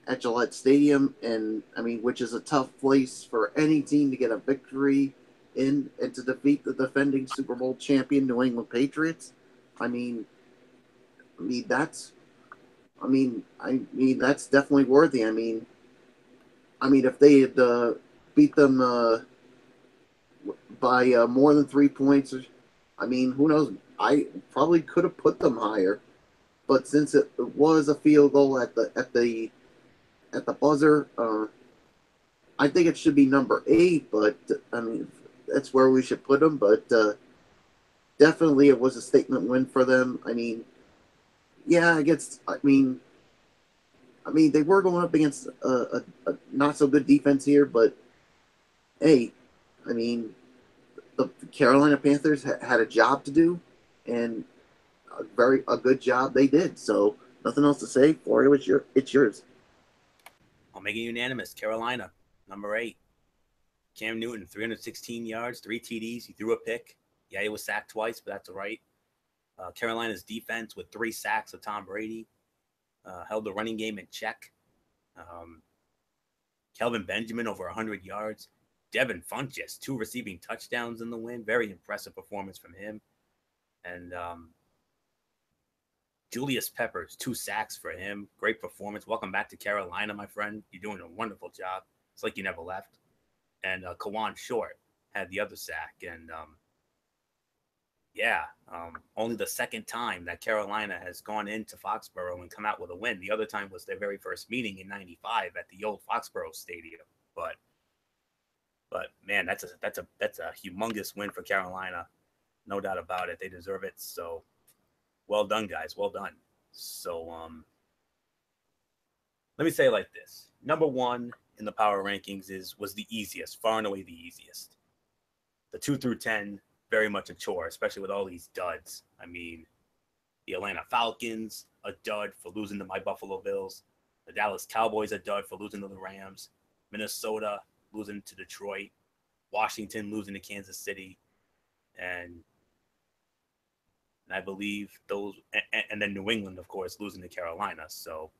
at Gillette Stadium, and I mean, which is a tough place for any team to get a victory in and to defeat the defending Super Bowl champion New England Patriots. I mean that's I mean that's definitely worthy. I mean if they had beat them by more than 3 points, I mean who knows? I probably could have put them higher, but since it was a field goal at the buzzer, I think it should be number 8. But I mean that's where we should put them. But definitely it was a statement win for them. I mean, yeah, I guess. I mean, they were going up against a not so good defense here, but hey, I mean, the Carolina Panthers had a job to do, and a good job they did. So nothing else to say. Florida, it's yours. I'll make it unanimous. Carolina, number 8. Cam Newton, 316 yards, 3 TDs. He threw a pick. Yeah, he was sacked twice, but that's all right. Carolina's defense with 3 sacks of Tom Brady held the running game in check. Kelvin Benjamin over 100 yards. Devin Funchess, 2 receiving touchdowns in the win. Very impressive performance from him. And Julius Peppers, 2 sacks for him. Great performance. Welcome back to Carolina, my friend. You're doing a wonderful job. It's like you never left. And Kawan Short had the other sack. And only the second time that Carolina has gone into Foxborough and come out with a win. The other time was their very first meeting in '95 at the old Foxborough Stadium. But man, that's a humongous win for Carolina, no doubt about it. They deserve it. So well done, guys. Well done. So let me say it like this: number 1 in the power rankings was the easiest, far and away the easiest. The 2 through 10. Very much a chore, especially with all these duds. I mean, the Atlanta Falcons, a dud for losing to my Buffalo Bills. The Dallas Cowboys, a dud for losing to the Rams. Minnesota, losing to Detroit. Washington, losing to Kansas City. And I believe those, and then New England, of course, losing to Carolina. So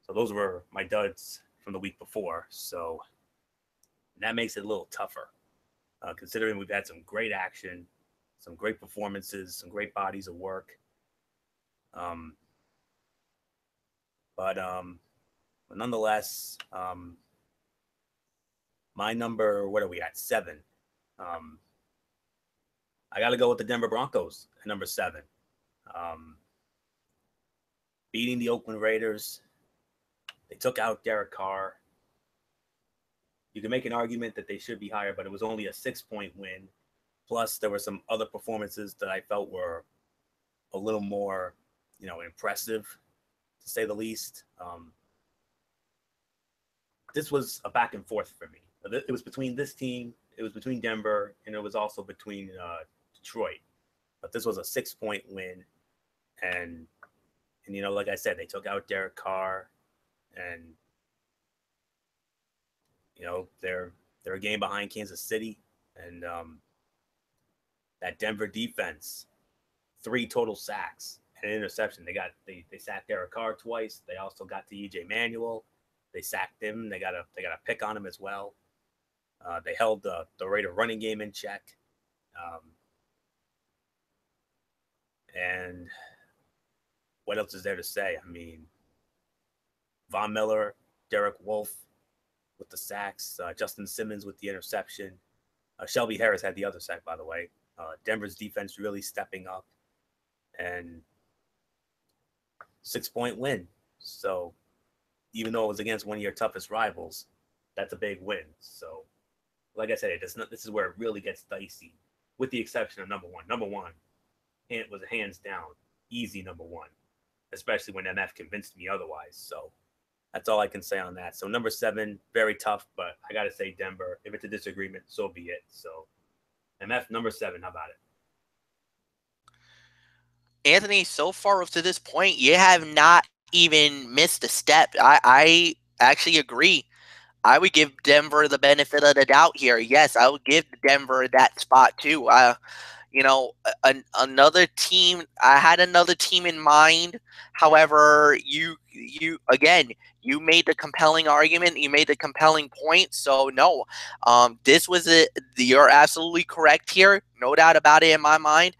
those were my duds from the week before. So that makes it a little tougher. Considering we've had some great action, some great performances, some great bodies of work. But nonetheless, my number, what are we at? 7. I got to go with the Denver Broncos at number 7. Beating the Oakland Raiders. They took out Derek Carr. You can make an argument that they should be higher, but it was only a 6-point win. Plus, there were some other performances that I felt were a little more, impressive, to say the least. This was a back and forth for me. It was between this team, it was between Denver, and it was also between Detroit. But this was a 6-point win. And like I said, they took out Derek Carr, and they're a game behind Kansas City, and that Denver defense, 3 total sacks and an interception. They sacked Derek Carr twice. They also got to EJ Manuel. They sacked him. They got a pick on him as well. They held the Raider running game in check. And what else is there to say? I mean, Von Miller, Derek Wolfe with the sacks, Justin Simmons with the interception. Shelby Harris had the other sack, by the way. Denver's defense really stepping up, and 6-point win. So even though it was against one of your toughest rivals, that's a big win. So like I said, this is where it really gets dicey, with the exception of number 1. Number 1, it was a hands down easy number 1, especially when MF convinced me otherwise. So that's all I can say on that. So number 7, very tough, but I got to say Denver. If it's a disagreement, so be it. So MF, number 7, how about it? Anthony, so far up to this point, you have not even missed a step. I actually agree. I would give Denver the benefit of the doubt here. Yes, I would give Denver that spot too. Another team. I had another team in mind. However, you again, you made the compelling argument. You made the compelling point. So no, this was it. You're absolutely correct here. No doubt about it in my mind.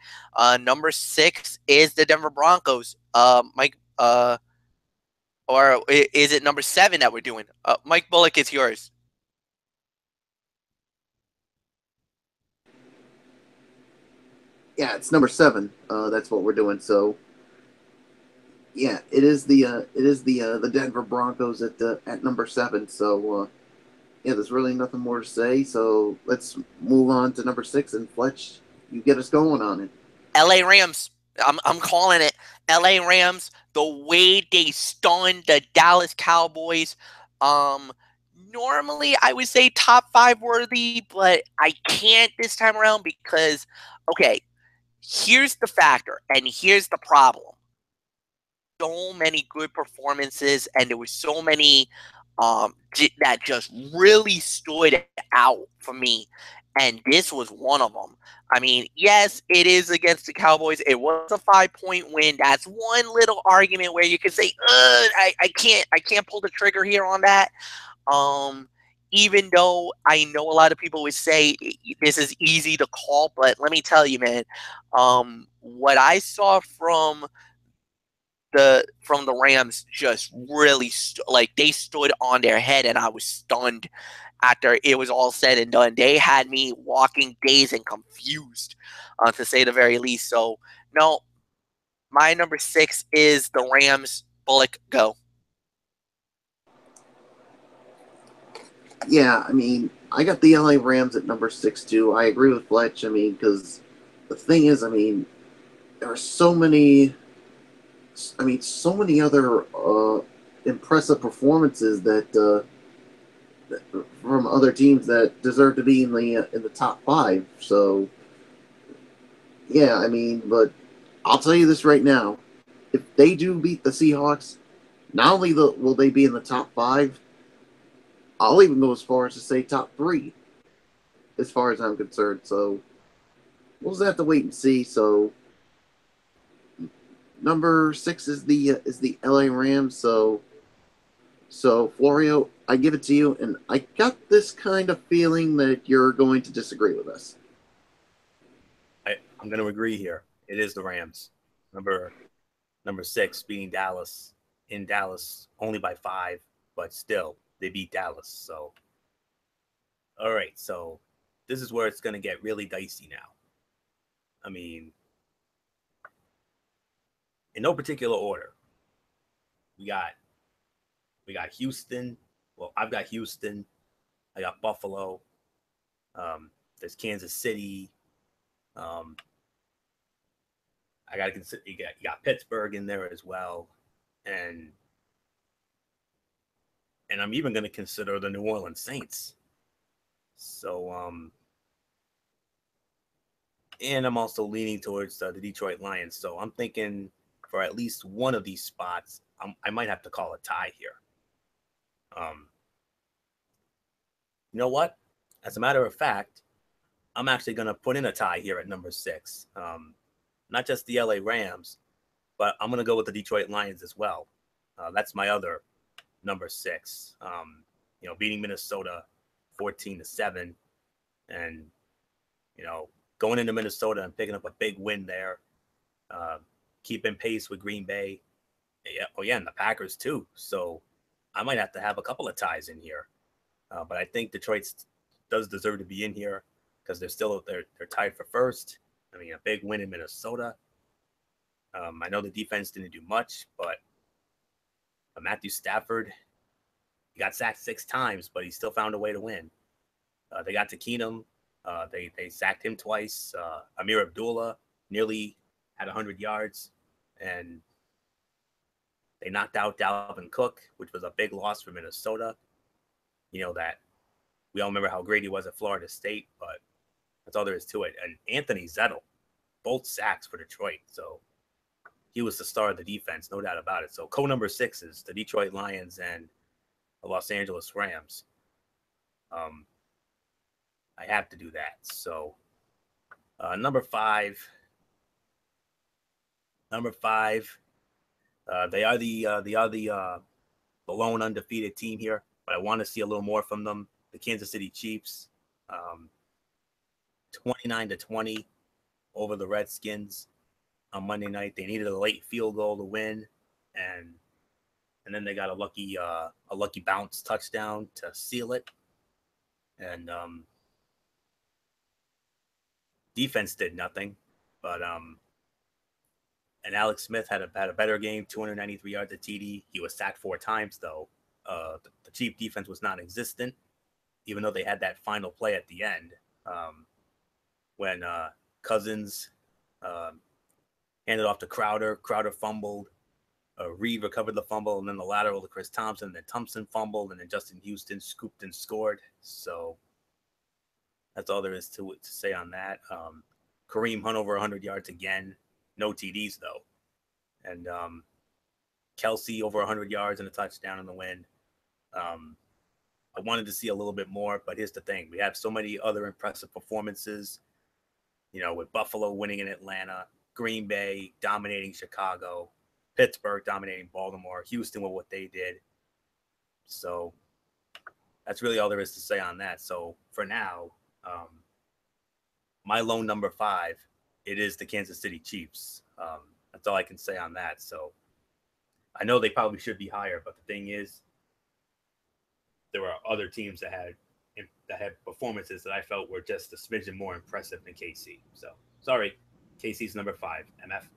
Number 6 is the Denver Broncos. Or is it number 7 that we're doing? Mike Bullock, it's yours. Yeah, it's number 7. That's what we're doing. So yeah, it is the Denver Broncos at number 7. So yeah, there's really nothing more to say. So let's move on to number 6, and Fletch, you get us going on it. LA Rams. I'm calling it. LA Rams, the way they stunned the Dallas Cowboys. Um Normally I would say top 5 worthy, but I can't this time around because okay, here's the factor and here's the problem. So many good performances and there were so many that just really stood out for me, and this was one of them. I mean, yes, it is against the Cowboys. It was a 5-point win. That's one little argument where you could say, I can't pull the trigger here on that. Um, Even though I know a lot of people would say this is easy to call, but let me tell you, man, what I saw from the Rams just really like they stood on their head, and I was stunned after it was all said and done. They had me walking dazed and confused, to say the very least. So no, my number 6 is the Rams. Bullock, go. Yeah, I mean, I got the LA Rams at number 6 too. I agree with Fletch. I mean, because the thing is, I mean, there are so many. I mean, so many other impressive performances from other teams that deserve to be in the top 5. So yeah, I mean, but I'll tell you this right now: if they do beat the Seahawks, not only will they be in the top 5, I'll even go as far as to say top 3, as far as I'm concerned. So we'll just have to wait and see. So number 6 is the LA Rams. So Florio, I give it to you, and I got this kind of feeling that you're going to disagree with us. I'm going to agree here. It is the Rams. Number 6 beating Dallas in Dallas only by 5, but still they beat Dallas. So all right, so this is where it's going to get really dicey now. I mean, in no particular order, we got Houston. Well, I've got Houston. I got Buffalo. There's Kansas City. Um, I got to consider you got Pittsburgh in there as well, and I'm even going to consider the New Orleans Saints. So and I'm also leaning towards the Detroit Lions. So I'm thinking for at least one of these spots, I might have to call a tie here. Um, you know what? As a matter of fact, I'm actually going to put in a tie here at number 6. Not just the LA Rams, but I'm going to go with the Detroit Lions as well. That's my other number 6. Beating Minnesota 14-7, and going into Minnesota and picking up a big win there, keeping pace with Green Bay. Yeah, and the Packers too. So I might have to have a couple of ties in here. But I think Detroit does deserve to be in here because they're tied for first. I mean, a big win in Minnesota. I know the defense didn't do much, but Matthew Stafford, he got sacked 6 times, but he still found a way to win. They got to Keenum. They sacked him twice. Amir Abdullah nearly had 100 yards, and they knocked out Dalvin Cook, which was a big loss for Minnesota. That we all remember how great he was at Florida State, but that's all there is to it. And Anthony Zettel, both sacks for Detroit. So he was the star of the defense, no doubt about it. So number 6 is the Detroit Lions and the Los Angeles Rams. I have to do that. So number 5, they are the lone undefeated team here, but I want to see a little more from them. The Kansas City Chiefs, 29-20 over the Redskins on Monday night. They needed a late field goal to win, and and then they got a lucky bounce touchdown to seal it. And defense did nothing, but and Alex Smith had a better game, 293 yards at TD. He was sacked 4 times though. The Chief defense was non-existent, even though they had that final play at the end when Cousins handed off to Crowder. Crowder fumbled. Reed recovered the fumble, and then the lateral to Chris Thompson. Then Thompson fumbled, and then Justin Houston scooped and scored. So that's all there is to say on that. Kareem Hunt over 100 yards again. No TDs, though. And Kelsey over 100 yards and a touchdown in the win. I wanted to see a little bit more, but here's the thing. We have so many other impressive performances, with Buffalo winning in Atlanta, Green Bay dominating Chicago, Pittsburgh dominating Baltimore, Houston with what they did. So that's really all there is to say on that. So for now, my lone number 5, it is the Kansas City Chiefs. That's all I can say on that. So I know they probably should be higher, but the thing is, there are other teams that had performances that I felt were just a smidgen more impressive than KC. So sorry, KC's number 5. MF.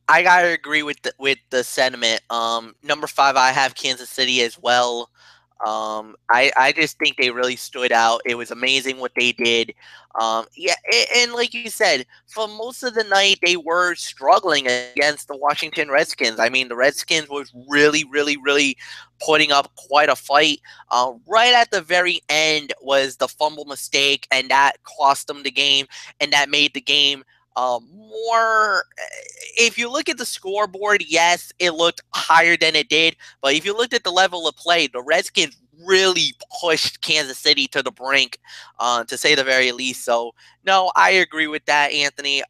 I gotta agree with the sentiment. Number 5, I have Kansas City as well. I just think they really stood out. It was amazing what they did. Yeah, and like you said, for most of the night they were struggling against the Washington Redskins. I mean, the Redskins was really, really, really putting up quite a fight. Right at the very end was the fumble mistake, and that cost them the game, and that made the game more. If you look at the scoreboard, yes, it looked higher than it did, but if you looked at the level of play, the Redskins really pushed Kansas City to the brink, to say the very least. So no, I agree with that, Anthony.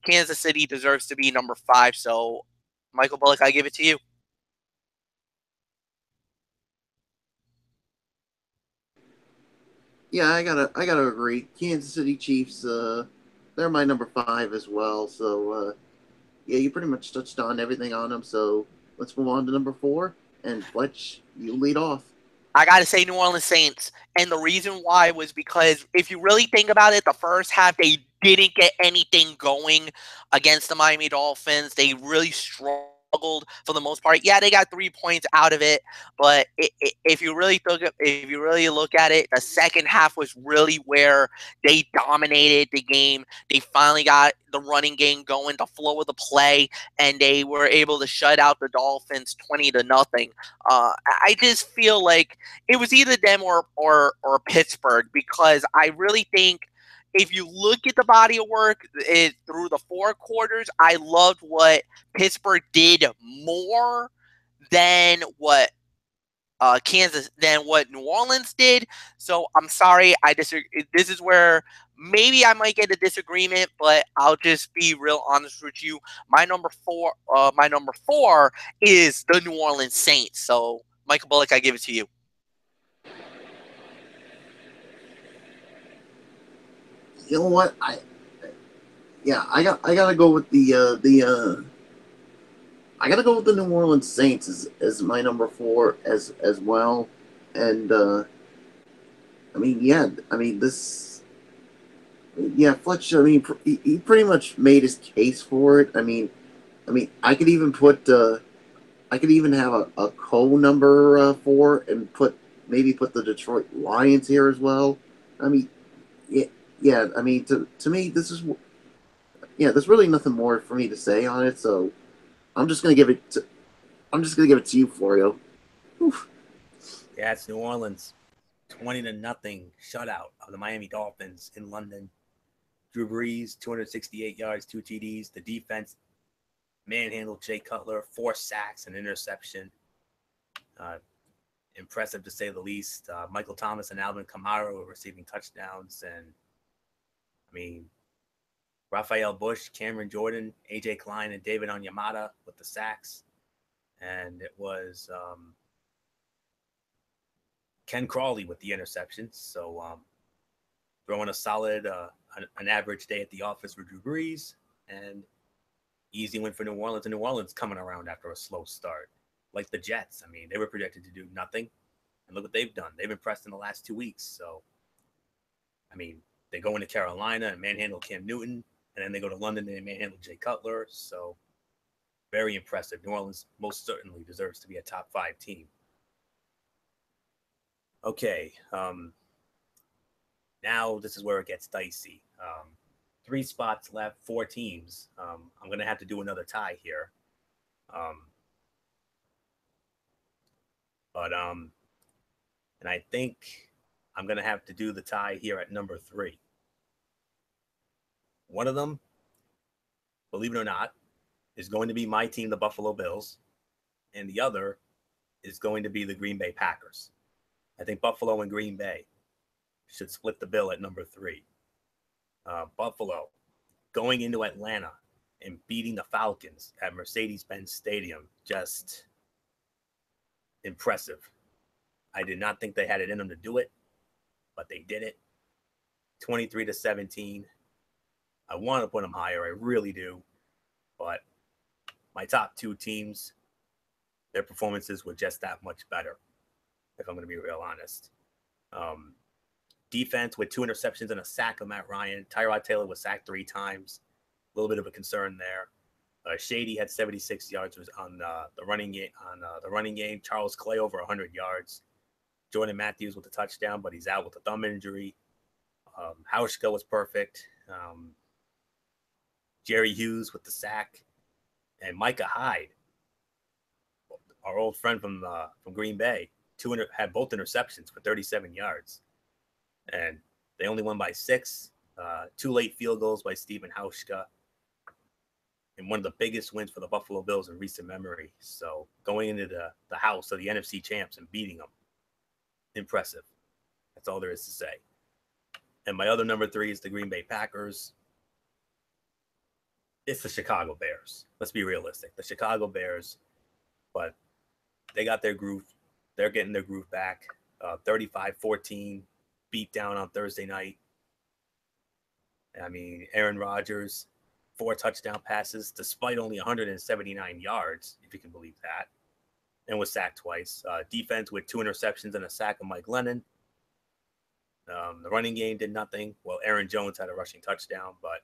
Kansas City deserves to be number 5. So Michael Bullock, I give it to you. Yeah, I gotta agree. Kansas City Chiefs, they're my number 5 as well. So yeah, you pretty much touched on everything on them. So let's move on to number 4. And Fletch, you lead off. I got to say New Orleans Saints. And the reason why was because if you really think about it, the first half, they didn't get anything going against the Miami Dolphins. They really struggled for the most part. Yeah, they got 3 points out of it, but if you really look at it, the second half was really where they dominated the game. They finally got the running game going, the flow of the play, and they were able to shut out the Dolphins 20-0. I just feel like it was either them or Pittsburgh, because I really think if you look at the body of work through the 4 quarters, I loved what Pittsburgh did more than what New Orleans did. So I'm sorry, I disagree. This is where maybe I might get a disagreement, but I'll just be real honest with you. My number 4 is the New Orleans Saints. So Michael Bullock, I give it to you. You know what? I gotta go with I gotta go with the New Orleans Saints as my number 4 as well. And Fletch. I mean, he pretty much made his case for it. I could even have a co-number 4 and put the Detroit Lions here as well. I mean, yeah. I mean, to me, there's really nothing more for me to say on it. So I'm just gonna give it to you, Florio. Oof. Yeah, it's New Orleans, 20-0 shutout of the Miami Dolphins in London. Drew Brees, 268 yards, 2 TDs. The defense manhandled Jay Cutler, 4 sacks, an interception. Impressive to say the least. Michael Thomas and Alvin Kamara were receiving touchdowns, and I mean, Raphael Bush, Cameron Jordan, AJ Klein, and David Onyemata with the sacks. And it was Ken Crawley with the interceptions. So throwing a solid, an average day at the office for Drew Brees, and easy win for New Orleans. And New Orleans coming around after a slow start. like the Jets. I mean, they were projected to do nothing, and look what they've done. They've impressed in the last 2 weeks. So, I mean, they go into Carolina and manhandle Cam Newton, and then they go to London and they manhandle Jay Cutler. So, very impressive. New Orleans most certainly deserves to be a top 5 team. Okay, now this is where it gets dicey. 3 spots left, 4 teams. I'm going to have to do another tie here. And I think I'm going to have to do the tie here at number 3. One of them, believe it or not, is going to be my team, the Buffalo Bills, and the other is going to be the Green Bay Packers. I think Buffalo and Green Bay should split the bill at number 3. Buffalo going into Atlanta and beating the Falcons at Mercedes-Benz Stadium, just impressive. I did not think they had it in them to do it, but they did it. 23-17. I want to put them higher, I really do, but my top 2 teams, their performances were just that much better, if I'm going to be real honest. Defense with 2 interceptions and a sack of Matt Ryan. Tyrod Taylor was sacked 3 times. A little bit of a concern there. Shady had 76 yards on the running game. Charles Clay over 100 yards. Jordan Matthews with a touchdown, but he's out with a thumb injury. Hauschka was perfect. Jerry Hughes with the sack. And Micah Hyde, our old friend from Green Bay, had both interceptions for 37 yards. And they only won by 6. 2 late field goals by Stephen Hauschka. And one of the biggest wins for the Buffalo Bills in recent memory. So going into the house of the NFC champs and beating them, impressive. That's all there is to say. And my other number 3 is the Green Bay Packers. It's the Chicago Bears. Let's be realistic. The Chicago Bears, but they got their groove. They're getting their groove back. 35-14 beat down on Thursday night. I mean, Aaron Rodgers, 4 touchdown passes, despite only 179 yards, if you can believe that, and was sacked twice. Defense with 2 interceptions and a sack of Mike Lennon. The running game did nothing. Well, Aaron Jones had a rushing touchdown, but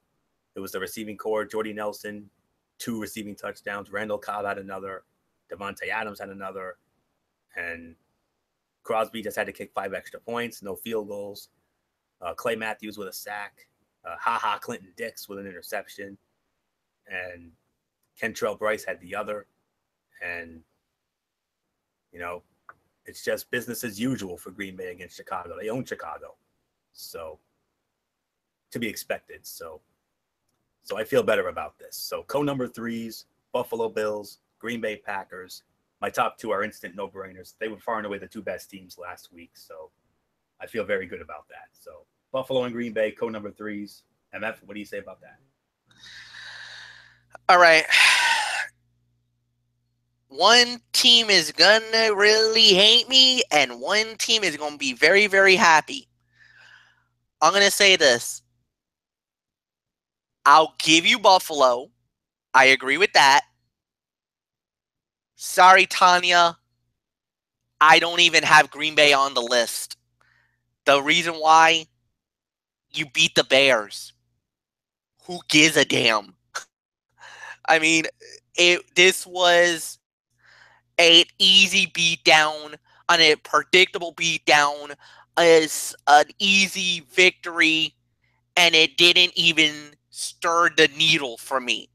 it was the receiving core. Jordy Nelson, 2 receiving touchdowns. Randall Cobb had another. Devontae Adams had another. And Crosby just had to kick 5 extra points, no field goals. Clay Matthews with a sack. Clinton Dix with an interception. And Kentrell Bryce had the other. And, you know, it's just business as usual for Green Bay against Chicago. They own Chicago. So, to be expected. So I feel better about this. So, number 3s, Buffalo Bills, Green Bay Packers. My top 2 are instant no-brainers. They were far and away the 2 best teams last week. So, I feel very good about that. So, Buffalo and Green Bay, number 3s. MF, what do you say about that? All right. One team is going to really hate me, and one team is going to be very, very happy. I'm going to say this. I'll give you Buffalo. I agree with that. Sorry, Tanya. I don't even have Green Bay on the list. The reason why, you beat the Bears. Who gives a damn? I mean, this was an easy beatdown, a predictable beatdown, an easy victory, and it didn't even stir the needle for me.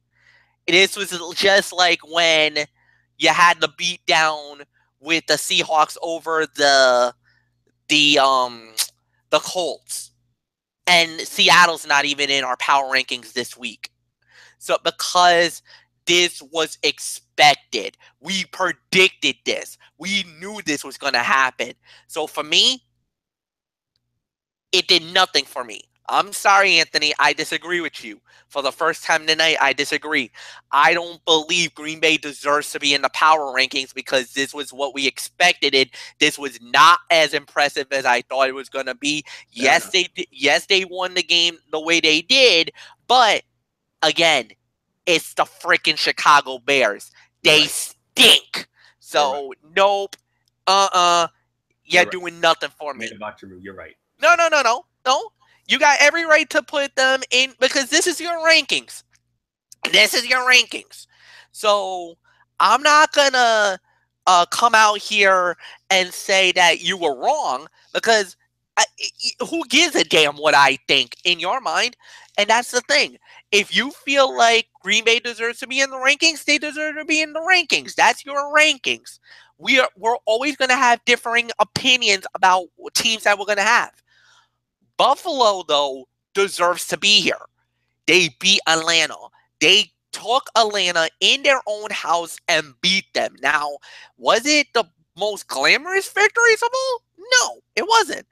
This was just like when you had the beatdown with the Seahawks over the Colts, and Seattle's not even in our power rankings this week. So because this was expected, we predicted this, we knew this was going to happen. So for me, it did nothing for me. I'm sorry, Anthony. I disagree with you. For the first time tonight, I disagree. I don't believe Green Bay deserves to be in the power rankings because this was what we expected it. This was not as impressive as I thought it was going to be. Yes, they won the game the way they did, but again, it's the freaking Chicago Bears. They stink. So nope. You're doing nothing for me. You're right. No. You got every right to put them in because this is your rankings. So I'm not gonna come out here and say that you were wrong because who gives a damn what I think in your mind? And that's the thing. If you feel like Green Bay deserves to be in the rankings, they deserve to be in the rankings. That's your rankings. We're always going to have differing opinions about teams that we're going to have. Buffalo, though, deserves to be here. They beat Atlanta. They took Atlanta in their own house and beat them. Now, was it the most glamorous victories of all? No, it wasn't.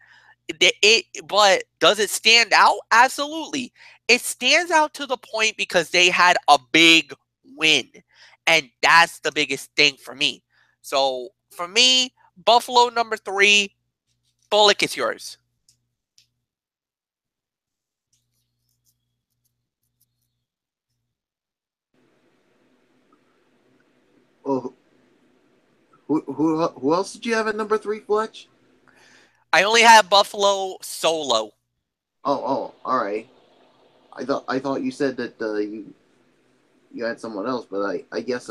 But does it stand out? Absolutely. It stands out to the point because they had a big win. And that's the biggest thing for me. So, for me, Buffalo number 3, Bullock, it's yours. Well, who else did you have at number 3, Fletch? I only have Buffalo solo. Oh, all right. I thought you said that you had someone else, but I guess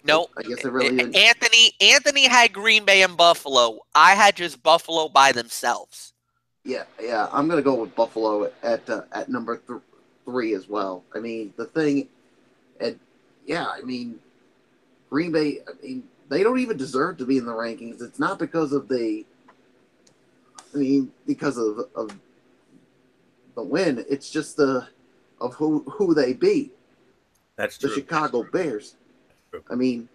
no. I guess I really didn't. Anthony had Green Bay and Buffalo. I had just Buffalo by themselves. Yeah. I'm gonna go with Buffalo at number 3 as well. I mean, the thing, and yeah, I mean, Green Bay. I mean, they don't even deserve to be in the rankings. It's not because of because of the win. It's just of who they beat. That's true. The Chicago Bears. I mean,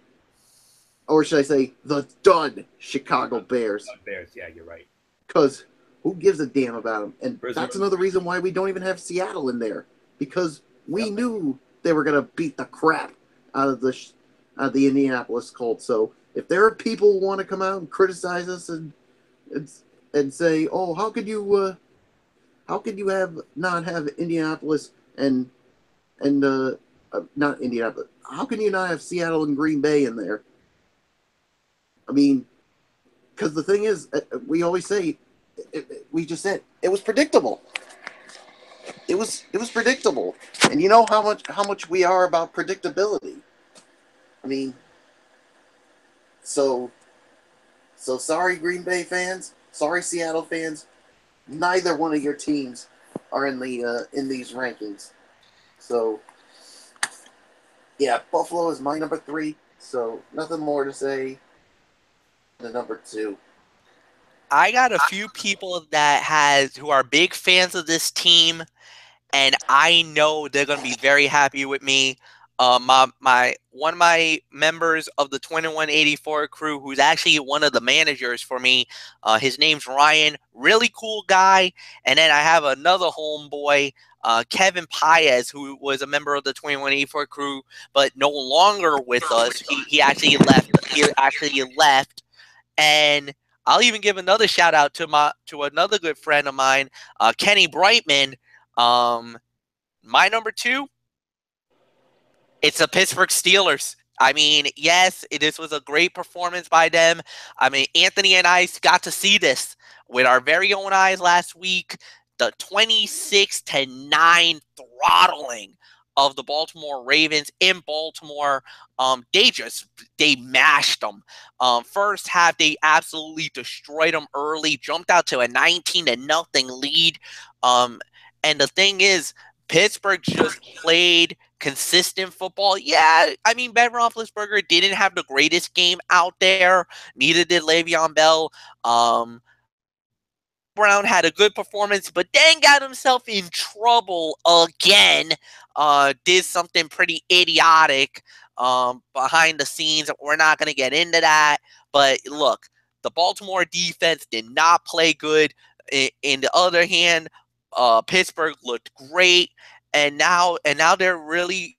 or should I say the dud Chicago Bears? Bears, yeah, you're right. Because who gives a damn about them? And that's another reason why we don't even have Seattle in there, because we knew they were going to beat the crap out of the Indianapolis Colts. So if there are people who want to come out and criticize us and say, "Oh, how could you not have Indianapolis and not Indianapolis? How can you not have Seattle and Green Bay in there?" I mean, because the thing is, we always say, we just said it was predictable. It was predictable, and you know how much we are about predictability. I mean, so sorry, Green Bay fans. Sorry, Seattle fans. Neither one of your teams are in these rankings. So, yeah, Buffalo is my number 3. So nothing more to say. The number 2. I got a few people who are big fans of this team, and I know they're going to be very happy with me. One of my members of the 2184 crew, who's actually one of the managers for me, his name's Ryan, really cool guy. And then I have another homeboy, Kevin Paez, who was a member of the 2184 crew, but no longer with us. He actually left. And I'll even give another shout out to another good friend of mine, Kenny Brightman. My number 2, it's the Pittsburgh Steelers. I mean, yes, this was a great performance by them. I mean, Anthony and I got to see this with our very own eyes last week. The 26-9 throttling of the Baltimore Ravens in Baltimore. They mashed them. First half, they absolutely destroyed them early, jumped out to a 19-0 lead. And the thing is, Pittsburgh just played consistent football. Yeah, I mean, Ben Roethlisberger didn't have the greatest game out there. Neither did Le'Veon Bell. Brown had a good performance, but then got himself in trouble again. Did something pretty idiotic behind the scenes. We're not going to get into that. But look, the Baltimore defense did not play good. In the other hand, Pittsburgh looked great. And now they're really,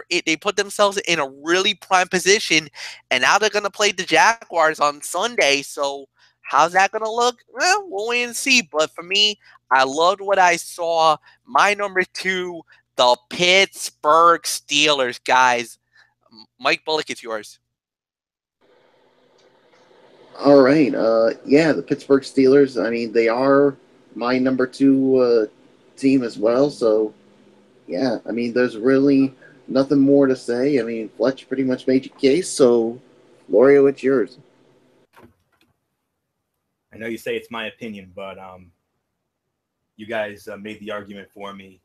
they put themselves in a really prime position. And now they're going to play the Jaguars on Sunday. So how's that going to look? Well, we'll wait and see. But for me, I loved what I saw. My number 2, the Pittsburgh Steelers, guys. Mike Bullock, it's yours. All right. Yeah, the Pittsburgh Steelers. I mean, they are my number two team as well. So, yeah, I mean, there's really nothing more to say. I mean, Fletch pretty much made your case. So, Lorio, it's yours. I know you say it's my opinion, but you guys made the argument for me.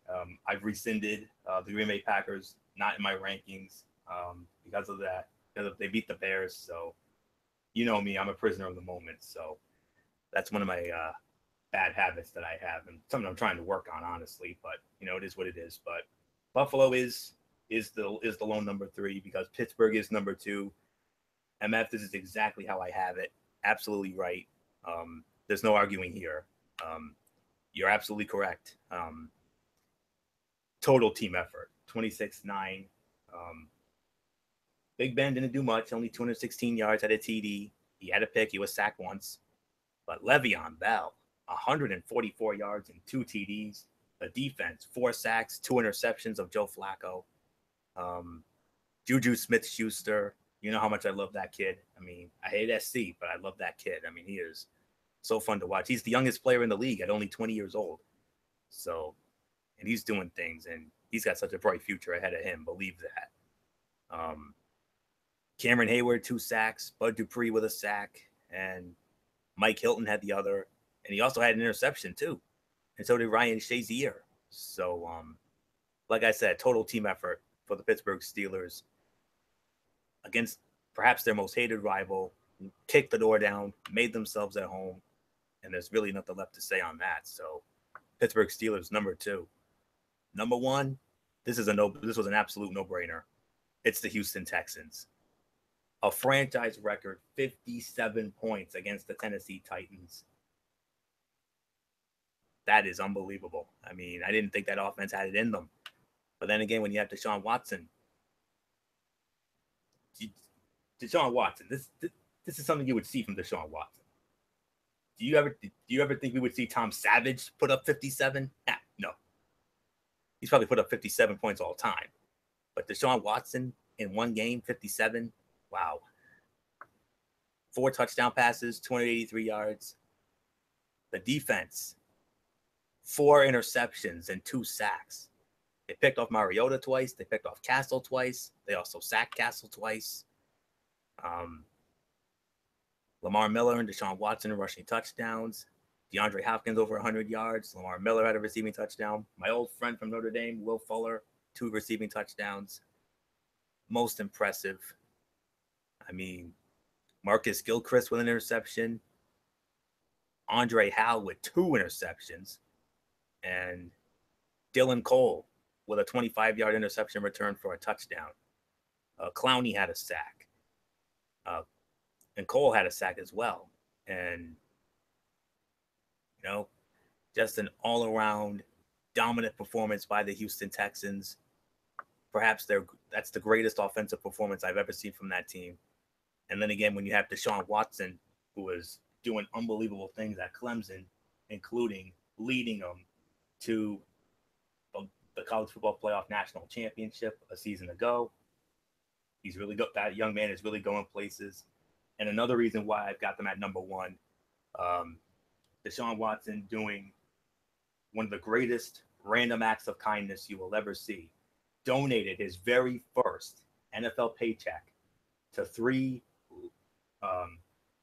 I've rescinded the Green Bay Packers not in my rankings because of that. Because they beat the Bears, so you know me, I'm a prisoner of the moment. So that's one of my bad habits that I have, and something I'm trying to work on, honestly. But it is what it is. But Buffalo is the lone number 3 because Pittsburgh is number 2. MF, this is exactly how I have it. Absolutely right. There's no arguing here. You're absolutely correct. Total team effort, 26-9. Big Ben didn't do much, only 216 yards, had a TD. He had a pick. He was sacked once. But Le'Veon Bell, 144 yards and 2 TDs. The defense, 4 sacks, 2 interceptions of Joe Flacco. Juju Smith-Schuster, you know how much I love that kid. I mean, I hate SC, but I love that kid. I mean, he is so fun to watch. He's the youngest player in the league at only 20 years old. So, and he's doing things, and he's got such a bright future ahead of him. Believe that. Cameron Hayward, 2 sacks. Bud Dupree with a sack. And Mike Hilton had the other. And he also had an interception, too. And so did Ryan Shazier. So, like I said, total team effort for the Pittsburgh Steelers against perhaps their most hated rival. Kicked the door down, made themselves at home. And there's really nothing left to say on that. So, Pittsburgh Steelers, number 2. Number 1, this was an absolute no-brainer. It's the Houston Texans. A franchise record 57 points against the Tennessee Titans. That is unbelievable. I mean, I didn't think that offense had it in them. But then again, when you have Deshaun Watson, this is something you would see from Deshaun Watson. Do you ever think we would see Tom Savage put up 57? No. He's probably put up 57 points all time. But Deshaun Watson in one game, 57, wow. 4 touchdown passes, 283 yards. The defense, 4 interceptions and 2 sacks. They picked off Mariota twice. They picked off Castle twice. They also sacked Castle twice. Lamar Miller and Deshaun Watson rushing touchdowns. DeAndre Hopkins over 100 yards. Lamar Miller had a receiving touchdown. My old friend from Notre Dame, Will Fuller, 2 receiving touchdowns. Most impressive. I mean, Marcus Gilchrist with an interception. Andre Howell with 2 interceptions. And Dylan Cole with a 25-yard interception return for a touchdown. Clowney had a sack. And Cole had a sack as well. And, just an all-around dominant performance by the Houston Texans. Perhaps that's the greatest offensive performance I've ever seen from that team. And then again, when you have Deshaun Watson, who was doing unbelievable things at Clemson, including leading them to the College Football Playoff National Championship a season ago. He's really good. That young man is really going places. And another reason why I've got them at number 1, Deshaun Watson doing one of the greatest random acts of kindness you will ever see. Donated his very first NFL paycheck to 3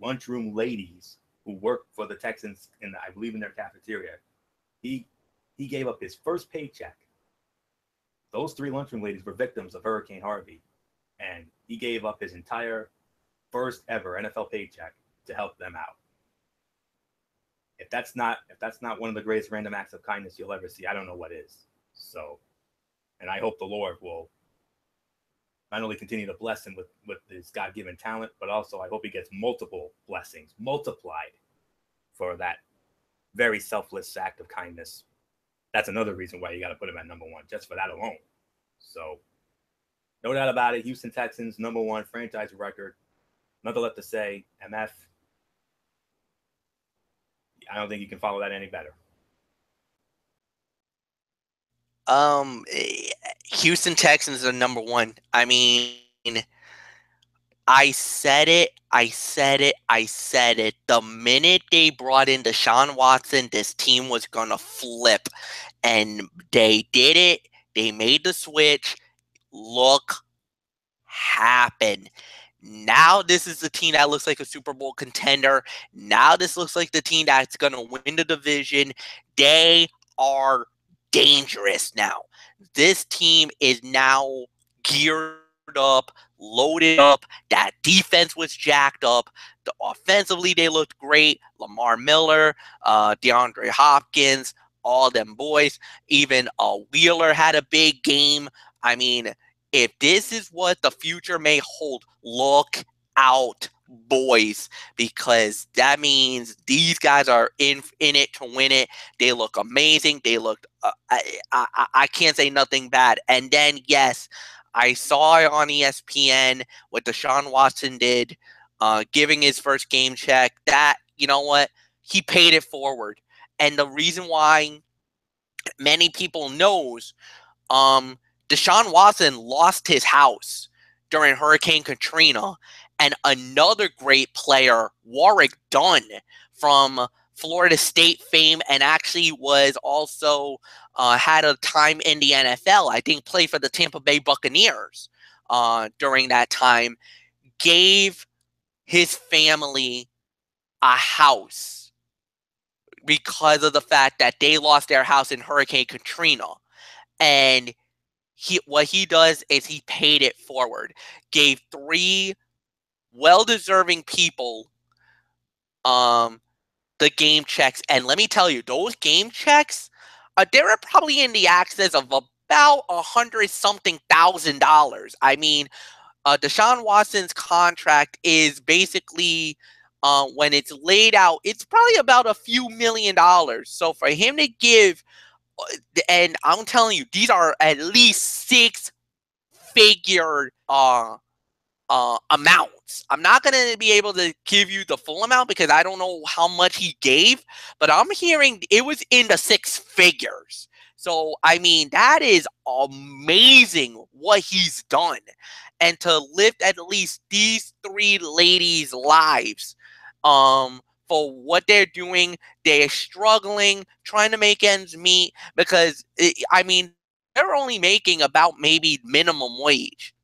lunchroom ladies who work for the Texans I believe in their cafeteria. He gave up his first paycheck. Those 3 lunchroom ladies were victims of Hurricane Harvey, and he gave up his entire first ever NFL paycheck to help them out. If that's not one of the greatest random acts of kindness you'll ever see, I don't know what is. So, and I hope the Lord will not only continue to bless him with his God-given talent, but also I hope he gets multiple blessings multiplied for that very selfless act of kindness. That's another reason why you got to put him at number 1, just for that alone. So, no doubt about it, Houston Texans, number 1, franchise record. Nothing left to say. MF, I don't think you can follow that any better. Houston Texans are number 1. I mean, I said it. The minute they brought in Deshaun Watson, this team was going to flip. And they did it. They made the switch. Look happen. Now this is the team that looks like a Super Bowl contender. Now this looks like the team that's going to win the division. They are dangerous now. This team is now geared up, loaded up. That defense was jacked up. Offensively, they looked great. Lamar Miller, DeAndre Hopkins, all them boys. Even Wheeler had a big game. I mean, if this is what the future may hold, look out, boys, because that means these guys are in it to win it. They look amazing. They looked, I can't say nothing bad. And then, yes, I saw it on ESPN what Deshaun Watson did, giving his first game check. That, you know what? He paid it forward. And the reason why many people knows, Deshaun Watson lost his house during Hurricane Katrina, and another great player, Warrick Dunn, from Florida State fame, and actually was also had a time in the NFL. I think played for the Tampa Bay Buccaneers during that time, gave his family a house because of the fact that they lost their house in Hurricane Katrina. And what he does is he paid it forward, gave 3 well-deserving people the game checks. And let me tell you, those game checks, they were probably in the excess of about $100-something thousand. I mean, Deshaun Watson's contract is basically, when it's laid out, it's probably about a few $1 million. So for him to give, and I'm telling you, these are at least 6-figure amounts. I'm not going to be able to give you the full amount because I don't know how much he gave, but I'm hearing it was in the 6 figures. So, I mean, that is amazing what he's done. And to lift at least these 3 ladies' lives, for what they're doing. They're struggling, trying to make ends meet because, I mean, they're only making about maybe minimum wage.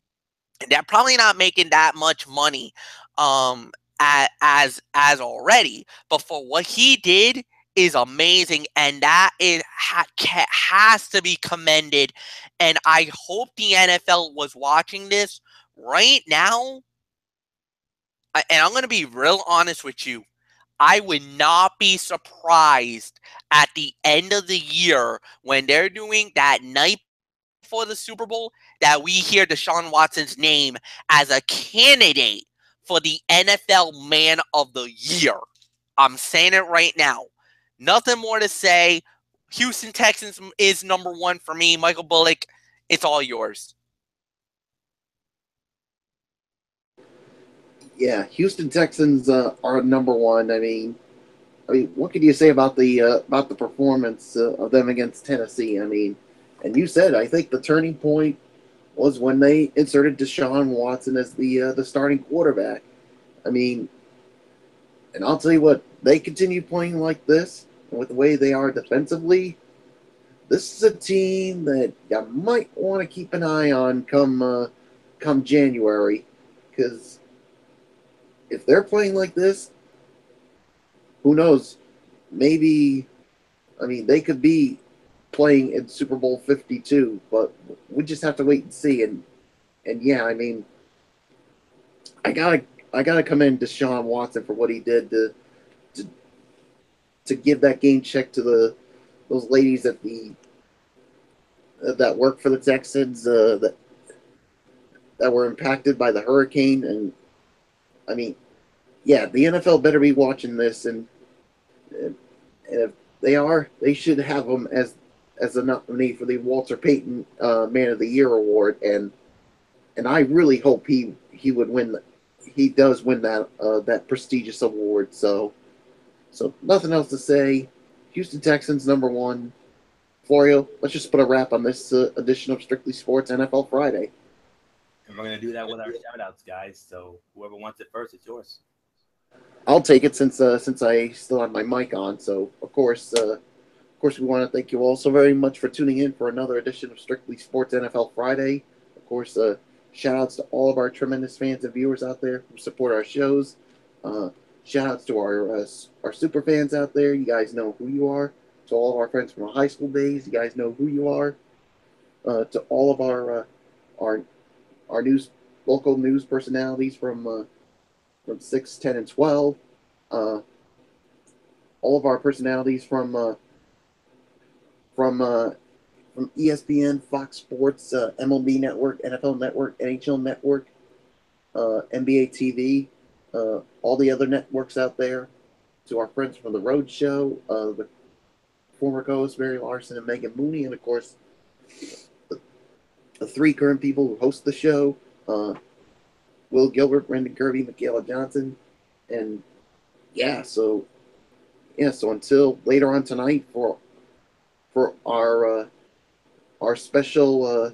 And they're probably not making that much money as already. But for what he did is amazing, and that has to be commended. And I hope the NFL was watching this right now. And I'm going to be real honest with you. I would not be surprised at the end of the year when they're doing that night before the Super Bowl that we hear Deshaun Watson's name as a candidate for the NFL Man of the Year. I'm saying it right now. Nothing more to say. Houston Texans is number 1 for me. Michael Bullock, it's all yours. Yeah, Houston Texans are number 1. I mean, what could you say about the performance of them against Tennessee? I mean, and you said I think the turning point was when they inserted Deshaun Watson as the starting quarterback. I mean, and I'll tell you what, they continue playing like this, and with the way they are defensively, this is a team that you might want to keep an eye on come January, because if they're playing like this, who knows? Maybe, I mean, they could be playing in Super Bowl 52, but we just have to wait and see. And yeah, I mean, I gotta commend Deshaun Watson for what he did to give that game check to those ladies at that work for the Texans that were impacted by the hurricane. And I mean, yeah, the NFL better be watching this, and if they are, they should have him as a nominee for the Walter Payton Man of the Year award, and I really hope he would win. He does win that prestigious award. So nothing else to say. Houston Texans number 1. Florio, let's just put a wrap on this edition of Strictly Sports NFL Friday. And we're going to do that with our shout-outs, guys. So whoever wants it first, it's yours. I'll take it since I still have my mic on. So of course, we want to thank you all so very much for tuning in for another edition of Strictly Sports NFL Friday. Of course, shout outs to all of our tremendous fans and viewers out there who support our shows. Shout outs to our super fans out there. You guys know who you are. To all of our friends from our high school days, you guys know who you are. To all of our local news personalities from 6, 10, and 12. All of our personalities from ESPN, Fox Sports, MLB Network, NFL Network, NHL Network, NBA TV, all the other networks out there. To our friends from The Road Show, the former co-hosts Barry Larson and Megan Mooney, and of course the three current people who host the show, Will Gilbert, Brendan Kirby, Michaela Johnson, and so until later on tonight for our special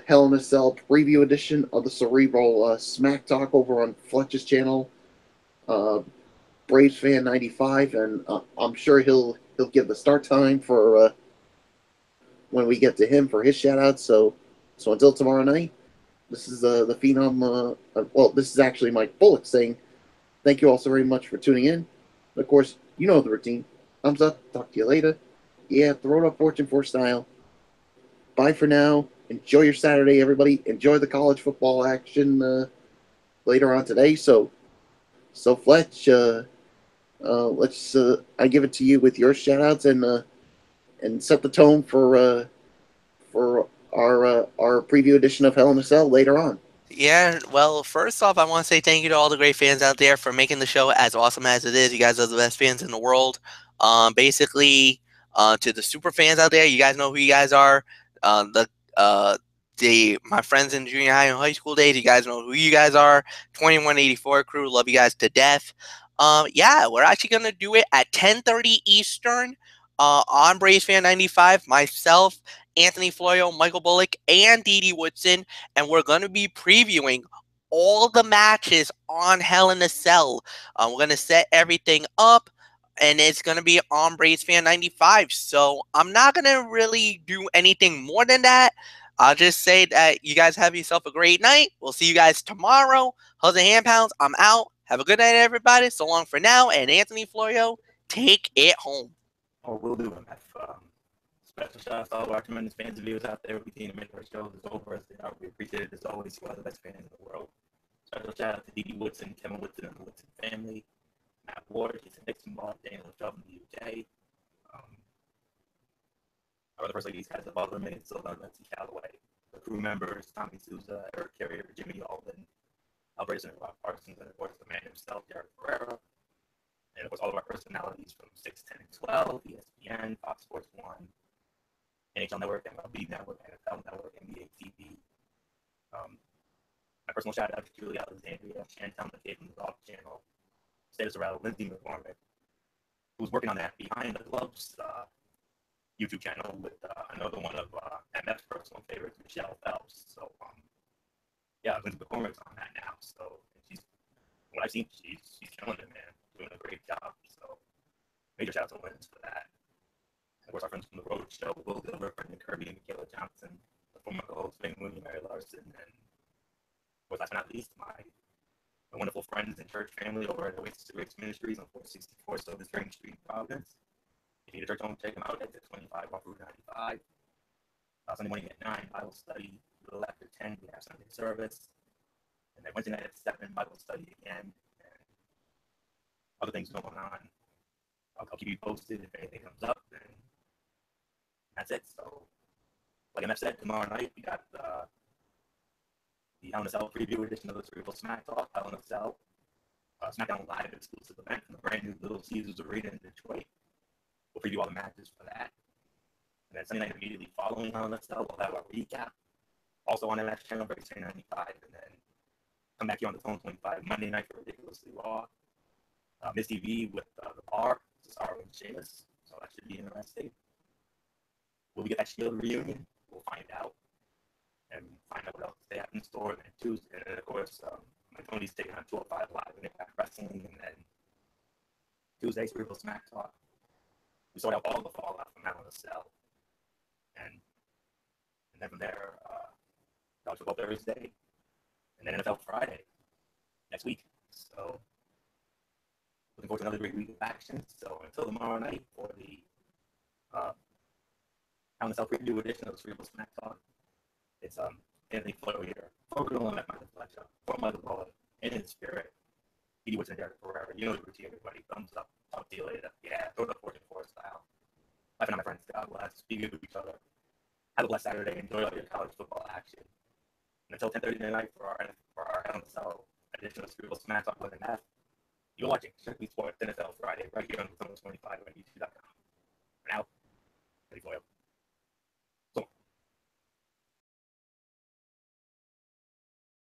Hell in a Cell preview edition of the Cerebral Smack Talk over on Fletch's channel, Braves Fan 95, and I'm sure he'll give the start time for when we get to him for his shout outs. So until tomorrow night, this is the Phenom. This is actually Mike Bullock saying thank you all so very much for tuning in. Of course, you know the routine. Thumbs up. Talk to you later. Yeah, throw it up Fortune 4 style. Bye for now. Enjoy your Saturday, everybody. Enjoy the college football action later on today. So Fletch, let's I give it to you with your shout outs and set the tone for our preview edition of Hell in a Cell later on. Yeah, well, first off, I want to say thank you to all the great fans out there for making the show as awesome as it is. You guys are the best fans in the world. Basically, to the super fans out there, you guys know who you guys are. My friends in junior high and high school days, you guys know who you guys are. 2184 crew, love you guys to death. We're actually gonna do it at 10:30 Eastern on Braves Fan 95. Myself, Anthony Florio, Michael Bullock, and Dede Woodson, and we're going to be previewing all the matches on Hell in a Cell. We're going to set everything up, and it's going to be on Braves Fan 95. So I'm not going to really do anything more than that. I'll just say that you guys have yourself a great night. We'll see you guys tomorrow. Hugs and hand pounds. I'm out. Have a good night, everybody. So long for now. And Anthony Florio, take it home. Oh, we'll do it, Special shout out to all of our tremendous fans and viewers out there who continue to make our shows as over as they are. We appreciate it as always. You are the best fans in the world. Special shout out to Dede Woodson, Kevin Woodson, and the Woodson family, Matt Ward, Jason Dixon, Bob, Daniel Shelton, UJ. Our first ladies has a Butler, Megan Silva, Nancy Calloway. The crew members, Tommy Souza, Eric Carrier, Jimmy Alden, Albertson, Rob Parsons, and of course the man himself, Jared Ferreira. And of course all of our personalities from 6, 10, and 12, ESPN, Fox Sports 1, NHL Network, MLB Network, NFL Network, NBA TV. My personal shout out to Julie Alexandria, Chantel McCabe from the Golf Channel, Status Arell, Lindsay McCormick, who's working on that Behind the Gloves YouTube channel with another one of MF's personal favorites, Michelle Phelps. So, Lindsay McCormick's on that now. So, what I've seen, she's killing it, man, doing a great job. So, major shout out to Lindsay for that. Of course, our friends from The Road Show, Will Gilbert, Brendan Kirby, and Michaela Johnson, the former co-host, Megan Mooney, Mary Larson, and of course, last but not least, my wonderful friends and church family over at Oasis Grace Ministries on 464 Silver Spring Street, Providence. If you need a church home, check them out at 25 off Route 95. Sunday morning at 9, Bible study. A little after 10, we have Sunday service. And then Wednesday night at 7, Bible study again. And other things going on. I'll keep you posted if anything comes up. And that's it. So, like MF said, tomorrow night we got the Hell in a Cell preview edition of the Cerebral Smack Talk, Hell in a Cell. SmackDown Live exclusive event from the brand new Little Caesars Arena in Detroit. We'll preview all the matches for that. And then Sunday night immediately following Hell in a Cell, we'll have our recap. Also on MF channel, Braves Fan 95. And then come back here on the Phone 25 Monday night for Ridiculously Raw. Miss TV with The Bar, Cesaro and Sheamus. So that should be interesting. Will we get that Shield reunion? We'll find out. and find out what else they have in store. And then Tuesday, and of course, my Tony's taking on 205 Live and Impact Wrestling, and then Tuesday, Cerebral Smack Talk. We sort out all the fallout from Hell in a Cell, and then from there, College Football Thursday, and then NFL Friday next week. So looking forward to another great week of action. So until tomorrow night for the Hell in a Cell preview edition of Cerebral Smack Talk, it's Anthony Floyd here. For Real and Michael Fletcher, for Michael Bullock, in his spirit. Edie Woodson, Derek Ferrera. You know the routine, everybody. Thumbs up. Talk to you later. Yeah, throw it up 4 style. Bye for now, my friends. God bless. Be good to each other. Have a blessed Saturday. Enjoy all your college football action. And until 10:30 tonight for our Hell in a Cell edition of Cerebral Smack Talk with an F. You're watching Strictly Sports NFL Friday right here on the 25 on YouTube.com. For now, Eddie Foyle.